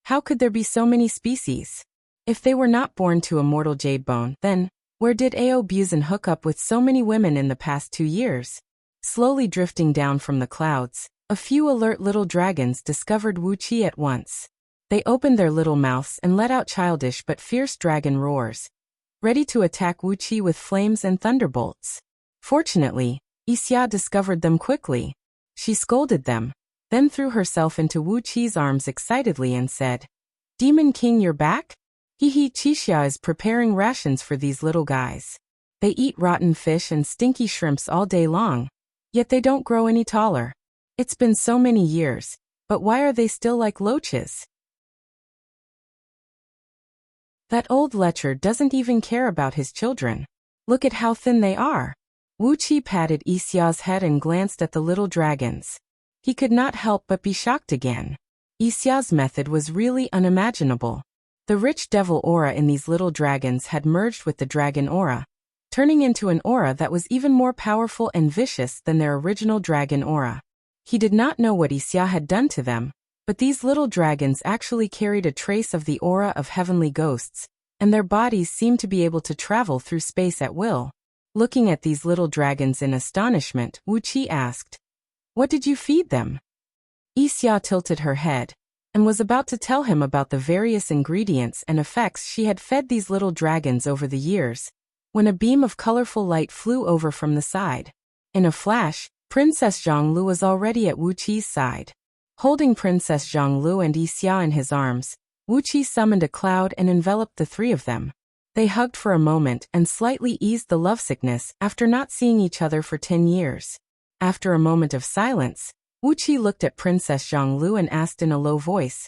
how could there be so many species? If they were not born to immortal jade bone, then where did Ao Buzin hook up with so many women in the past 2 years? Slowly drifting down from the clouds, a few alert little dragons discovered Wuqi at once. They opened their little mouths and let out childish but fierce dragon roars, ready to attack Wuqi with flames and thunderbolts. Fortunately, Wuxia discovered them quickly. She scolded them, then threw herself into Wuqi's arms excitedly and said, "Demon King, you're back? Qixia is preparing rations for these little guys. They eat rotten fish and stinky shrimps all day long, yet they don't grow any taller. It's been so many years, but why are they still like loaches?" That old lecher doesn't even care about his children. Look at how thin they are. Wuqi patted Yixia's head and glanced at the little dragons. He could not help but be shocked again. Yixia's method was really unimaginable. The rich devil aura in these little dragons had merged with the dragon aura, turning into an aura that was even more powerful and vicious than their original dragon aura. He did not know what Wuxia had done to them, but these little dragons actually carried a trace of the aura of heavenly ghosts, and their bodies seemed to be able to travel through space at will. Looking at these little dragons in astonishment, Wuqi asked, "What did you feed them?" Wuxia tilted her head, and was about to tell him about the various ingredients and effects she had fed these little dragons over the years, when a beam of colorful light flew over from the side. In a flash, Princess Zhonglu was already at Wuqi's side. Holding Princess Zhonglu and Wuxia in his arms, Wuqi summoned a cloud and enveloped the three of them. They hugged for a moment and slightly eased the lovesickness after not seeing each other for 10 years. After a moment of silence, Wuqi looked at Princess Zhonglu and asked in a low voice,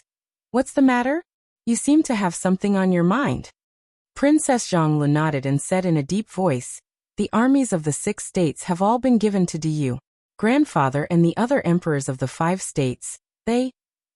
"What's the matter? You seem to have something on your mind." Princess Zhonglu nodded and said in a deep voice, "The armies of the 6 states have all been given to Diyu, grandfather, and the other emperors of the 5 states. They..."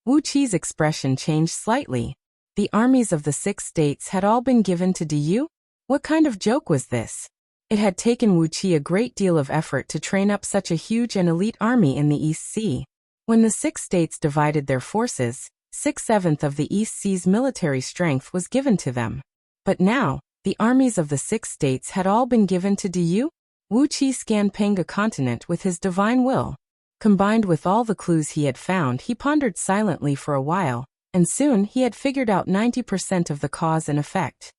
Wuqi's expression changed slightly. The armies of the 6 states had all been given to Diyu? What kind of joke was this? It had taken Wuqi a great deal of effort to train up such a huge and elite army in the East Sea. When the 6 states divided their forces, 6/7 of the East Sea's military strength was given to them. But now, the armies of the 6 states had all been given to Diyu? Wuqi scanned Panga continent with his divine will. Combined with all the clues he had found, he pondered silently for a while, and soon he had figured out 90% of the cause and effect.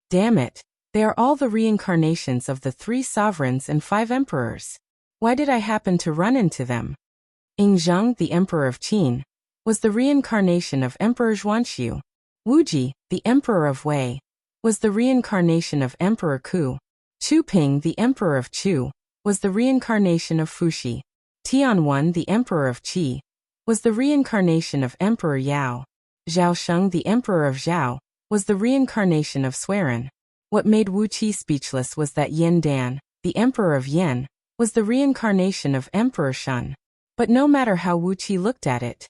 Damn it, they are all the reincarnations of the 3 sovereigns and 5 emperors. Why did I happen to run into them? Yingzheng, the emperor of Qin, was the reincarnation of Emperor Xuanxiu. Wuji, the emperor of Wei, was the reincarnation of Emperor Ku. Chu Ping, the emperor of Chu, was the reincarnation of Fuxi. Tianwen, the emperor of Qi, was the reincarnation of Emperor Yao. Zhao Sheng, the emperor of Zhao, was the reincarnation of Swerin. What made Wuqi speechless was that Yin Dan, the emperor of Yin, was the reincarnation of Emperor Shun. But no matter how Wuqi looked at it,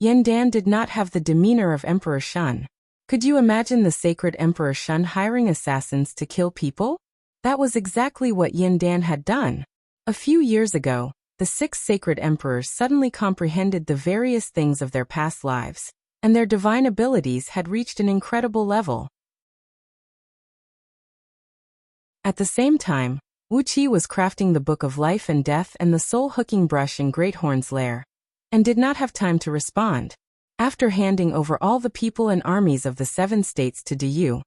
Yin Dan did not have the demeanor of Emperor Shun. Could you imagine the sacred Emperor Shun hiring assassins to kill people? That was exactly what Yin Dan had done. A few years ago, the 6 sacred emperors suddenly comprehended the various things of their past lives, and their divine abilities had reached an incredible level. At the same time, Wuqi was crafting the Book of Life and Death and the soul-hooking brush in Greathorn's lair, and did not have time to respond. After handing over all the people and armies of the 7 states to Diyu,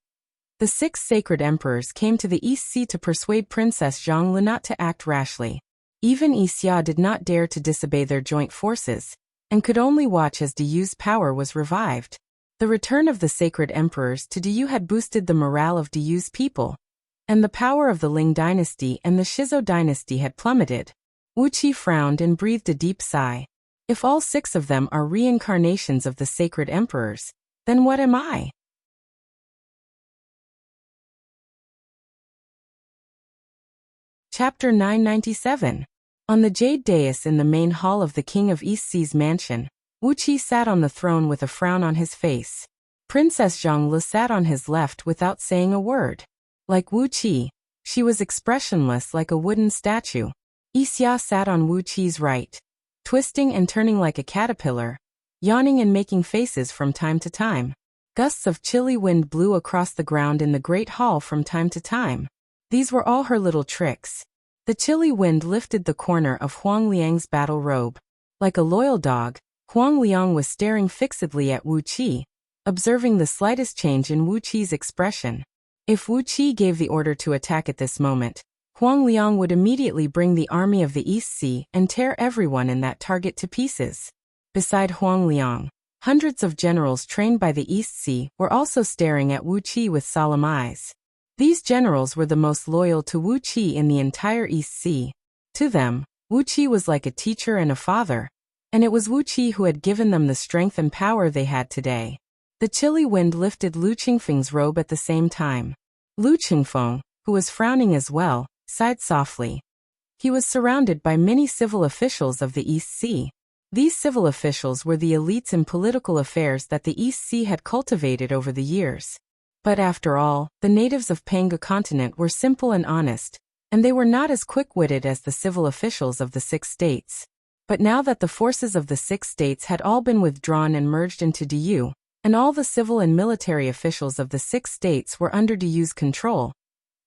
the 6 sacred emperors came to the East Sea to persuade Princess Zhonglu not to act rashly. Even Wuxia did not dare to disobey their joint forces, and could only watch as Diyu's power was revived. The return of the sacred emperors to Diyu had boosted the morale of Diyu's people, and the power of the Ling dynasty and the Shizo dynasty had plummeted. Wuqi frowned and breathed a deep sigh. If all 6 of them are reincarnations of the sacred emperors, then what am I? Chapter 997. On the jade dais in the main hall of the King of East Sea's mansion, Wuqi sat on the throne with a frown on his face. Princess Zhonglu sat on his left without saying a word. Like Wuqi, she was expressionless like a wooden statue. Wuxia sat on Wuqi's right, twisting and turning like a caterpillar, yawning and making faces from time to time. Gusts of chilly wind blew across the ground in the great hall from time to time. These were all her little tricks. The chilly wind lifted the corner of Huang Liang's battle robe. Like a loyal dog, Huang Liang was staring fixedly at Wuqi, observing the slightest change in Wuqi's expression. If Wuqi gave the order to attack at this moment, Huang Liang would immediately bring the army of the East Sea and tear everyone in that target to pieces. Beside Huang Liang, hundreds of generals trained by the East Sea were also staring at Wuqi with solemn eyes. These generals were the most loyal to Wuqi in the entire East Sea. To them, Wuqi was like a teacher and a father, and it was Wuqi who had given them the strength and power they had today. The chilly wind lifted Lu Qingfeng's robe at the same time. Lu Qingfeng, who was frowning as well, sighed softly. He was surrounded by many civil officials of the East Sea. These civil officials were the elites in political affairs that the East Sea had cultivated over the years. But after all, the natives of Panga continent were simple and honest, and they were not as quick-witted as the civil officials of the 6 states. But now that the forces of the 6 states had all been withdrawn and merged into DU, and all the civil and military officials of the 6 states were under DU's control,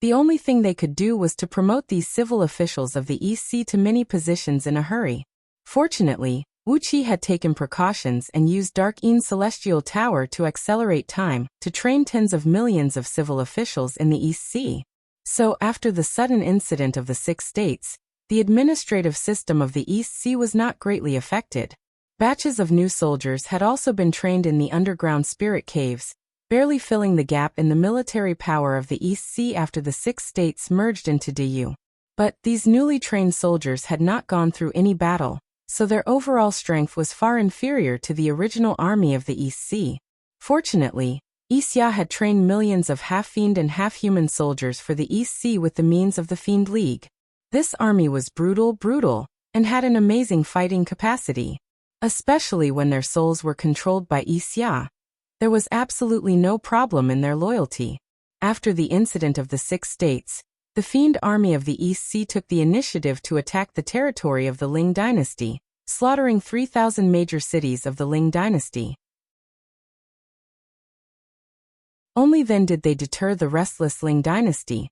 the only thing they could do was to promote these civil officials of the East Sea to many positions in a hurry. Fortunately, Wuxia had taken precautions and used Dark Ean's celestial tower to accelerate time, to train tens of millions of civil officials in the East Sea. So, after the sudden incident of the 6 states, the administrative system of the East Sea was not greatly affected. Batches of new soldiers had also been trained in the underground spirit caves, barely filling the gap in the military power of the East Sea after the 6 states merged into DU. But these newly trained soldiers had not gone through any battle, so their overall strength was far inferior to the original army of the East Sea. Fortunately, Wuxia had trained millions of half-fiend and half-human soldiers for the East Sea with the means of the Fiend League. This army was brutal, and had an amazing fighting capacity. Especially when their souls were controlled by Wuxia. There was absolutely no problem in their loyalty. After the incident of the 6 states, the Fiend army of the East Sea took the initiative to attack the territory of the Ling dynasty, slaughtering 3,000 major cities of the Ling dynasty. Only then did they deter the restless Ling dynasty,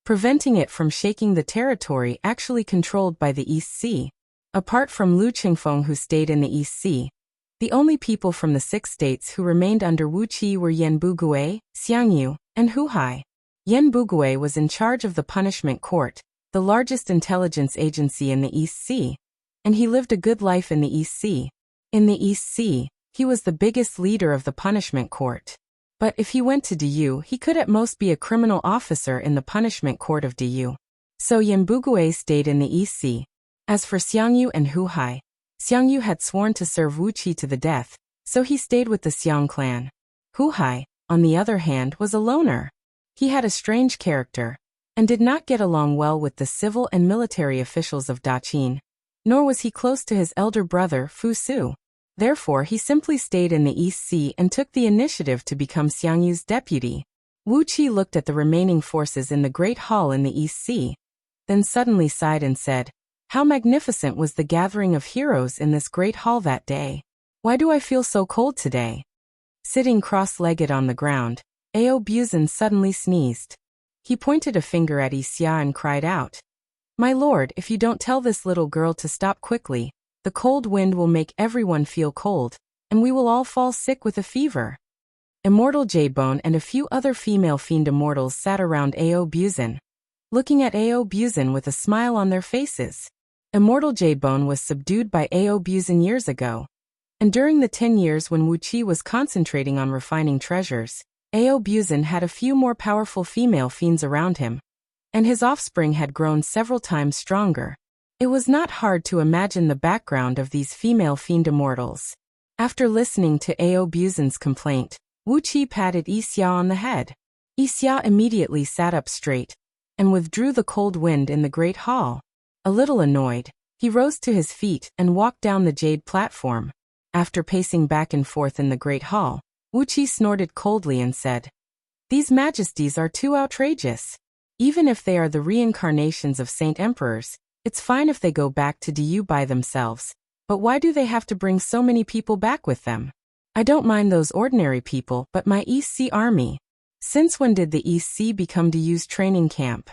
preventing it from shaking the territory actually controlled by the East Sea. Apart from Lu Qingfeng, who stayed in the East Sea, the only people from the 6 states who remained under Wuqi were Yan Bugui, Xiangyu, and Huhai. Yan Bugui was in charge of the Punishment Court, the largest intelligence agency in the East Sea, and he lived a good life in the East Sea. In the East Sea, he was the biggest leader of the Punishment Court. But if he went to DU, he could at most be a criminal officer in the Punishment Court of DU. So Yan Bugui stayed in the East Sea. As for Xiangyu and Huhai, Xiangyu had sworn to serve Wuqi to the death, so he stayed with the Xiang clan. Huhai, on the other hand, was a loner. He had a strange character, and did not get along well with the civil and military officials of Daqin, nor was he close to his elder brother Fu Su. Therefore he simply stayed in the East Sea and took the initiative to become Xiangyu's deputy. Wuqi looked at the remaining forces in the Great Hall in the East Sea, then suddenly sighed and said, "How magnificent was the gathering of heroes in this great hall that day. Why do I feel so cold today?" Sitting cross-legged on the ground, Ao Buzan suddenly sneezed. He pointed a finger at Wuxia and cried out, "My lord, if you don't tell this little girl to stop quickly, the cold wind will make everyone feel cold, and we will all fall sick with a fever." Immortal J-Bone and a few other female fiend immortals sat around Ao Buzan, looking at Ao Buzan with a smile on their faces. Immortal J-Bone was subdued by Ao Buzan years ago, and during the 10 years when Wuqi was concentrating on refining treasures, Ao Buzan had a few more powerful female fiends around him, and his offspring had grown several times stronger. It was not hard to imagine the background of these female fiend immortals. After listening to Ao Buzan's complaint, Wuqi patted Wuxia on the head. Wuxia immediately sat up straight, and withdrew the cold wind in the great hall. A little annoyed, he rose to his feet and walked down the jade platform. After pacing back and forth in the great hall, Wuqi snorted coldly and said, "These majesties are too outrageous. Even if they are the reincarnations of saint emperors, it's fine if they go back to DU by themselves, but why do they have to bring so many people back with them? I don't mind those ordinary people, but my East Sea army. Since when did the East Sea become DU's training camp?"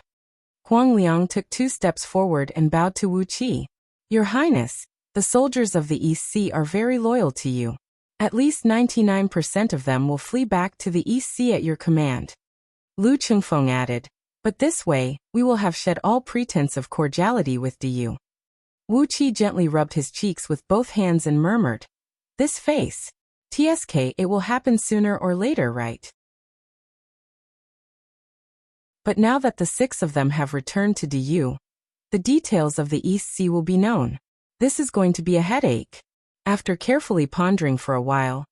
Huang Liang took 2 steps forward and bowed to Wuqi. "Your Highness, the soldiers of the East Sea are very loyal to you. At least 99% of them will flee back to the East Sea at your command." Lu Qingfeng added, "But this way, we will have shed all pretense of cordiality with DU." Wuqi gently rubbed his cheeks with both hands and murmured, "This face. TSK, it will happen sooner or later, right?" But now that the 6 of them have returned to DU, the details of the East Sea will be known. This is going to be a headache. After carefully pondering for a while,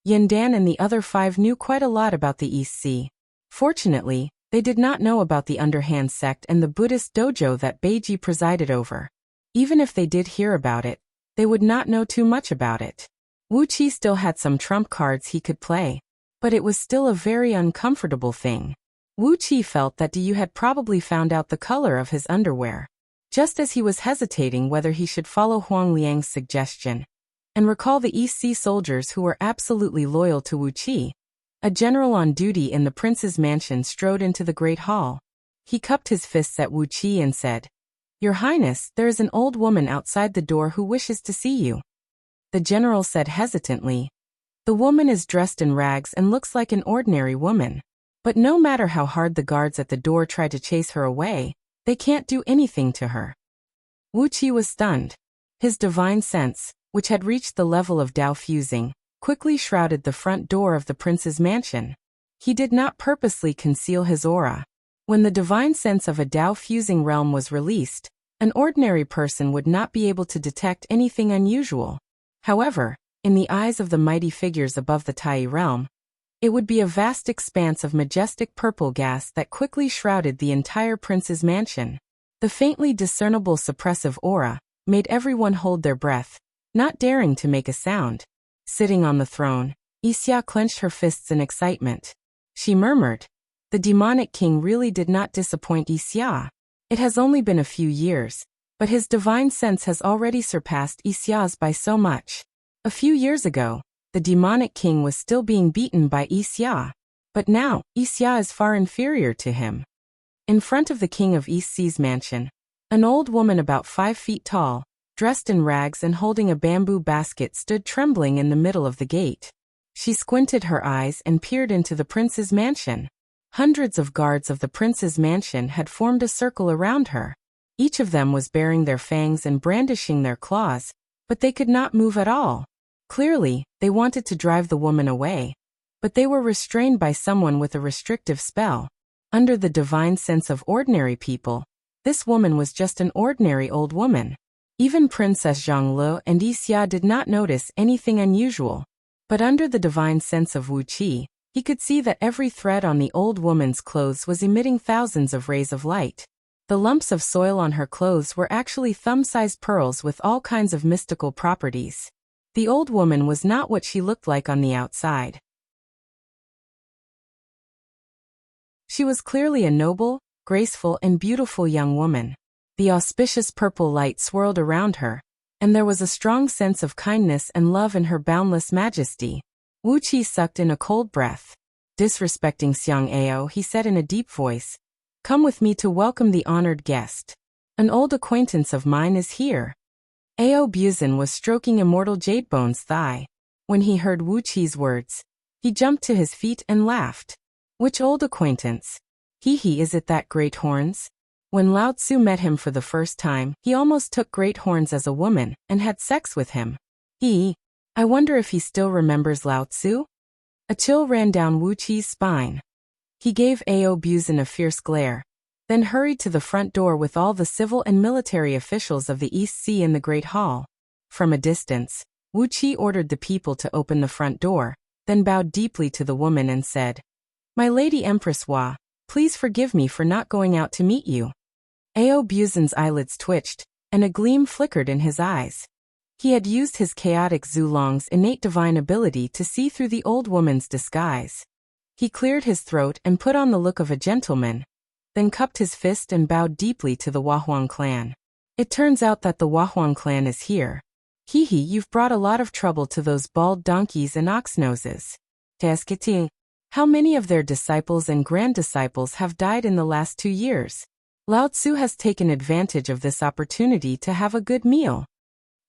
Yandan and the other 5 knew quite a lot about the East Sea. Fortunately, They did not know about the underhand sect and the Buddhist dojo that Beiji presided over. Even if they did hear about it, they would not know too much about it. Wuqi still had some trump cards he could play, but it was still a very uncomfortable thing. Wuqi felt that Du had probably found out the color of his underwear. Just as he was hesitating whether he should follow Huang Liang's suggestion and recall the East Sea soldiers who were absolutely loyal to Wuqi, a general on duty in the prince's mansion strode into the great hall. He cupped his fists at Wuqi and said, "Your Highness, there is an old woman outside the door who wishes to see you." The general said hesitantly, "The woman is dressed in rags and looks like an ordinary woman. But no matter how hard the guards at the door try to chase her away, they can't do anything to her." Wuqi was stunned. His divine sense, which had reached the level of Dao fusing, quickly shrouded the front door of the prince's mansion. He did not purposely conceal his aura. When the divine sense of a Dao fusing realm was released, an ordinary person would not be able to detect anything unusual. However, in the eyes of the mighty figures above the Tai realm, it would be a vast expanse of majestic purple gas that quickly shrouded the entire prince's mansion. The faintly discernible suppressive aura made everyone hold their breath, not daring to make a sound. Sitting on the throne, Wuxia clenched her fists in excitement. She murmured, "The demonic king really did not disappoint Wuxia. It has only been a few years, but his divine sense has already surpassed Wuxia's by so much. A few years ago, the demonic king was still being beaten by Wuxia, but now, Wuxia is far inferior to him." In front of the king of East Sea's mansion, an old woman about 5 feet tall, dressed in rags and holding a bamboo basket, stood trembling in the middle of the gate. She squinted her eyes and peered into the prince's mansion. Hundreds of guards of the prince's mansion had formed a circle around her. Each of them was baring their fangs and brandishing their claws, but they could not move at all. Clearly, they wanted to drive the woman away, but they were restrained by someone with a restrictive spell. Under the divine sense of ordinary people, this woman was just an ordinary old woman. Even Princess Zhonglu and Wuxia did not notice anything unusual. But under the divine sense of Wuqi, he could see that every thread on the old woman's clothes was emitting thousands of rays of light. The lumps of soil on her clothes were actually thumb-sized pearls with all kinds of mystical properties. The old woman was not what she looked like on the outside. She was clearly a noble, graceful, and beautiful young woman. The auspicious purple light swirled around her, and there was a strong sense of kindness and love in her boundless majesty. Wuqi sucked in a cold breath. Disrespecting Xiang Ao, he said in a deep voice, "Come with me to welcome the honored guest. An old acquaintance of mine is here." Ao Buzin was stroking Immortal Jadebone's thigh. When he heard Wuqi's words, he jumped to his feet and laughed. "Which old acquaintance? Hee, is it that Great Horns?" When Lao Tzu met him for the first time, he almost took Great Horns as a woman and had sex with him. I wonder if he still remembers Lao Tzu? A chill ran down Wuqi's spine. He gave Ao Buzin a fierce glare, then hurried to the front door with all the civil and military officials of the East Sea in the Great Hall. From a distance, Wuqi ordered the people to open the front door, then bowed deeply to the woman and said, "My Lady Empress Hua, please forgive me for not going out to meet you." Ao Buzin's eyelids twitched, and a gleam flickered in his eyes. He had used his chaotic Zulong's innate divine ability to see through the old woman's disguise. He cleared his throat and put on the look of a gentleman, then cupped his fist and bowed deeply to the Wahuang clan. "It turns out that the Wahuang clan is here. You've brought a lot of trouble to those bald donkeys and ox-noses. How many of their disciples and grand-disciples have died in the last 2 years? Lao Tzu has taken advantage of this opportunity to have a good meal."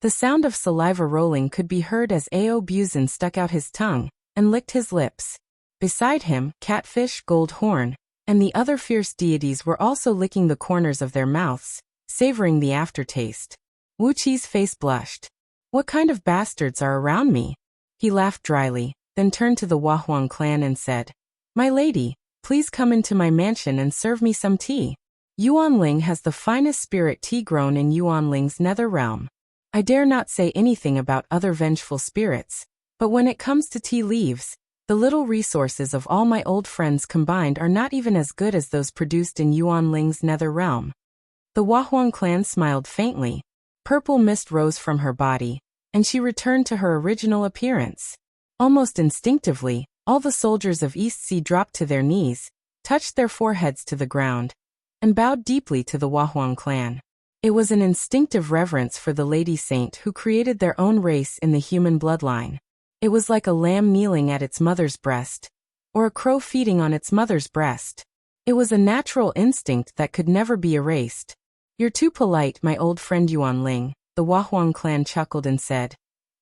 The sound of saliva rolling could be heard as Ao Buzin stuck out his tongue and licked his lips. Beside him, Catfish, Gold Horn, and the other fierce deities were also licking the corners of their mouths, savoring the aftertaste. Wuqi's face blushed. "What kind of bastards are around me?" He laughed dryly, then turned to the Wahuang clan and said, "My lady, please come into my mansion and serve me some tea. Yuanling has the finest spirit tea grown in Yuanling's nether realm. I dare not say anything about other vengeful spirits, but when it comes to tea leaves, the The little resources of all my old friends combined are not even as good as those produced in Yuan Ling's nether realm. The Wahuang clan smiled faintly. Purple mist rose from her body, and she returned to her original appearance. Almost instinctively, all the soldiers of East Sea dropped to their knees, touched their foreheads to the ground, and bowed deeply to the Wahuang clan. It was an instinctive reverence for the Lady Saint who created their own race in the human bloodline. It was like a lamb kneeling at its mother's breast, or a crow feeding on its mother's breast. It was a natural instinct that could never be erased. "You're too polite, my old friend Yuan Ling," the Wahuang clan chuckled and said.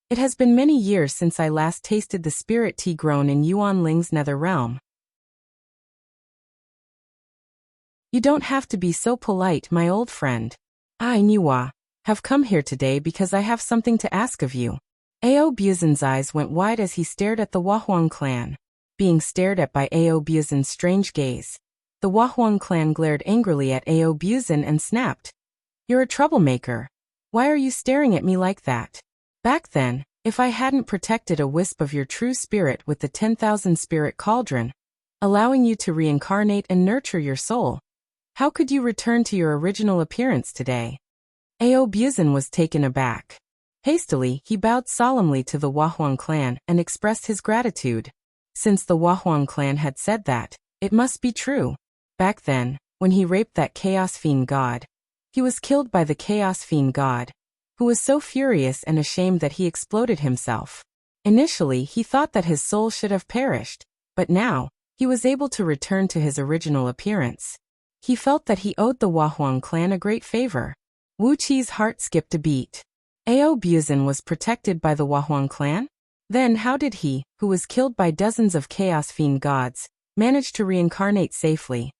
"It has been many years since I last tasted the spirit tea grown in Yuan Ling's nether realm." "You don't have to be so polite, my old friend. I, Niwa, have come here today because I have something to ask of you." Ao Buzan's eyes went wide as he stared at the Wahuang clan. Being stared at by Ao Buzan's strange gaze, the Wahuang clan glared angrily at Ao Buzan and snapped. "You're a troublemaker. Why are you staring at me like that? Back then, if I hadn't protected a wisp of your true spirit with the 10,000 spirit cauldron, allowing you to reincarnate and nurture your soul, how could you return to your original appearance today?" Ao Buzan was taken aback. Hastily, he bowed solemnly to the Wahuang clan and expressed his gratitude. Since the Wahuang clan had said that, it must be true. Back then, when he raped that Chaos Fiend god, he was killed by the Chaos Fiend god, who was so furious and ashamed that he exploded himself. Initially, he thought that his soul should have perished, but now, he was able to return to his original appearance. He felt that he owed the Wahuang clan a great favor. Wu Qi's heart skipped a beat. Ao Buzan was protected by the Wahuang clan? Then how did he, who was killed by dozens of Chaos Fiend gods, manage to reincarnate safely?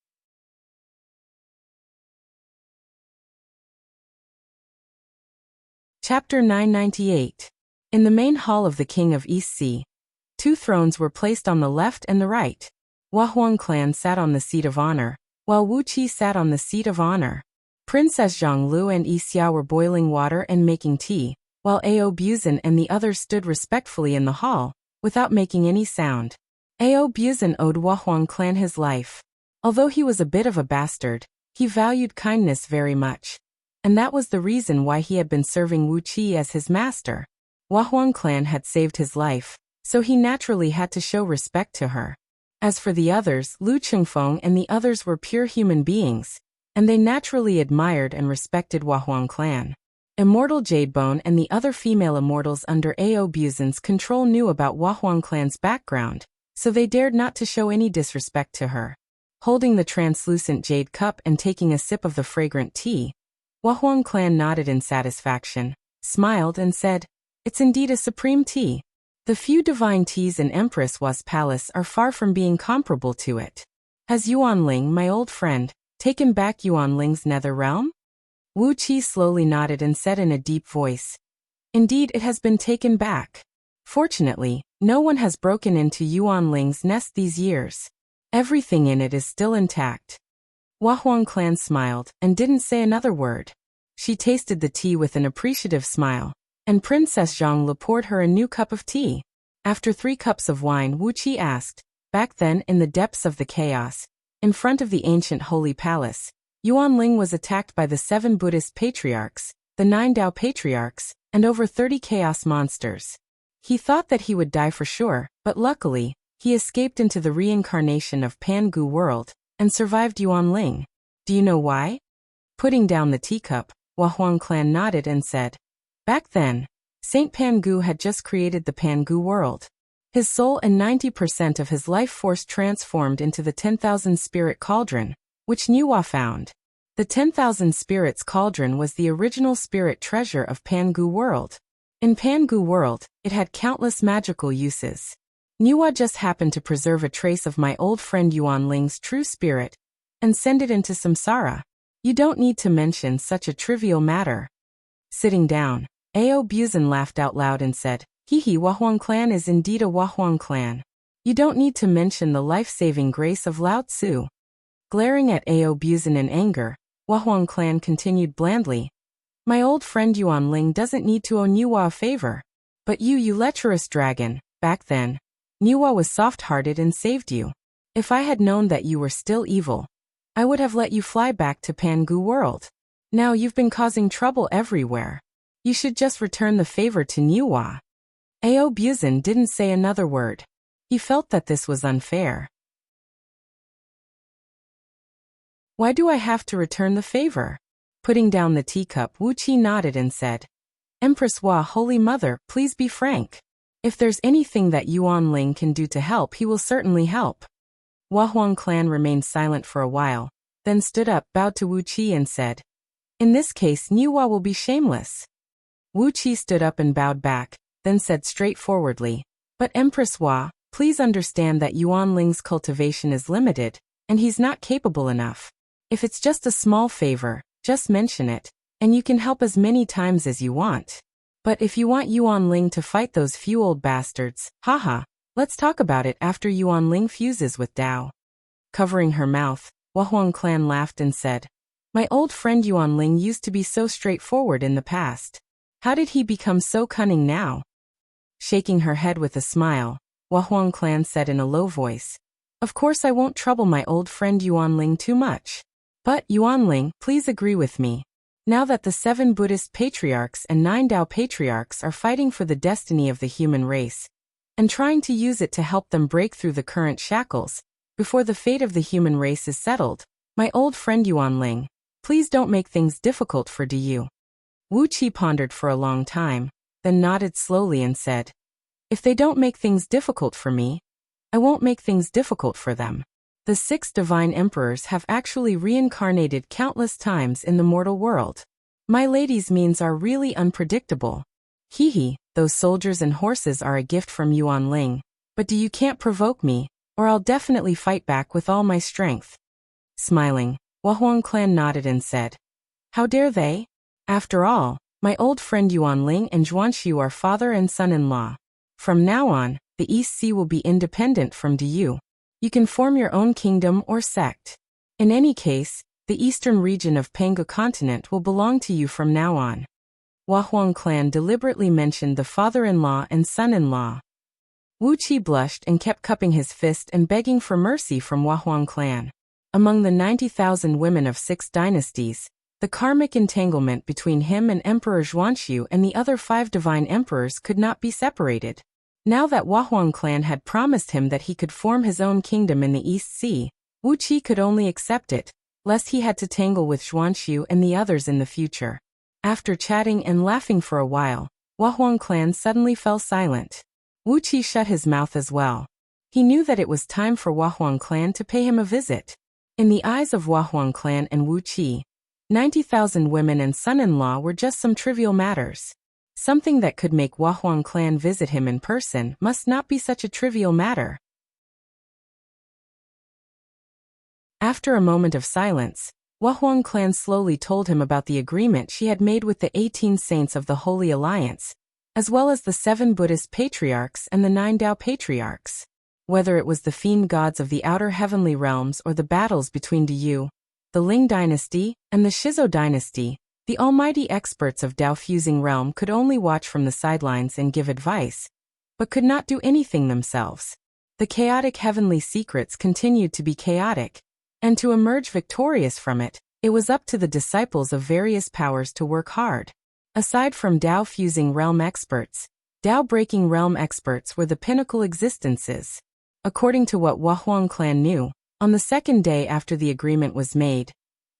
Chapter 998. In the main hall of the King of East Sea, 2 thrones were placed on the left and the right. Wahuang clan sat on the seat of honor, while Wu Qi sat on the seat of honor. Princess Zhonglu and Yixia were boiling water and making tea, while Ao Buzan and the others stood respectfully in the hall, without making any sound. Ao Buzan owed Wahuang clan his life. Although he was a bit of a bastard, he valued kindness very much. And that was the reason why he had been serving Wu Qi as his master. Wahuang clan had saved his life, so he naturally had to show respect to her. As for the others, Lu Chengfeng and the others were pure human beings, and they naturally admired and respected Wahuang clan. Immortal Jadebone and the other female immortals under Ao Buzan's control knew about Wahuang clan's background, so they dared not to show any disrespect to her. Holding the translucent jade cup and taking a sip of the fragrant tea, Wahuang clan nodded in satisfaction, smiled and said, "It's indeed a supreme tea. The few divine teas in Empress Wa's palace are far from being comparable to it. Has Yuan Ling, my old friend, taken back Yuan Ling's nether realm?" Wu Qi slowly nodded and said in a deep voice, "Indeed, it has been taken back. Fortunately, no one has broken into Yuan Ling's nest these years. Everything in it is still intact." Wahuang clan smiled and didn't say another word. She tasted the tea with an appreciative smile, and Princess Zhonglu poured her a new cup of tea. After 3 cups of wine, Wu Qi asked, "Back then, in the depths of the chaos, in front of the ancient holy palace, Yuan Ling was attacked by the 7 Buddhist patriarchs, the 9 Tao patriarchs, and over 30 chaos monsters. He thought that he would die for sure, but luckily, he escaped into the reincarnation of Pangu world, and survived Yuan Ling. Do you know why?" Putting down the teacup, Wahuang clan nodded and said, "Back then, Saint Pangu had just created the Pangu world. His soul and 90% of his life force transformed into the 10,000 spirit cauldron, which Niwa found. The 10,000 spirits cauldron was the original spirit treasure of Pangu world. In Pangu world, it had countless magical uses. Niwa just happened to preserve a trace of my old friend Yuan Ling's true spirit, and send it into samsara. You don't need to mention such a trivial matter." Sitting down, Ao Buzan laughed out loud and said, "Hehe, Wahuang clan is indeed a Wahuang clan. You don't need to mention the life-saving grace of Lao Tzu." Glaring at Ao Buzan in anger, Wahuang clan continued blandly, "My old friend Yuan Ling doesn't need to owe Niwa a favor. But you lecherous dragon, back then, Niwa was soft-hearted and saved you. If I had known that you were still evil, I would have let you fly back to Pangu world. Now you've been causing trouble everywhere. You should just return the favor to Niwa. Ao Buzin didn't say another word. He felt that this was unfair. Why do I have to return the favor? Putting down the teacup, Wuqi nodded and said, Empress Hua, Holy Mother, please be frank. If there's anything that Yuan Ling can do to help, he will certainly help. Hua Huang clan remained silent for a while, then stood up, bowed to Wuqi and said, In this case, Niwa will be shameless. Wuqi stood up and bowed back, then said straightforwardly, But Empress Hua, please understand that Yuan Ling's cultivation is limited, and he's not capable enough. If it's just a small favor, just mention it, and you can help as many times as you want. But if you want Yuan Ling to fight those few old bastards, haha, let's talk about it after Yuan Ling fuses with Dao. Covering her mouth, Hua Huang clan laughed and said, My old friend Yuan Ling used to be so straightforward in the past. How did he become so cunning now? Shaking her head with a smile, Hua Huang clan said in a low voice, Of course I won't trouble my old friend Yuan Ling too much. But, Yuan Ling, please agree with me. Now that the 7 Buddhist patriarchs and 9 Tao patriarchs are fighting for the destiny of the human race, and trying to use it to help them break through the current shackles, before the fate of the human race is settled, my old friend Yuan Ling, please don't make things difficult for Du. Wuqi pondered for a long time, then nodded slowly and said, If they don't make things difficult for me, I won't make things difficult for them. The 6 divine emperors have actually reincarnated countless times in the mortal world. My lady's means are really unpredictable. Hee, those soldiers and horses are a gift from Yuan Ling, but you can't provoke me, or I'll definitely fight back with all my strength. Smiling, Hua Huang clan nodded and said, How dare they? After all, my old friend Yuan Ling and Zhuanshu are father and son-in-law. From now on, the East Sea will be independent from Du. You can form your own kingdom or sect. In any case, the eastern region of Pangu continent will belong to you from now on. Hua Huang clan deliberately mentioned the father-in-law and son-in-law. Wuqi blushed and kept cupping his fist and begging for mercy from Hua Huang clan. Among the 90,000 women of 6 dynasties, the karmic entanglement between him and Emperor Zhuanshu and the other 5 divine emperors could not be separated. Now that Hua Huang clan had promised him that he could form his own kingdom in the East Sea, Wuqi could only accept it, lest he had to tangle with Zhuanshu and the others in the future. After chatting and laughing for a while, Hua Huang clan suddenly fell silent. Wuqi shut his mouth as well. He knew that it was time for Hua Huang clan to pay him a visit. In the eyes of Hua Huang clan and Wuqi, 90,000 women and son-in-law were just some trivial matters. Something that could make Hua Huang clan visit him in person must not be such a trivial matter. After a moment of silence, Hua Huang clan slowly told him about the agreement she had made with the 18 saints of the Holy Alliance, as well as the 7 Buddhist patriarchs and the 9 Tao patriarchs. Whether it was the fiend gods of the outer heavenly realms or the battles between Du, the Ling dynasty, and the Shizo dynasty, the almighty experts of Tao-fusing realm could only watch from the sidelines and give advice, but could not do anything themselves. The chaotic heavenly secrets continued to be chaotic, and to emerge victorious from it, it was up to the disciples of various powers to work hard. Aside from Tao-fusing realm experts, Tao-breaking realm experts were the pinnacle existences. According to what Hua Huang clan knew, on the 2nd day after the agreement was made,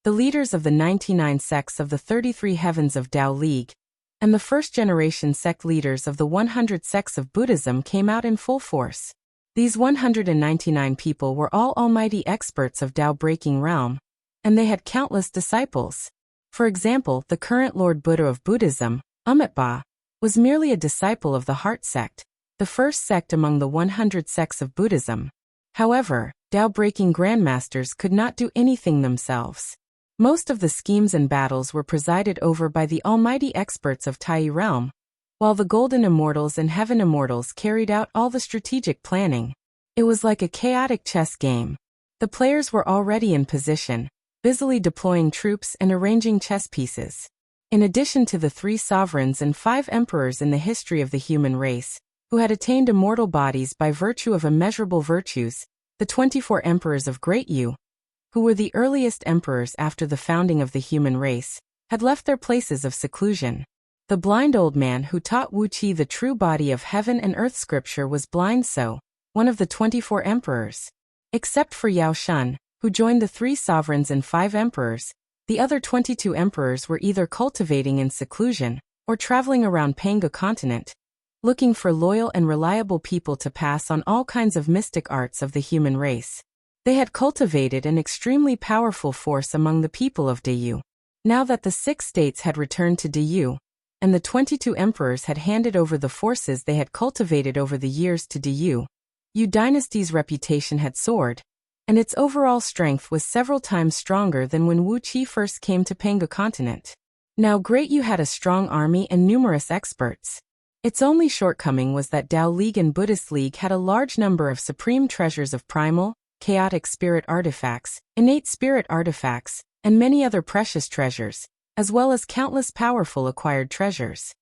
the leaders of the 99 sects of the 33 heavens of Tao League, and the first-generation sect leaders of the 100 sects of Buddhism came out in full force. These 199 people were all almighty experts of Tao-breaking realm, and they had countless disciples. For example, the current Lord Buddha of Buddhism, Amitabha, was merely a disciple of the Heart sect, the first sect among the 100 sects of Buddhism. However, Tao-breaking grandmasters could not do anything themselves. Most of the schemes and battles were presided over by the almighty experts of Tai realm, while the Golden Immortals and Heaven Immortals carried out all the strategic planning. It was like a chaotic chess game. The players were already in position, busily deploying troops and arranging chess pieces. In addition to the 3 sovereigns and 5 emperors in the history of the human race, who had attained immortal bodies by virtue of immeasurable virtues, the 24 emperors of Great Yu, who were the earliest emperors after the founding of the human race, had left their places of seclusion. The blind old man who taught Wuqi the true body of heaven and earth scripture was blind so, one of the 24 emperors. Except for Yao Shun, who joined the 3 sovereigns and 5 emperors, the other 22 emperors were either cultivating in seclusion, or traveling around Panga continent, looking for loyal and reliable people to pass on all kinds of mystic arts of the human race. They had cultivated an extremely powerful force among the people of Deyu. Now that the 6 states had returned to Deyu, and the 22 emperors had handed over the forces they had cultivated over the years to Deyu, Yu dynasty's reputation had soared, and its overall strength was several times stronger than when Wuqi first came to Panga continent. Now Great Yu had a strong army and numerous experts. Its only shortcoming was that Tao League and Buddhist League had a large number of supreme treasures of primal, chaotic spirit artifacts, innate spirit artifacts, and many other precious treasures, as well as countless powerful acquired treasures.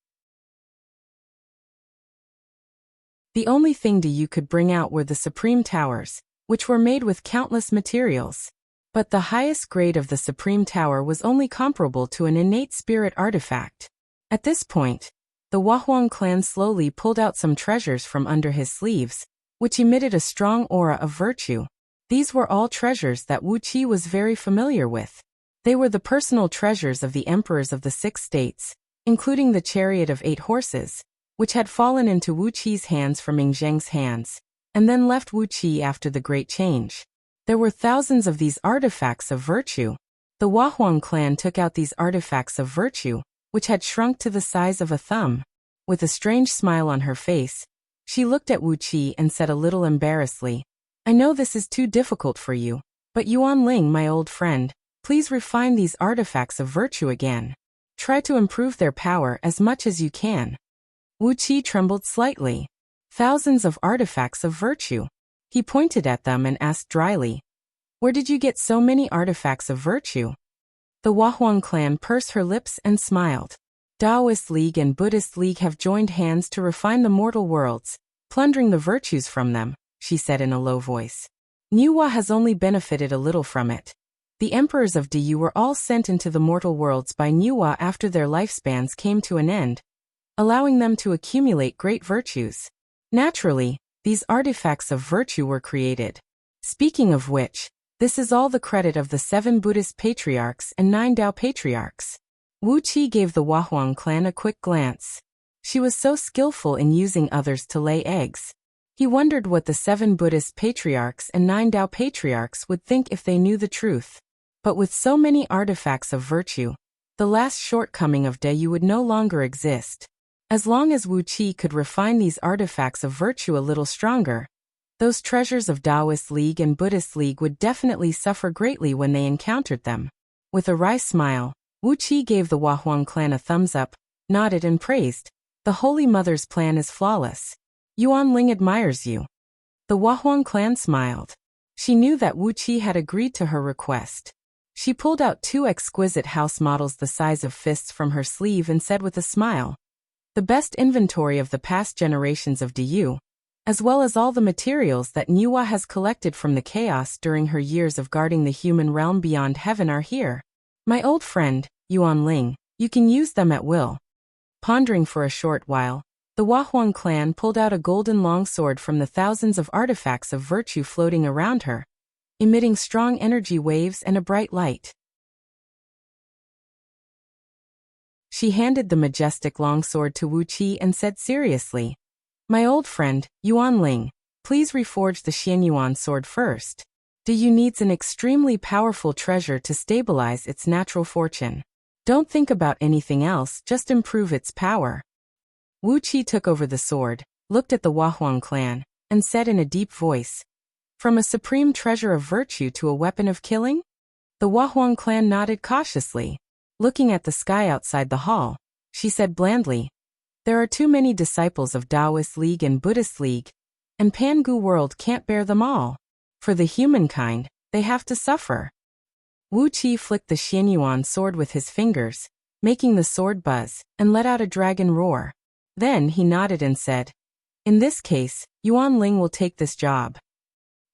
The only thing Deyu could bring out were the supreme towers, which were made with countless materials. But the highest grade of the supreme tower was only comparable to an innate spirit artifact. At this point, the Wahuang clan slowly pulled out some treasures from under his sleeves, which emitted a strong aura of virtue. These were all treasures that Wuqi was very familiar with. They were the personal treasures of the emperors of the 6 states, including the chariot of 8 horses, which had fallen into Wuqi's hands from Yingzheng's hands, and then left Wuqi after the Great Change. There were thousands of these artifacts of virtue. The Wahuang clan took out these artifacts of virtue, which had shrunk to the size of a thumb. With a strange smile on her face, she looked at Wuqi and said a little embarrassedly, "I know this is too difficult for you, but Yuan Ling, my old friend, please refine these artifacts of virtue again. Try to improve their power as much as you can." Wuqi trembled slightly. Thousands of artifacts of virtue. He pointed at them and asked dryly, "Where did you get so many artifacts of virtue?" The Wahuang clan pursed her lips and smiled. Taoist League and Buddhist League have joined hands to refine the mortal worlds, plundering the virtues from them, she said in a low voice. Niuhua has only benefited a little from it. The emperors of Deyu were all sent into the mortal worlds by Niuhua after their lifespans came to an end, allowing them to accumulate great virtues. Naturally, these artifacts of virtue were created. Speaking of which, this is all the credit of the 7 Buddhist patriarchs and 9 Tao patriarchs. Wuqi gave the Wahuang clan a quick glance. She was so skillful in using others to lay eggs. He wondered what the 7 Buddhist patriarchs and 9 Tao patriarchs would think if they knew the truth. But with so many artifacts of virtue, the last shortcoming of Deyu would no longer exist. As long as Wuqi could refine these artifacts of virtue a little stronger, those treasures of Taoist League and Buddhist League would definitely suffer greatly when they encountered them. With a wry smile, Wuqi gave the Wahuang clan a thumbs up, nodded and praised, "The Holy Mother's plan is flawless. Yuan Ling admires you." The Wahuang clan smiled. She knew that Wuqi had agreed to her request. She pulled out 2 exquisite house models the size of fists from her sleeve and said with a smile, "The best inventory of the past generations of Deyu, as well as all the materials that Niuhua has collected from the chaos during her years of guarding the human realm beyond heaven are here. My old friend, Yuan Ling, you can use them at will." Pondering for a short while, the Wahuang clan pulled out a golden longsword from the thousands of artifacts of virtue floating around her, emitting strong energy waves and a bright light. She handed the majestic longsword to Wuqi and said seriously, "My old friend, Yuan Ling, please reforge the Xianyuan sword first. Deyu needs an extremely powerful treasure to stabilize its natural fortune. Don't think about anything else, just improve its power." Wuqi took over the sword, looked at the Wahuang clan, and said in a deep voice, "From a supreme treasure of virtue to a weapon of killing?" The Wahuang clan nodded cautiously. Looking at the sky outside the hall, she said blandly, "There are too many disciples of Taoist League and Buddhist League, and Pangu world can't bear them all. For the humankind, they have to suffer." Wuqi flicked the Xianyuan sword with his fingers, making the sword buzz, and let out a dragon roar. Then he nodded and said, In this case, Yuan Ling will take this job.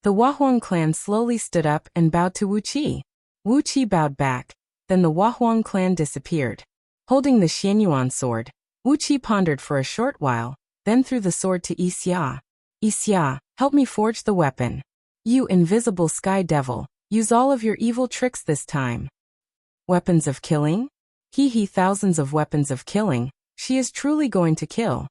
The Huahuang clan slowly stood up and bowed to Wuqi. Wuqi bowed back, then the Huahuang clan disappeared. Holding the Xianyuan sword, Wuqi pondered for a short while, then threw the sword to Yixia. Yixia, help me forge the weapon. You invisible sky devil, use all of your evil tricks this time. Weapons of killing? He thousands of weapons of killing, she is truly going to kill.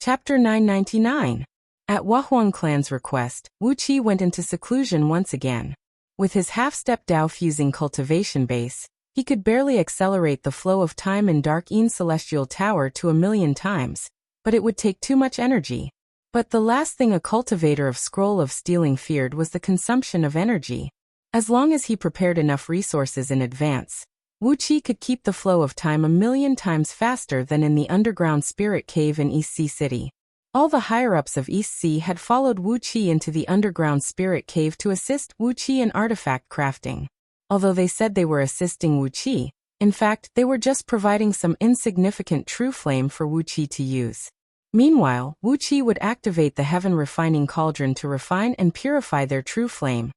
Chapter 999. At Huahuang clan's request, Wuqi went into seclusion once again. With his half-step Dao-fusing cultivation base, he could barely accelerate the flow of time in Dark Yin Celestial Tower to 1,000,000 times, but it would take too much energy. But the last thing a cultivator of Scroll of Stealing feared was the consumption of energy. As long as he prepared enough resources in advance, Wuqi could keep the flow of time 1,000,000 times faster than in the underground spirit cave in East Sea City. All the higher-ups of East Sea had followed Wuqi into the underground spirit cave to assist Wuqi in artifact crafting. Although they said they were assisting Wuqi, in fact, they were just providing some insignificant true flame for Wuqi to use. Meanwhile, Wuqi would activate the heaven refining cauldron to refine and purify their true flame,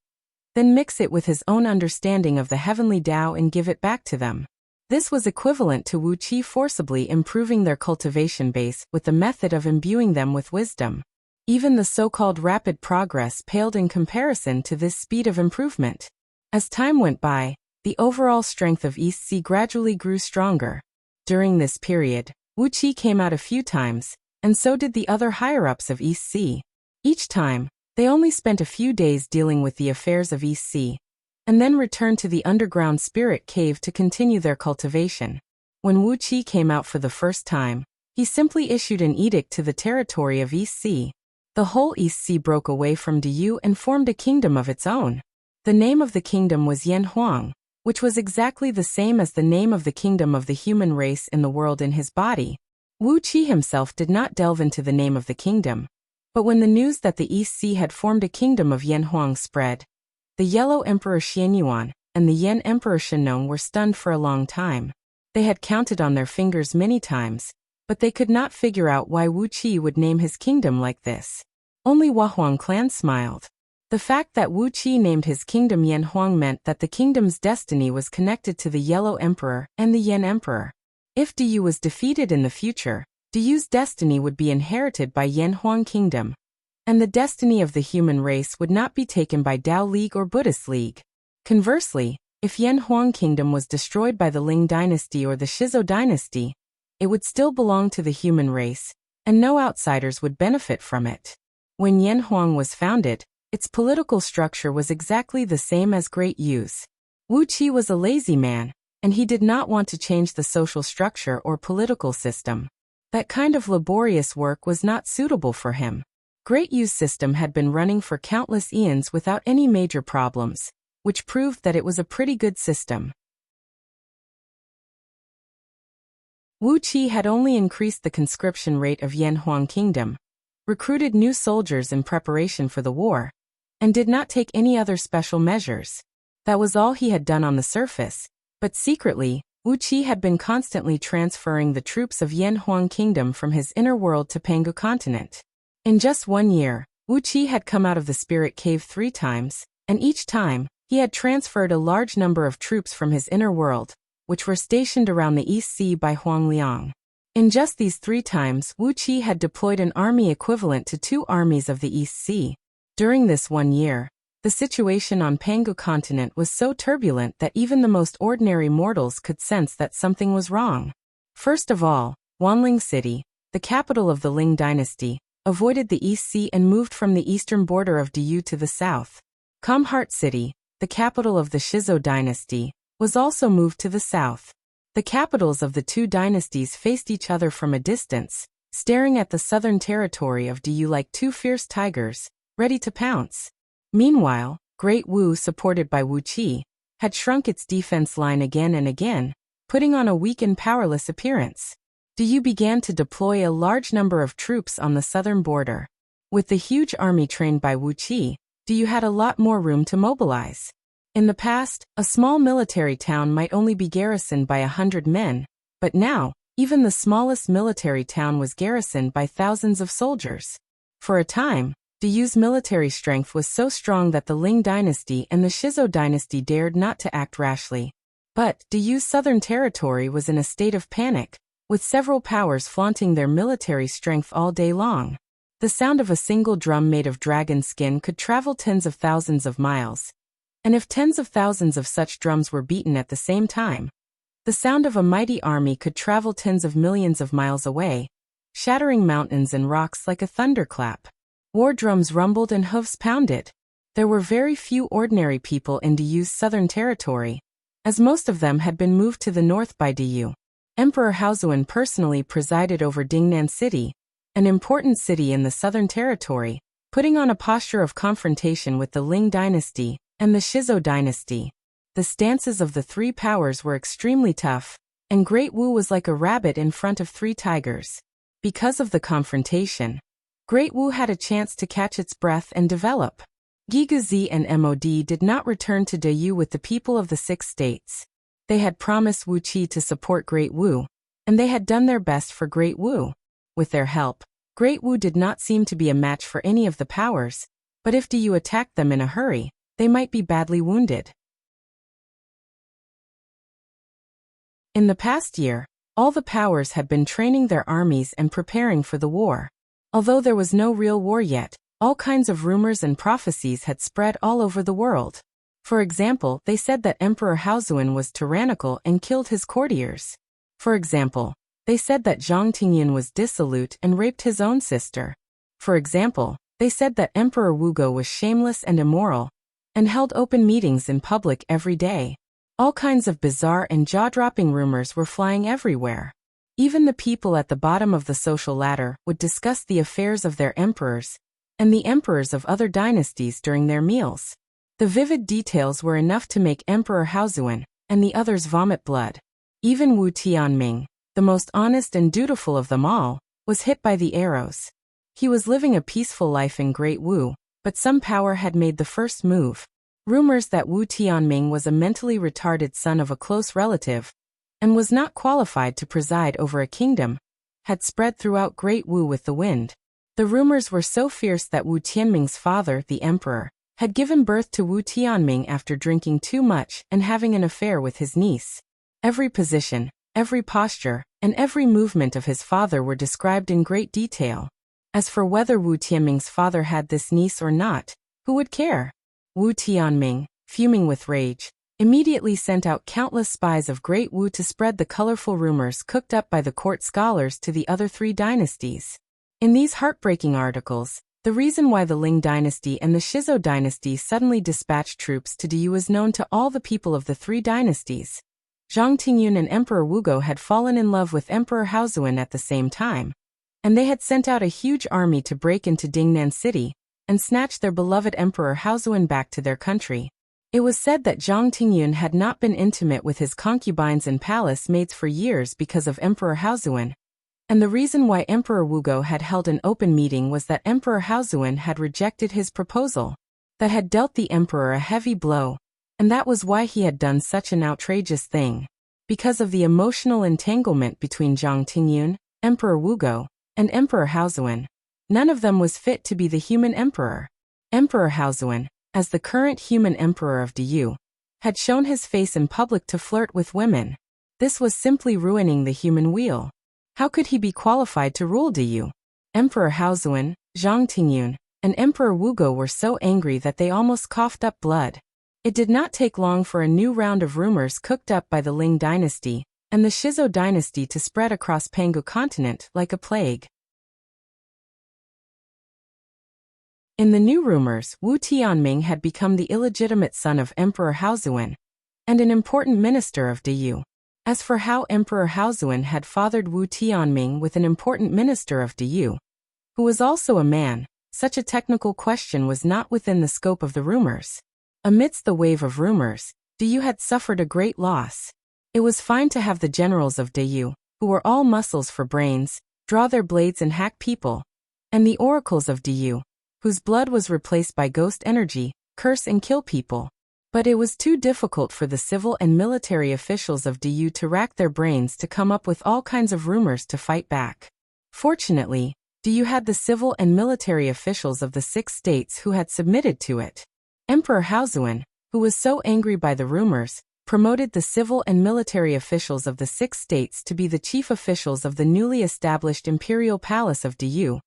then mix it with his own understanding of the heavenly Tao and give it back to them. This was equivalent to Wuqi forcibly improving their cultivation base with the method of imbuing them with wisdom. Even the so-called rapid progress paled in comparison to this speed of improvement. As time went by, the overall strength of East Sea gradually grew stronger. During this period, Wuqi came out a few times, and so did the other higher-ups of East Sea. Each time, they only spent a few days dealing with the affairs of East Sea, and then returned to the underground spirit cave to continue their cultivation. When Wuqi came out for the first time, he simply issued an edict to the territory of East Sea. The whole East Sea broke away from Diyu and formed a kingdom of its own. The name of the kingdom was Yanhuang, which was exactly the same as the name of the kingdom of the human race in the world in his body. Wuqi himself did not delve into the name of the kingdom. But when the news that the East Sea had formed a kingdom of Yanhuang spread, the Yellow Emperor Xianyuan and the Yen Emperor Shenong were stunned for a long time. They had counted on their fingers many times, but they could not figure out why Wuqi would name his kingdom like this. Only Huahuang clan smiled. The fact that Wuqi named his kingdom Yanhuang meant that the kingdom's destiny was connected to the Yellow Emperor and the Yen Emperor. If Diyu was defeated in the future, Diyu's destiny would be inherited by Yanhuang Kingdom, and the destiny of the human race would not be taken by Tao League or Buddhist League. Conversely, if Yanhuang Kingdom was destroyed by the Ling dynasty or the Shizo dynasty, it would still belong to the human race, and no outsiders would benefit from it. When Yanhuang was founded, its political structure was exactly the same as Great Yu's. Wuqi was a lazy man, and he did not want to change the social structure or political system. That kind of laborious work was not suitable for him. Great Yu's system had been running for countless eons without any major problems, which proved that it was a pretty good system. Wuqi had only increased the conscription rate of Yanhuang Kingdom, recruited new soldiers in preparation for the war, and did not take any other special measures. That was all he had done on the surface, but secretly, Wuqi had been constantly transferring the troops of Yanhuang Kingdom from his inner world to Pangu continent. In just 1 year, Wuqi had come out of the spirit cave 3 times, and each time, he had transferred a large number of troops from his inner world, which were stationed around the East Sea by Huangliang. In just these 3 times, Wuqi had deployed an army equivalent to 2 armies of the East Sea. During this 1 year, the situation on Pangu continent was so turbulent that even the most ordinary mortals could sense that something was wrong. First of all, Wanling City, the capital of the Ling dynasty, avoided the East Sea and moved from the eastern border of Diyu to the south. Kamhart City, the capital of the Shizo dynasty, was also moved to the south. The capitals of the 2 dynasties faced each other from a distance, staring at the southern territory of Diyu like 2 fierce tigers, ready to pounce. Meanwhile, Great Wu, supported by Wuqi, had shrunk its defense line again and again, putting on a weak and powerless appearance. Diyu began to deploy a large number of troops on the southern border. With the huge army trained by Wuqi, Diyu had a lot more room to mobilize. In the past, a small military town might only be garrisoned by 100 men, but now, even the smallest military town was garrisoned by thousands of soldiers. For a time, Dayu's military strength was so strong that the Ling dynasty and the Shizo dynasty dared not to act rashly. But Dayu's southern territory was in a state of panic, with several powers flaunting their military strength all day long. The sound of a single drum made of dragon skin could travel tens of thousands of miles. And if tens of thousands of such drums were beaten at the same time, the sound of a mighty army could travel tens of millions of miles away, shattering mountains and rocks like a thunderclap. War drums rumbled and hoofs pounded. There were very few ordinary people in Dayu's southern territory, as most of them had been moved to the north by Dayu. Emperor Haozuan personally presided over Dingnan City, an important city in the southern territory, putting on a posture of confrontation with the Ling dynasty and the Shizo dynasty. The stances of the three powers were extremely tough, and Great Wu was like a rabbit in front of three tigers. Because of the confrontation, Great Wu had a chance to catch its breath and develop. Giguzi and MOD did not return to Dayu with the people of the 6 states. They had promised Wuxia to support Great Wu, and they had done their best for Great Wu. With their help, Great Wu did not seem to be a match for any of the powers, but if Dayu attacked them in a hurry, they might be badly wounded. In the past year, all the powers had been training their armies and preparing for the war. Although there was no real war yet, all kinds of rumors and prophecies had spread all over the world. For example, they said that Emperor Haozuan was tyrannical and killed his courtiers. For example, they said that Zhang Tingyun was dissolute and raped his own sister. For example, they said that Emperor Wugo was shameless and immoral, and held open meetings in public every day. All kinds of bizarre and jaw-dropping rumors were flying everywhere. Even the people at the bottom of the social ladder would discuss the affairs of their emperors and the emperors of other dynasties during their meals. The vivid details were enough to make Emperor Haozuan and the others vomit blood. Even Wu Tianming, the most honest and dutiful of them all, was hit by the arrows. He was living a peaceful life in Great Wu, but some power had made the first move. Rumors that Wu Tianming was a mentally retarded son of a close relative and was not qualified to preside over a kingdom had spread throughout Great Wu with the wind. The rumors were so fierce that Wu Tianming's father, the emperor, had given birth to Wu Tianming after drinking too much and having an affair with his niece. Every position, every posture, and every movement of his father were described in great detail. As for whether Wu Tianming's father had this niece or not, who would care? Wu Tianming, fuming with rage, immediately sent out countless spies of Great Wu to spread the colorful rumors cooked up by the court scholars to the other 3 dynasties. In these heartbreaking articles, the reason why the Ling dynasty and the Shizo dynasty suddenly dispatched troops to Dayu is known to all the people of the 3 dynasties. Zhang Tingyun and Emperor Wugo had fallen in love with Emperor Haozuan at the same time, and they had sent out a huge army to break into Dingnan City and snatch their beloved Emperor Haozuan back to their country. It was said that Zhang Tingyun had not been intimate with his concubines and palace maids for years because of Emperor Haozuan, and the reason why Emperor Wugo had held an open meeting was that Emperor Haozuan had rejected his proposal. That had dealt the emperor a heavy blow, and that was why he had done such an outrageous thing. Because of the emotional entanglement between Zhang Tingyun, Emperor Wugo, and Emperor Haozuan, none of them was fit to be the human emperor. Emperor Haozuan, as the current human emperor of Dayu, had shown his face in public to flirt with women. This was simply ruining the human wheel. How could he be qualified to rule Dayu? Emperor Haozuan, Zhang Tingyun, and Emperor Wugo were so angry that they almost coughed up blood. It did not take long for a new round of rumors cooked up by the Ling dynasty and the Shizo dynasty to spread across Pangu continent like a plague. In the new rumors, Wu Tianming had become the illegitimate son of Emperor Haozuan and an important minister of Dayu. As for how Emperor Haozuan had fathered Wu Tianming with an important minister of Dayu, who was also a man, such a technical question was not within the scope of the rumors. Amidst the wave of rumors, Dayu had suffered a great loss. It was fine to have the generals of Dayu, who were all muscles for brains, draw their blades and hack people, and the oracles of Dayu, whose blood was replaced by ghost energy, curse and kill people. But it was too difficult for the civil and military officials of Diyu to rack their brains to come up with all kinds of rumors to fight back. Fortunately, Diyu had the civil and military officials of the 6 states who had submitted to it. Emperor Haozuan, who was so angry by the rumors, promoted the civil and military officials of the 6 states to be the chief officials of the newly established imperial palace of Diyu,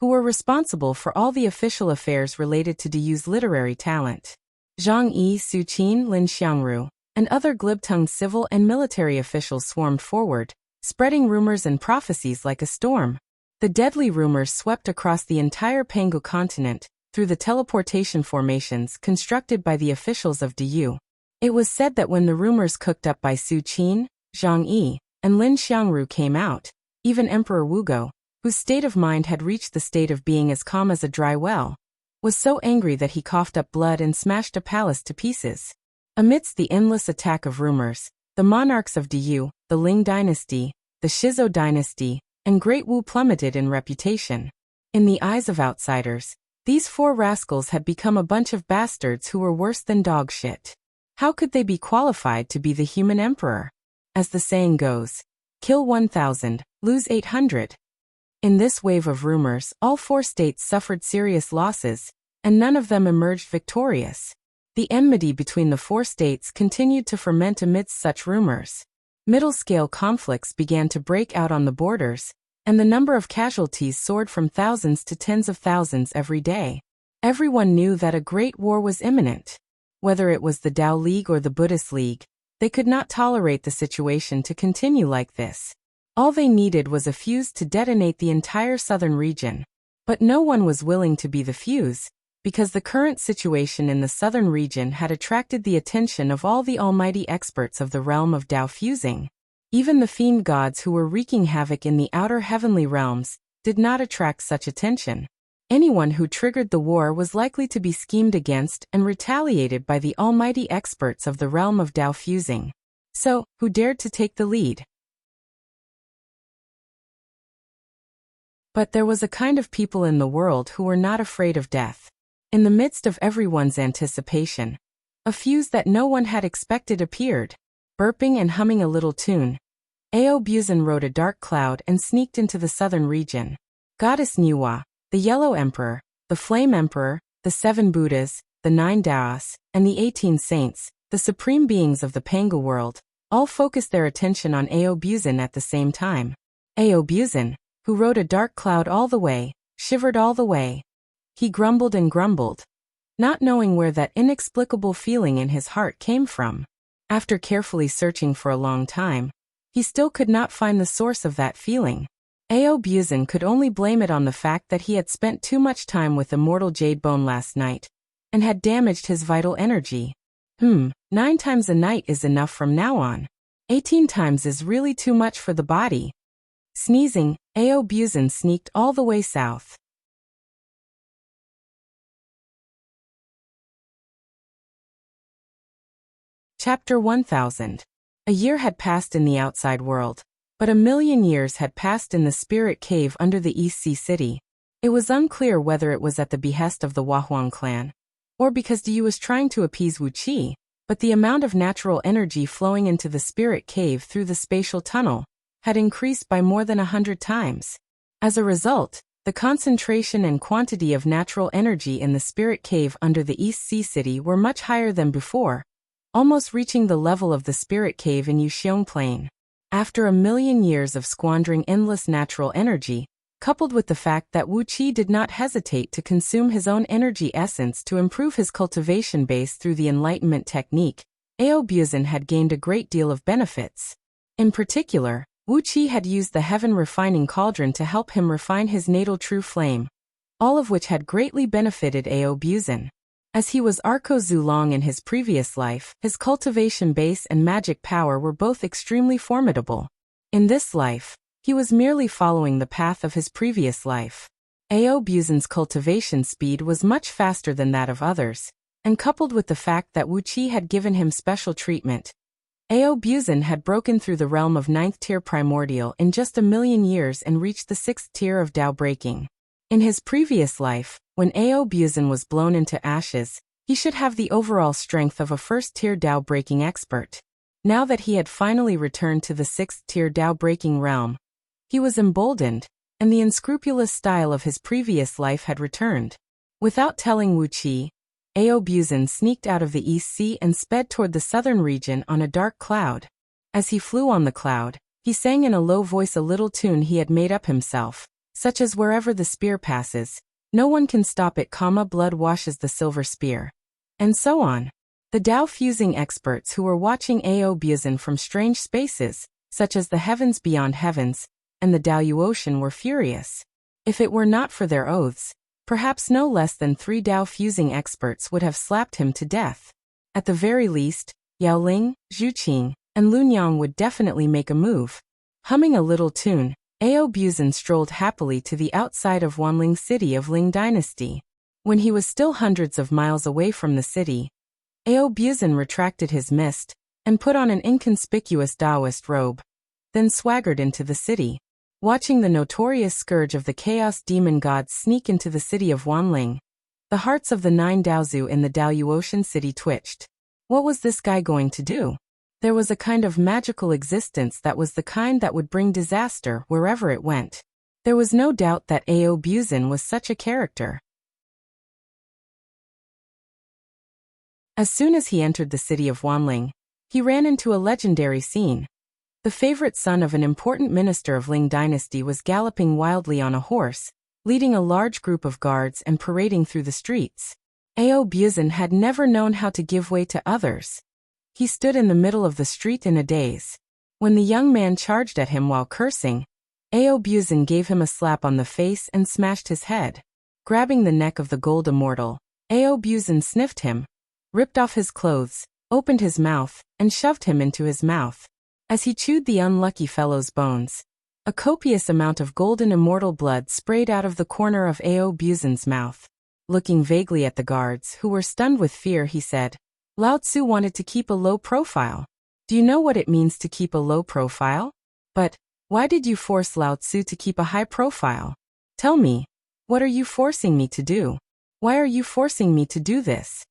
who were responsible for all the official affairs related to Diyu's literary talent. Zhang Yi, Su Qin, Lin Xiangru, and other glib-tongued civil and military officials swarmed forward, spreading rumors and prophecies like a storm. The deadly rumors swept across the entire Pangu continent, through the teleportation formations constructed by the officials of Diyu. It was said that when the rumors cooked up by Su Qin, Zhang Yi, and Lin Xiangru came out, even Emperor Wugo, whose state of mind had reached the state of being as calm as a dry well, was so angry that he coughed up blood and smashed a palace to pieces. Amidst the endless attack of rumors, the monarchs of Diyu, the Ling dynasty, the Shizhou dynasty, and Great Wu plummeted in reputation. In the eyes of outsiders, these 4 rascals had become a bunch of bastards who were worse than dog shit. How could they be qualified to be the human emperor? As the saying goes, kill 1,000, lose 800. In this wave of rumors, all 4 states suffered serious losses, and none of them emerged victorious. The enmity between the 4 states continued to ferment amidst such rumors. Middle-scale conflicts began to break out on the borders, and the number of casualties soared from thousands to tens of thousands every day. Everyone knew that a great war was imminent. Whether it was the Tao League or the Buddhist League, they could not tolerate the situation to continue like this. All they needed was a fuse to detonate the entire southern region. But no one was willing to be the fuse, because the current situation in the southern region had attracted the attention of all the almighty experts of the realm of Tao fusing. Even the fiend gods who were wreaking havoc in the outer heavenly realms did not attract such attention. Anyone who triggered the war was likely to be schemed against and retaliated by the almighty experts of the realm of Tao fusing. So, who dared to take the lead? But there was a kind of people in the world who were not afraid of death. In the midst of everyone's anticipation, a fuse that no one had expected appeared. Burping and humming a little tune, Ao Buzan rode a dark cloud and sneaked into the southern region. Goddess Nuwa, the Yellow Emperor, the Flame Emperor, the 7 Buddhas, the 9 Taoists, and the 18 Saints, the supreme beings of the Pangu world, all focused their attention on Ao Buzan at the same time. Ao Buzan, who rode a dark cloud all the way, shivered all the way. He grumbled and grumbled, not knowing where that inexplicable feeling in his heart came from. After carefully searching for a long time, he still could not find the source of that feeling. Ao Buzan could only blame it on the fact that he had spent too much time with immortal Jade Bone last night, and had damaged his vital energy. 9 times a night is enough from now on. 18 times is really too much for the body. Sneezing, Ao Buzan sneaked all the way south. Chapter 1000. A year had passed in the outside world, but 1,000,000 years had passed in the spirit cave under the East Sea City. It was unclear whether it was at the behest of the Wahuang clan, or because Diyu was trying to appease Wuxia, but the amount of natural energy flowing into the spirit cave through the spatial tunnel had increased by more than 100 times. As a result, the concentration and quantity of natural energy in the spirit cave under the East Sea City were much higher than before, almost reaching the level of the spirit cave in Yuxiong Plain. After 1,000,000 years of squandering endless natural energy, coupled with the fact that Wuxia did not hesitate to consume his own energy essence to improve his cultivation base through the enlightenment technique, Ao Buzan had gained a great deal of benefits. In particular, Wuxia had used the heaven refining cauldron to help him refine his natal true flame, all of which had greatly benefited Ao Buzan. As he was Arko Zulong in his previous life, his cultivation base and magic power were both extremely formidable. In this life, he was merely following the path of his previous life. Ao Buzan's cultivation speed was much faster than that of others, and coupled with the fact that Wuxia had given him special treatment, Ao Buzan had broken through the realm of 9th tier primordial in just 1,000,000 years and reached the 6th tier of Tao breaking. In his previous life, when Ao Buzan was blown into ashes, He should have the overall strength of a first-tier Dao-breaking expert. Now that he had finally returned to the 6th-tier Dao-breaking realm, he was emboldened, and the unscrupulous style of his previous life had returned. Without telling Wuxia, Aobuzin sneaked out of the East Sea and sped toward the southern region on a dark cloud. As he flew on the cloud, he sang in a low voice a little tune he had made up himself, such as wherever the spear passes, no one can stop it, blood washes the silver spear. And so on. The Dao-fusing experts who were watching Aobuzin from strange spaces, such as the heavens beyond heavens, and the Dao Ocean were furious. If it were not for their oaths, perhaps no less than 3 Dao-fusing experts would have slapped him to death. At the very least, Yao Ling, Zhu Qing, and Lunyang would definitely make a move. Humming a little tune, Aobuzin strolled happily to the outside of Wanling city of Ling Dynasty. When he was still hundreds of miles away from the city, Aobuzin retracted his mist and put on an inconspicuous Taoist robe, then swaggered into the city. Watching the notorious scourge of the chaos demon gods sneak into the city of Wanling, the hearts of the 9 Daozu in the Dao Ocean city twitched. What was this guy going to do? There was a kind of magical existence that was the kind that would bring disaster wherever it went. There was no doubt that Aobuzin was such a character. As soon as he entered the city of Wanling, he ran into a legendary scene. The favorite son of an important minister of Ling Dynasty was galloping wildly on a horse, leading a large group of guards and parading through the streets. Aobuzin had never known how to give way to others. He stood in the middle of the street in a daze. When the young man charged at him while cursing, Aobuzin gave him a slap on the face and smashed his head. Grabbing the neck of the gold immortal, Aobuzin sniffed him, ripped off his clothes, opened his mouth, and shoved him into his mouth. As he chewed the unlucky fellow's bones, a copious amount of golden immortal blood sprayed out of the corner of Aobuzin's mouth. Looking vaguely at the guards, who were stunned with fear, he said, Lao Tzu wanted to keep a low profile. Do you know what it means to keep a low profile? But why did you force Lao Tzu to keep a high profile? Tell me, what are you forcing me to do? Why are you forcing me to do this?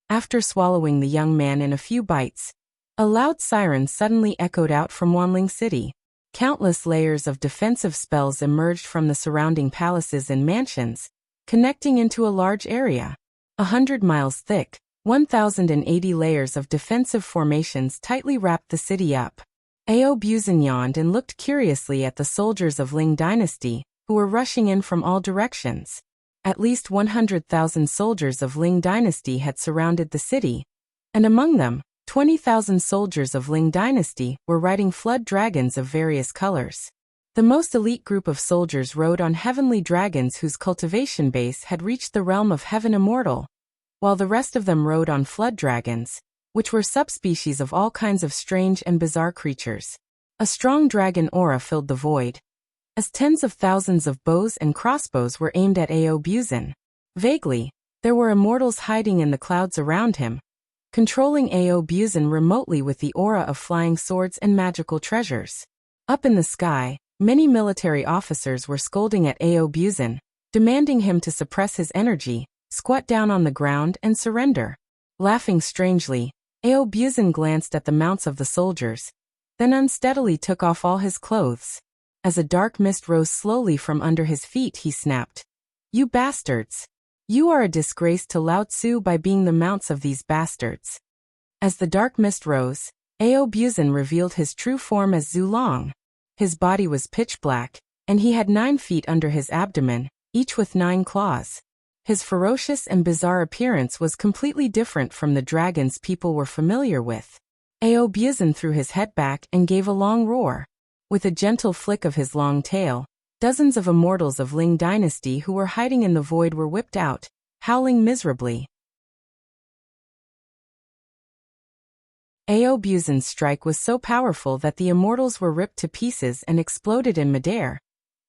After swallowing the young man in a few bites, a loud siren suddenly echoed out from Wanling City. Countless layers of defensive spells emerged from the surrounding palaces and mansions, connecting into a large area. 100 miles thick, 1,080 layers of defensive formations tightly wrapped the city up. Aobuzin yawned and looked curiously at the soldiers of Ling Dynasty, who were rushing in from all directions. At least 100,000 soldiers of Ling Dynasty had surrounded the city, and among them, 20,000 soldiers of Ling Dynasty were riding flood dragons of various colors. The most elite group of soldiers rode on heavenly dragons whose cultivation base had reached the realm of heaven immortal, while the rest of them rode on flood dragons, which were subspecies of all kinds of strange and bizarre creatures. A strong dragon aura filled the void, as tens of thousands of bows and crossbows were aimed at Aobuzin. Vaguely, there were immortals hiding in the clouds around him, controlling Aobuzin remotely with the aura of flying swords and magical treasures. Up in the sky, many military officers were scolding at Aobuzin, demanding him to suppress his energy, squat down on the ground and surrender. Laughing strangely, Aobuzin glanced at the mounts of the soldiers, then unsteadily took off all his clothes. As a dark mist rose slowly from under his feet, he snapped, "You bastards! You are a disgrace to Lao Tzu by being the mounts of these bastards." As the dark mist rose, Aobuzin revealed his true form as Zhu Long. His body was pitch black, and he had 9 feet under his abdomen, each with 9 claws. His ferocious and bizarre appearance was completely different from the dragons people were familiar with. Aobuzin threw his head back and gave a long roar. With a gentle flick of his long tail, dozens of immortals of Ling Dynasty who were hiding in the void were whipped out, howling miserably. Aobuzin's strike was so powerful that the immortals were ripped to pieces and exploded in midair,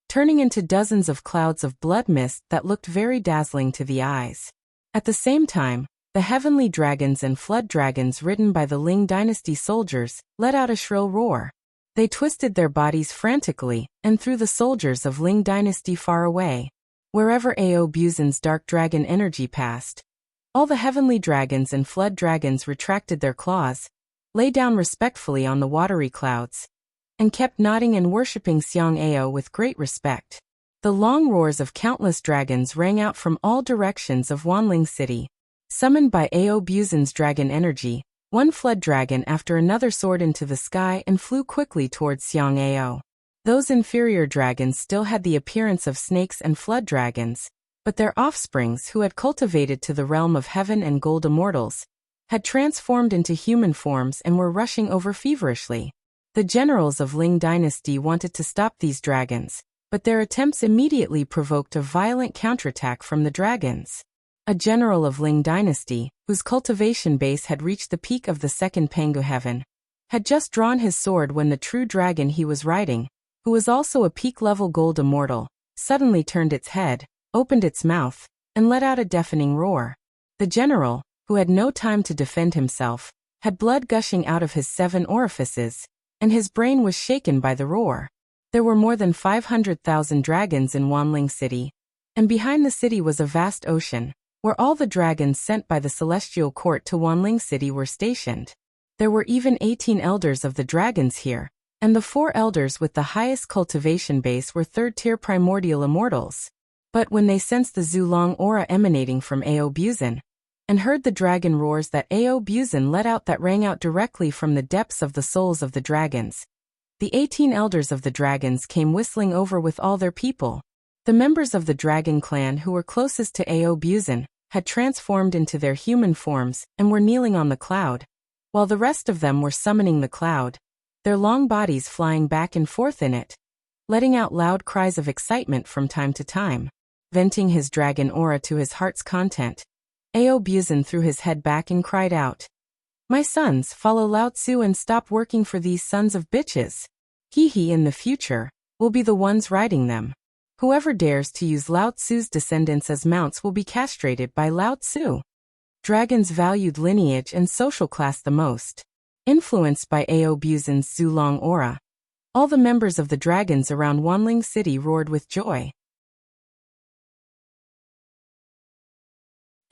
turning into dozens of clouds of blood mist that looked very dazzling to the eyes. At the same time, the heavenly dragons and flood dragons ridden by the Ling Dynasty soldiers let out a shrill roar. They twisted their bodies frantically and threw the soldiers of Ling Dynasty far away. Wherever Aobuzin's dark dragon energy passed, All the heavenly dragons and flood dragons retracted their claws, lay down respectfully on the watery clouds, and kept nodding and worshipping Xiang Ao with great respect. The long roars of countless dragons rang out from all directions of Wanling City. Summoned by Ao Buzin's dragon energy, one flood dragon after another soared into the sky and flew quickly towards Xiang Ao. Those inferior dragons still had the appearance of snakes and flood dragons, but their offsprings, who had cultivated to the realm of heaven and gold immortals, had transformed into human forms and were rushing over feverishly. The generals of Ling Dynasty wanted to stop these dragons, but their attempts immediately provoked a violent counterattack from the dragons. A general of Ling Dynasty, whose cultivation base had reached the peak of the second Pangu heaven, had just drawn his sword when the true dragon he was riding, who was also a peak-level gold immortal, suddenly turned its head, opened its mouth, and let out a deafening roar. The general, who had no time to defend himself, had blood gushing out of his 7 orifices, and his brain was shaken by the roar. There were more than 500,000 dragons in Wanling City, and behind the city was a vast ocean, where all the dragons sent by the celestial court to Wanling City were stationed. There were even 18 elders of the dragons here, and the 4 elders with the highest cultivation base were third-tier primordial immortals. But when they sensed the Zulong aura emanating from Ao Buzin, and heard the dragon roars that Ao Buzin let out that rang out directly from the depths of the souls of the dragons, the 18 elders of the dragons came whistling over with all their people. The members of the dragon clan who were closest to Ao Buzin had transformed into their human forms and were kneeling on the cloud, while the rest of them were summoning the cloud, their long bodies flying back and forth in it, letting out loud cries of excitement from time to time. Venting his dragon aura to his heart's content, Ao Buzin threw his head back and cried out, "My sons, follow Lao Tzu and stop working for these sons of bitches. He in the future will be the ones riding them. Whoever dares to use Lao Tzu's descendants as mounts will be castrated by Lao Tzu." Dragons valued lineage and social class the most. Influenced by Ao Buzin's Zulong aura, all the members of the dragons around Wanling City roared with joy.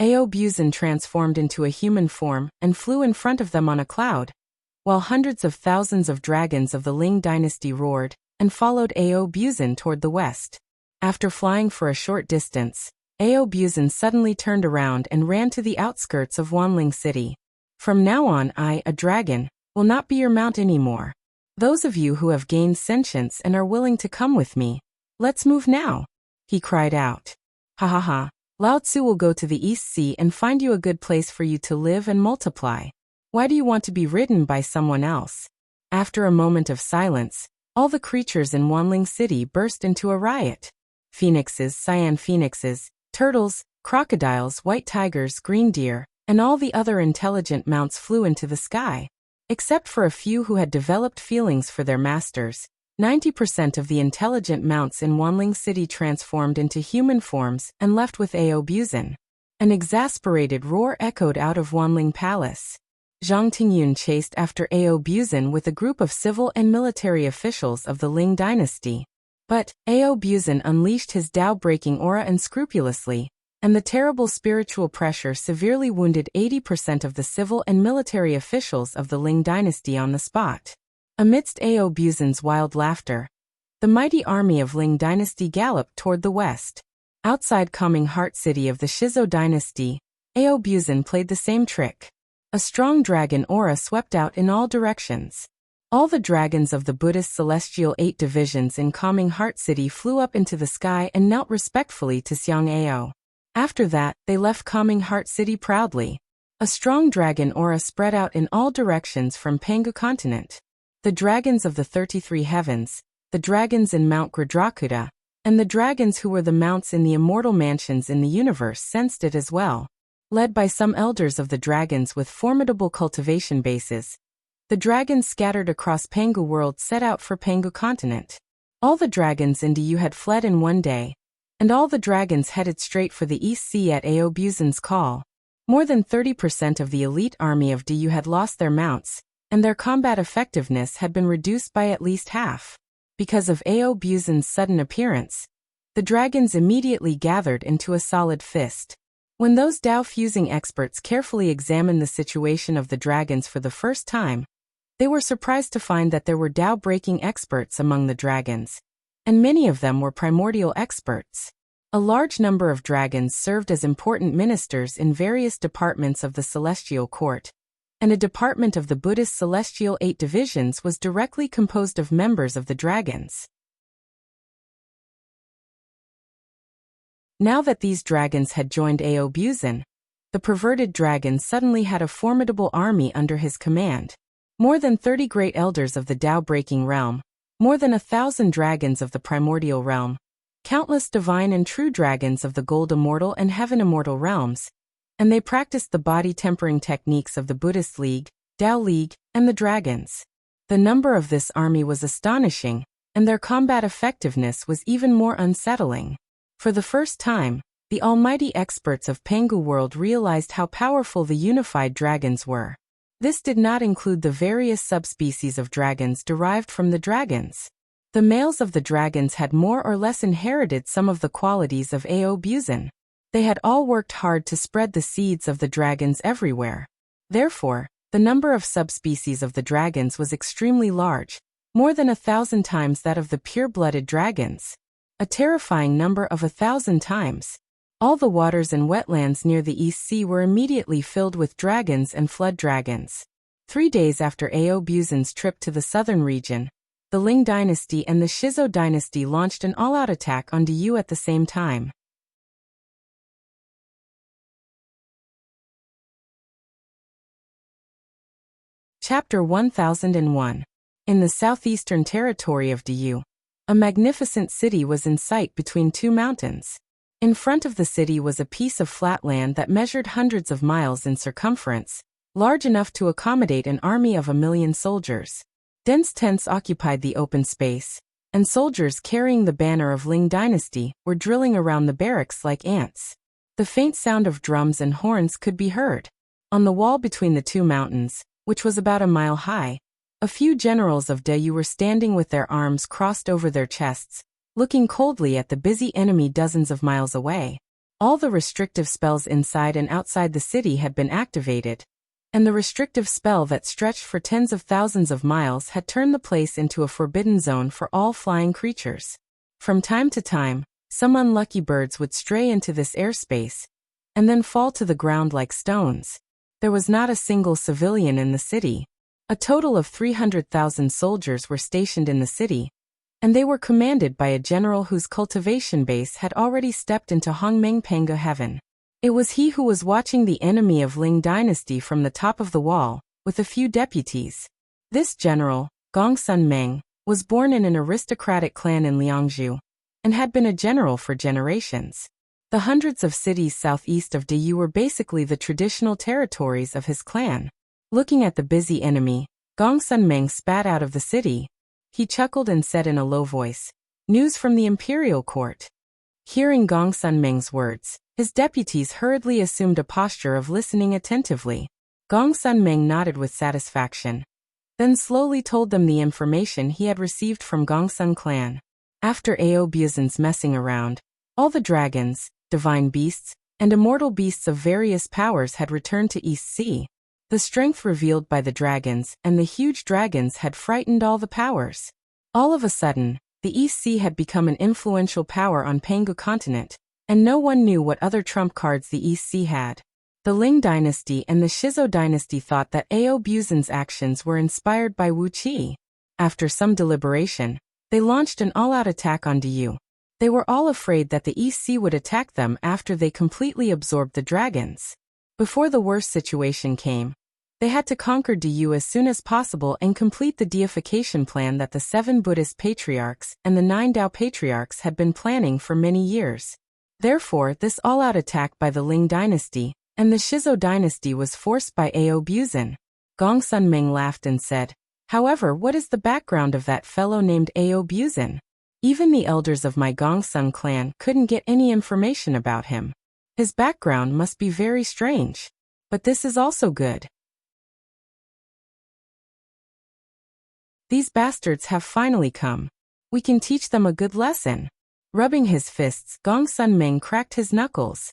Ao Buzin transformed into a human form and flew in front of them on a cloud, while hundreds of thousands of dragons of the Ling Dynasty roared and followed Ao Buzin toward the west. After flying for a short distance, Ao Buzin suddenly turned around and ran to the outskirts of Wanling City. "From now on I, a dragon, will not be your mount anymore. Those of you who have gained sentience and are willing to come with me, let's move now," he cried out. "Ha ha ha. Lao Tzu will go to the East Sea and find you a good place for you to live and multiply. Why do you want to be ridden by someone else?" After a moment of silence, all the creatures in Wanling City burst into a riot. Phoenixes, cyan phoenixes, turtles, crocodiles, white tigers, green deer, and all the other intelligent mounts flew into the sky. Except for a few who had developed feelings for their masters, 90% of the intelligent mounts in Wanling City transformed into human forms and left with Ao Buzin. An exasperated roar echoed out of Wanling Palace. Zhang Tingyun chased after Ao Buzin with a group of civil and military officials of the Ling Dynasty. But Ao Buzin unleashed his Tao-breaking aura unscrupulously, and the terrible spiritual pressure severely wounded 80% of the civil and military officials of the Ling Dynasty on the spot. Amidst Ao Buzin's wild laughter, the mighty army of Ling Dynasty galloped toward the west. Outside Calming Heart City of the Shizo Dynasty, Ao Buzin played the same trick. A strong dragon aura swept out in all directions. All the dragons of the Buddhist celestial 8 divisions in Calming Heart City flew up into the sky and knelt respectfully to Xiang Ao. After that, they left Calming Heart City proudly. A strong dragon aura spread out in all directions from Pangu continent. The dragons of the 33 heavens, the dragons in Mount Gradrakuta, and the dragons who were the mounts in the immortal mansions in the universe sensed it as well. Led by some elders of the dragons with formidable cultivation bases, the dragons scattered across Pangu world set out for Pangu continent. All the dragons in Diyu had fled in one day, and all the dragons headed straight for the East Sea at Ao Buzin's call. More than 30% of the elite army of Diyu had lost their mounts, and their combat effectiveness had been reduced by at least half. Because of Ao Buzin's sudden appearance, the dragons immediately gathered into a solid fist. When those Dao-fusing experts carefully examined the situation of the dragons for the first time, they were surprised to find that there were Dao-breaking experts among the dragons, and many of them were primordial experts. A large number of dragons served as important ministers in various departments of the celestial court, and a department of the Buddhist celestial 8 divisions was directly composed of members of the dragons. Now that these dragons had joined Aobuzin, the perverted dragon suddenly had a formidable army under his command. More than 30 great elders of the Tao-breaking realm, more than 1,000 dragons of the primordial realm, countless divine and true dragons of the gold immortal and heaven immortal realms, and they practiced the body-tempering techniques of the Buddhist League, Tao League, and the dragons. The number of this army was astonishing, and their combat effectiveness was even more unsettling. For the first time, the almighty experts of Pengu world realized how powerful the unified dragons were. This did not include the various subspecies of dragons derived from the dragons. The males of the dragons had more or less inherited some of the qualities of Aobuzin. They had all worked hard to spread the seeds of the dragons everywhere. Therefore, the number of subspecies of the dragons was extremely large, more than 1,000 times that of the pure-blooded dragons. A terrifying number of 1,000 times. All the waters and wetlands near the East Sea were immediately filled with dragons and flood dragons. 3 days after Aobuzin's trip to the southern region, the Ling dynasty and the Shizo dynasty launched an all-out attack on Diyu at the same time. Chapter 1001. In the southeastern territory of Diyu, a magnificent city was in sight between 2 mountains. In front of the city was a piece of flat land that measured hundreds of miles in circumference, large enough to accommodate an army of 1,000,000 soldiers. Dense tents occupied the open space, and soldiers carrying the banner of Ling dynasty were drilling around the barracks like ants. The faint sound of drums and horns could be heard. On the wall between the 2 mountains, which was about a mile high, a few generals of Diyu were standing with their arms crossed over their chests, looking coldly at the busy enemy dozens of miles away. All the restrictive spells inside and outside the city had been activated, and the restrictive spell that stretched for tens of thousands of miles had turned the place into a forbidden zone for all flying creatures. From time to time, some unlucky birds would stray into this airspace, and then fall to the ground like stones. There was not a single civilian in the city. A total of 300,000 soldiers were stationed in the city, and they were commanded by a general whose cultivation base had already stepped into Hongmeng Pengu heaven. It was he who was watching the enemy of Ling dynasty from the top of the wall, with a few deputies. This general, Gongsun Meng, was born in an aristocratic clan in Liangzhu, and had been a general for generations. The hundreds of cities southeast of Diyu were basically the traditional territories of his clan. Looking at the busy enemy, Gongsun Meng spat out of the city. He chuckled and said in a low voice, "News from the imperial court." Hearing Gongsun Meng's words, his deputies hurriedly assumed a posture of listening attentively. Gongsun Meng nodded with satisfaction, then slowly told them the information he had received from Gongsun clan. After Aobuzin's messing around, all the dragons, divine beasts, and immortal beasts of various powers had returned to East Sea. The strength revealed by the dragons and the huge dragons had frightened all the powers. All of a sudden, the East Sea had become an influential power on Pengu continent, and no one knew what other trump cards the East Sea had. The Ling dynasty and the Shizo dynasty thought that Aobuzin's actions were inspired by Wuxia. After some deliberation, they launched an all-out attack on Diyu. They were all afraid that the East Sea would attack them after they completely absorbed the dragons. Before the worst situation came, they had to conquer Diyu as soon as possible and complete the deification plan that the 7 Buddhist patriarchs and the 9 Tao patriarchs had been planning for many years. Therefore, this all-out attack by the Ling dynasty and the Shizo dynasty was forced by Aobuzin. Gongsun Meng laughed and said, "However, what is the background of that fellow named Aobuzin? Even the elders of my Gongsun clan couldn't get any information about him. His background must be very strange. But this is also good. These bastards have finally come. We can teach them a good lesson." Rubbing his fists, Gongsun Meng cracked his knuckles.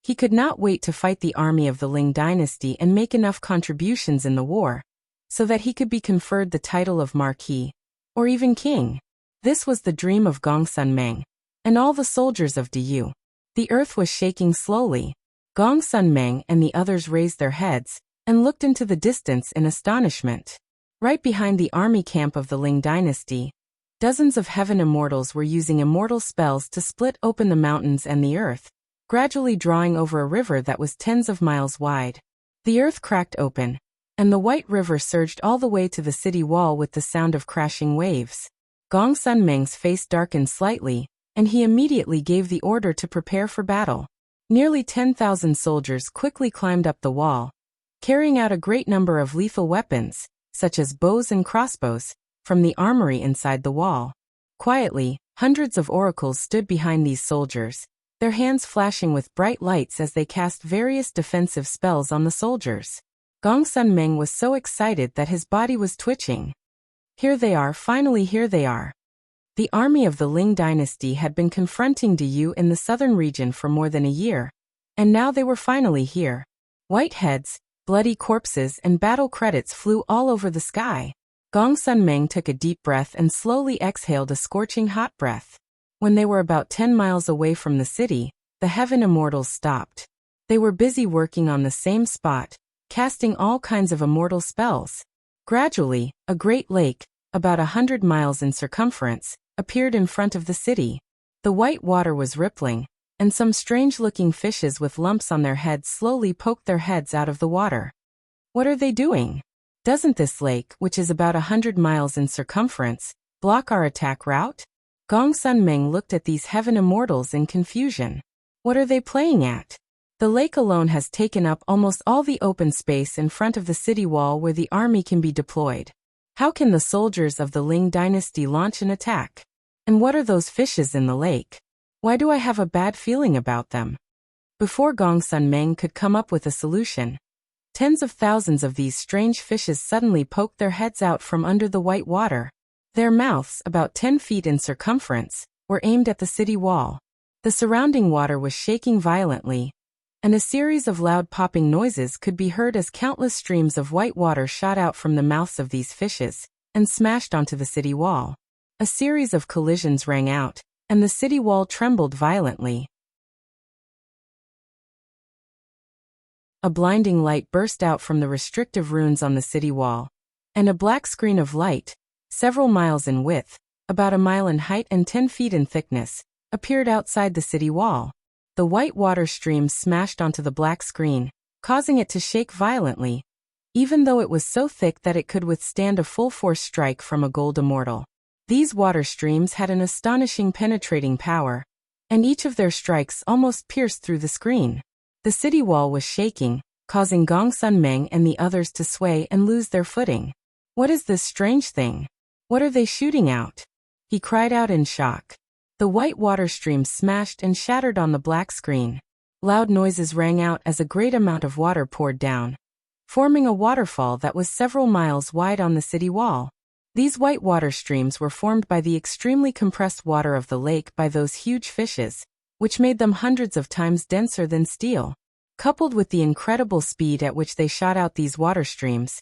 He could not wait to fight the army of the Ling dynasty and make enough contributions in the war, so that he could be conferred the title of Marquis, or even King. This was the dream of Gongsun Meng, and all the soldiers of Diyu. The earth was shaking slowly. Gongsun Meng and the others raised their heads, and looked into the distance in astonishment. Right behind the army camp of the Ling dynasty, dozens of heaven immortals were using immortal spells to split open the mountains and the earth, gradually drawing over a river that was tens of miles wide. The earth cracked open, and the white river surged all the way to the city wall with the sound of crashing waves. Gongsun Meng's face darkened slightly, and he immediately gave the order to prepare for battle. Nearly 10,000 soldiers quickly climbed up the wall, carrying out a great number of lethal weapons, such as bows and crossbows, from the armory inside the wall. Quietly, hundreds of oracles stood behind these soldiers, their hands flashing with bright lights as they cast various defensive spells on the soldiers. Gongsun Meng was so excited that his body was twitching. Here they are, finally here they are. The army of the Ling dynasty had been confronting Diyu in the southern region for more than a year, and now they were finally here. White heads, bloody corpses and battle credits flew all over the sky. Gongsun Meng took a deep breath and slowly exhaled a scorching hot breath. When they were about 10 miles away from the city, the heaven immortals stopped. They were busy working on the same spot, casting all kinds of immortal spells. Gradually, a great lake, about 100 miles in circumference, appeared in front of the city. The white water was rippling, and some strange-looking fishes with lumps on their heads slowly poked their heads out of the water. What are they doing? Doesn't this lake, which is about 100 miles in circumference, block our attack route? Gongsun Meng looked at these heaven immortals in confusion. What are they playing at? The lake alone has taken up almost all the open space in front of the city wall where the army can be deployed. How can the soldiers of the Ling dynasty launch an attack? And what are those fishes in the lake? Why do I have a bad feeling about them? Before Gongsun Meng could come up with a solution, tens of thousands of these strange fishes suddenly poked their heads out from under the white water. Their mouths, about 10 feet in circumference, were aimed at the city wall. The surrounding water was shaking violently, and a series of loud popping noises could be heard as countless streams of white water shot out from the mouths of these fishes and smashed onto the city wall. A series of collisions rang out, and the city wall trembled violently. A blinding light burst out from the restrictive runes on the city wall, and a black screen of light, several miles in width, about a mile in height and 10 feet in thickness, appeared outside the city wall. The white water streams smashed onto the black screen, causing it to shake violently, even though it was so thick that it could withstand a full-force strike from a gold immortal. These water streams had an astonishing penetrating power, and each of their strikes almost pierced through the screen. The city wall was shaking, causing Gongsun Meng and the others to sway and lose their footing. What is this strange thing? What are they shooting out? He cried out in shock. The white water streams smashed and shattered on the black screen. Loud noises rang out as a great amount of water poured down, forming a waterfall that was several miles wide on the city wall. These white water streams were formed by the extremely compressed water of the lake by those huge fishes, which made them hundreds of times denser than steel. Coupled with the incredible speed at which they shot out these water streams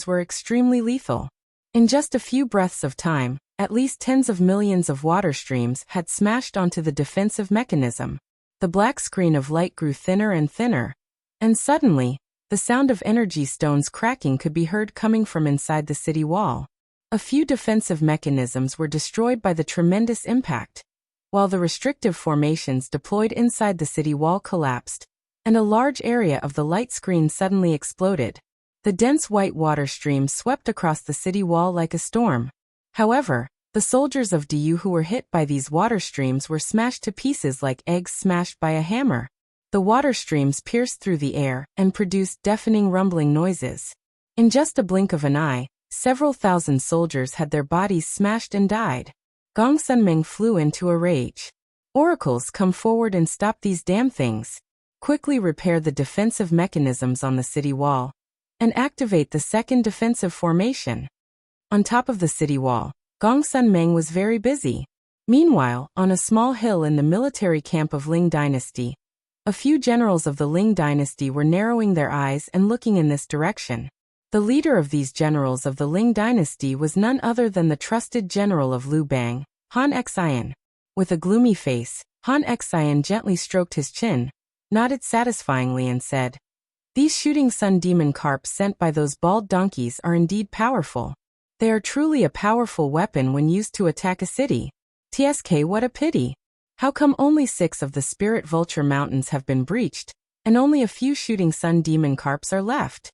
were extremely lethal. In just a few breaths of time, at least tens of millions of water streams had smashed onto the defensive mechanism. The black screen of light grew thinner and thinner, and suddenly, the sound of energy stones cracking could be heard coming from inside the city wall. A few defensive mechanisms were destroyed by the tremendous impact, while the restrictive formations deployed inside the city wall collapsed, and a large area of the light screen suddenly exploded. The dense white water stream swept across the city wall like a storm. However, the soldiers of Diyu who were hit by these water streams were smashed to pieces like eggs smashed by a hammer. The water streams pierced through the air and produced deafening rumbling noises. In just a blink of an eye, several thousand soldiers had their bodies smashed and died. Gongsun Meng flew into a rage. Oracles, come forward and stop these damn things. Quickly repair the defensive mechanisms on the city wall, and activate the second defensive formation. On top of the city wall, Gongsun Meng was very busy. Meanwhile, on a small hill in the military camp of Ling dynasty, A few generals of the Ling dynasty were narrowing their eyes and looking in this direction. The leader of these generals of the Ling dynasty was none other than the trusted general of Liu Bang, Han Xian. With a gloomy face, Han Xian gently stroked his chin, nodded satisfyingly and said, "These shooting sun demon carps sent by those bald donkeys are indeed powerful. They are truly a powerful weapon when used to attack a city. TSK, what a pity. How come only 6 of the Spirit Vulture Mountains have been breached, and only a few shooting sun demon carps are left?"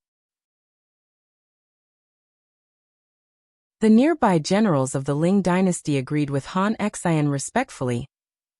The nearby generals of the Ling dynasty agreed with Han Xian respectfully,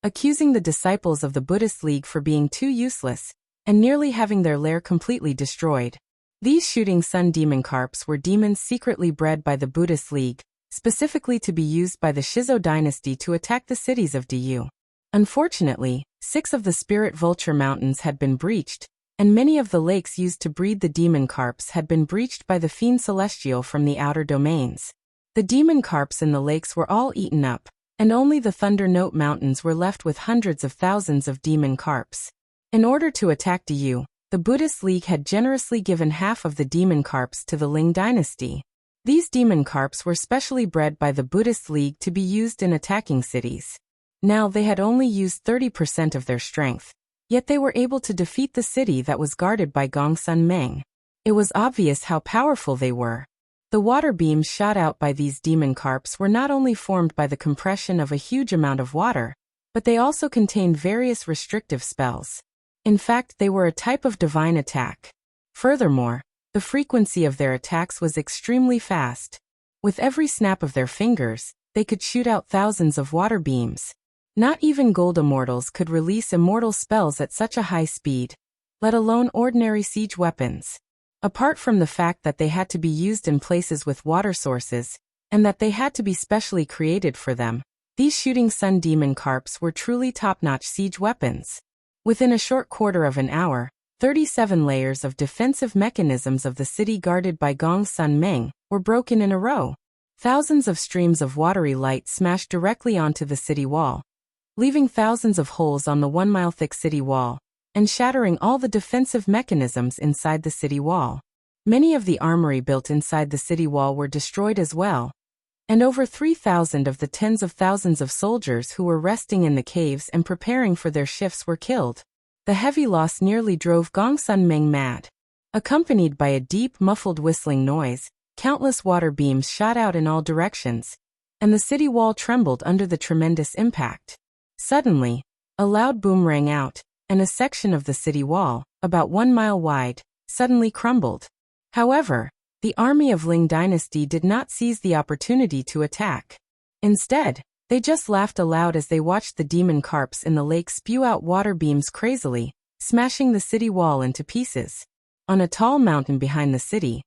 accusing the disciples of the Buddhist League for being too useless and nearly having their lair completely destroyed. These shooting sun demon carps were demons secretly bred by the Buddhist League, specifically to be used by the Shizo dynasty to attack the cities of Diyu. Unfortunately, 6 of the Spirit Vulture Mountains had been breached, and many of the lakes used to breed the demon carps had been breached by the Fiend Celestial from the outer domains. The demon carps in the lakes were all eaten up, and only the Thunder Note Mountains were left with hundreds of thousands of demon carps. In order to attack Diyu, the Buddhist League had generously given half of the demon carps to the Ling dynasty. These demon carps were specially bred by the Buddhist League to be used in attacking cities. Now they had only used 30% of their strength, yet they were able to defeat the city that was guarded by Gongsun Meng. It was obvious how powerful they were. The water beams shot out by these demon carps were not only formed by the compression of a huge amount of water, but they also contained various restrictive spells. In fact, they were a type of divine attack. Furthermore, the frequency of their attacks was extremely fast. With every snap of their fingers, they could shoot out thousands of water beams. Not even gold immortals could release immortal spells at such a high speed, let alone ordinary siege weapons. Apart from the fact that they had to be used in places with water sources, and that they had to be specially created for them, these shooting sun demon carps were truly top-notch siege weapons. Within a short quarter of an hour, 37 layers of defensive mechanisms of the city guarded by Gongsun Meng were broken in a row. Thousands of streams of watery light smashed directly onto the city wall, leaving thousands of holes on the 1-mile-thick city wall, and shattering all the defensive mechanisms inside the city wall. Many of the armory built inside the city wall were destroyed as well, and over 3,000 of the tens of thousands of soldiers who were resting in the caves and preparing for their shifts were killed. The heavy loss nearly drove Gongsun Meng mad. Accompanied by a deep, muffled whistling noise, countless water beams shot out in all directions, and the city wall trembled under the tremendous impact. Suddenly, a loud boom rang out, and a section of the city wall, about 1 mile wide, suddenly crumbled. However, the army of Ling dynasty did not seize the opportunity to attack. Instead, they just laughed aloud as they watched the demon carps in the lake spew out water beams crazily, smashing the city wall into pieces. On a tall mountain behind the city,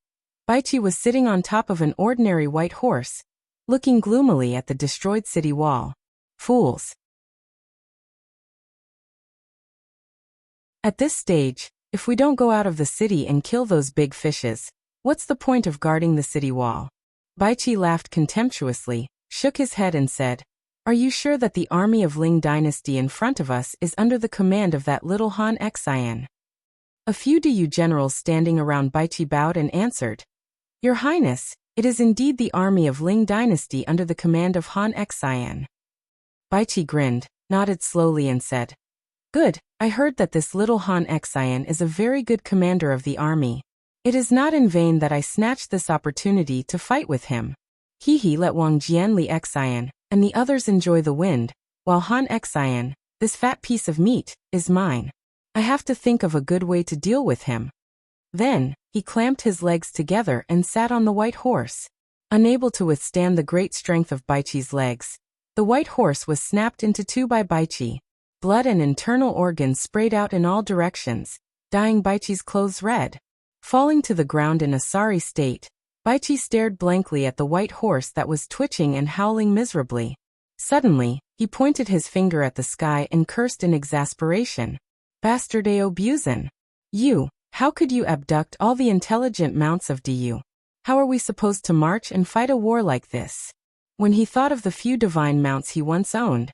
Baichi was sitting on top of an ordinary white horse, looking gloomily at the destroyed city wall. Fools! At this stage, if we don't go out of the city and kill those big fishes, what's the point of guarding the city wall? Baichi laughed contemptuously, shook his head and said, "Are you sure that the army of Ling dynasty in front of us is under the command of that little Han Xian?" A few Diyu generals standing around Baichi bowed and answered, "Your Highness, it is indeed the army of Ling dynasty under the command of Han Xian." Baichi grinned, nodded slowly and said, "Good, I heard that this little Han Xian is a very good commander of the army. It is not in vain that I snatched this opportunity to fight with him. He let Wang Jianli Xian and the others enjoy the wind, while Han Xian, this fat piece of meat, is mine. I have to think of a good way to deal with him." Then, he clamped his legs together and sat on the white horse. Unable to withstand the great strength of Baichi's legs, the white horse was snapped into two by Baichi. Blood and internal organs sprayed out in all directions, dyeing Baichi's clothes red. Falling to the ground in a sorry state, Baichi stared blankly at the white horse that was twitching and howling miserably. Suddenly, he pointed his finger at the sky and cursed in exasperation. "Bastardeo Buzan! You, how could you abduct all the intelligent mounts of Diyu? How are we supposed to march and fight a war like this?" When he thought of the few divine mounts he once owned,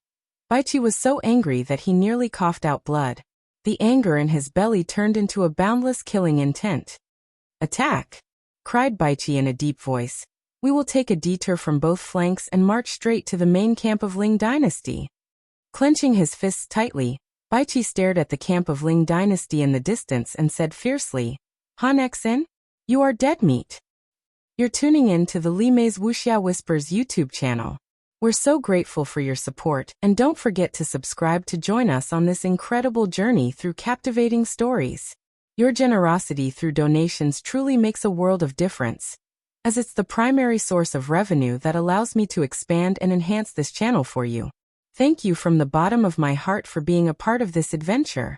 Baichi was so angry that he nearly coughed out blood. The anger in his belly turned into a boundless killing intent. "Attack!" cried Baichi in a deep voice. "We will take a detour from both flanks and march straight to the main camp of Ling Dynasty." Clenching his fists tightly, Baichi stared at the camp of Ling Dynasty in the distance and said fiercely, "Han Xen? You are dead meat." You're tuning in to the Li Mei's Wuxia Whispers YouTube channel. We're so grateful for your support, and don't forget to subscribe to join us on this incredible journey through captivating stories. Your generosity through donations truly makes a world of difference, as it's the primary source of revenue that allows me to expand and enhance this channel for you. Thank you from the bottom of my heart for being a part of this adventure.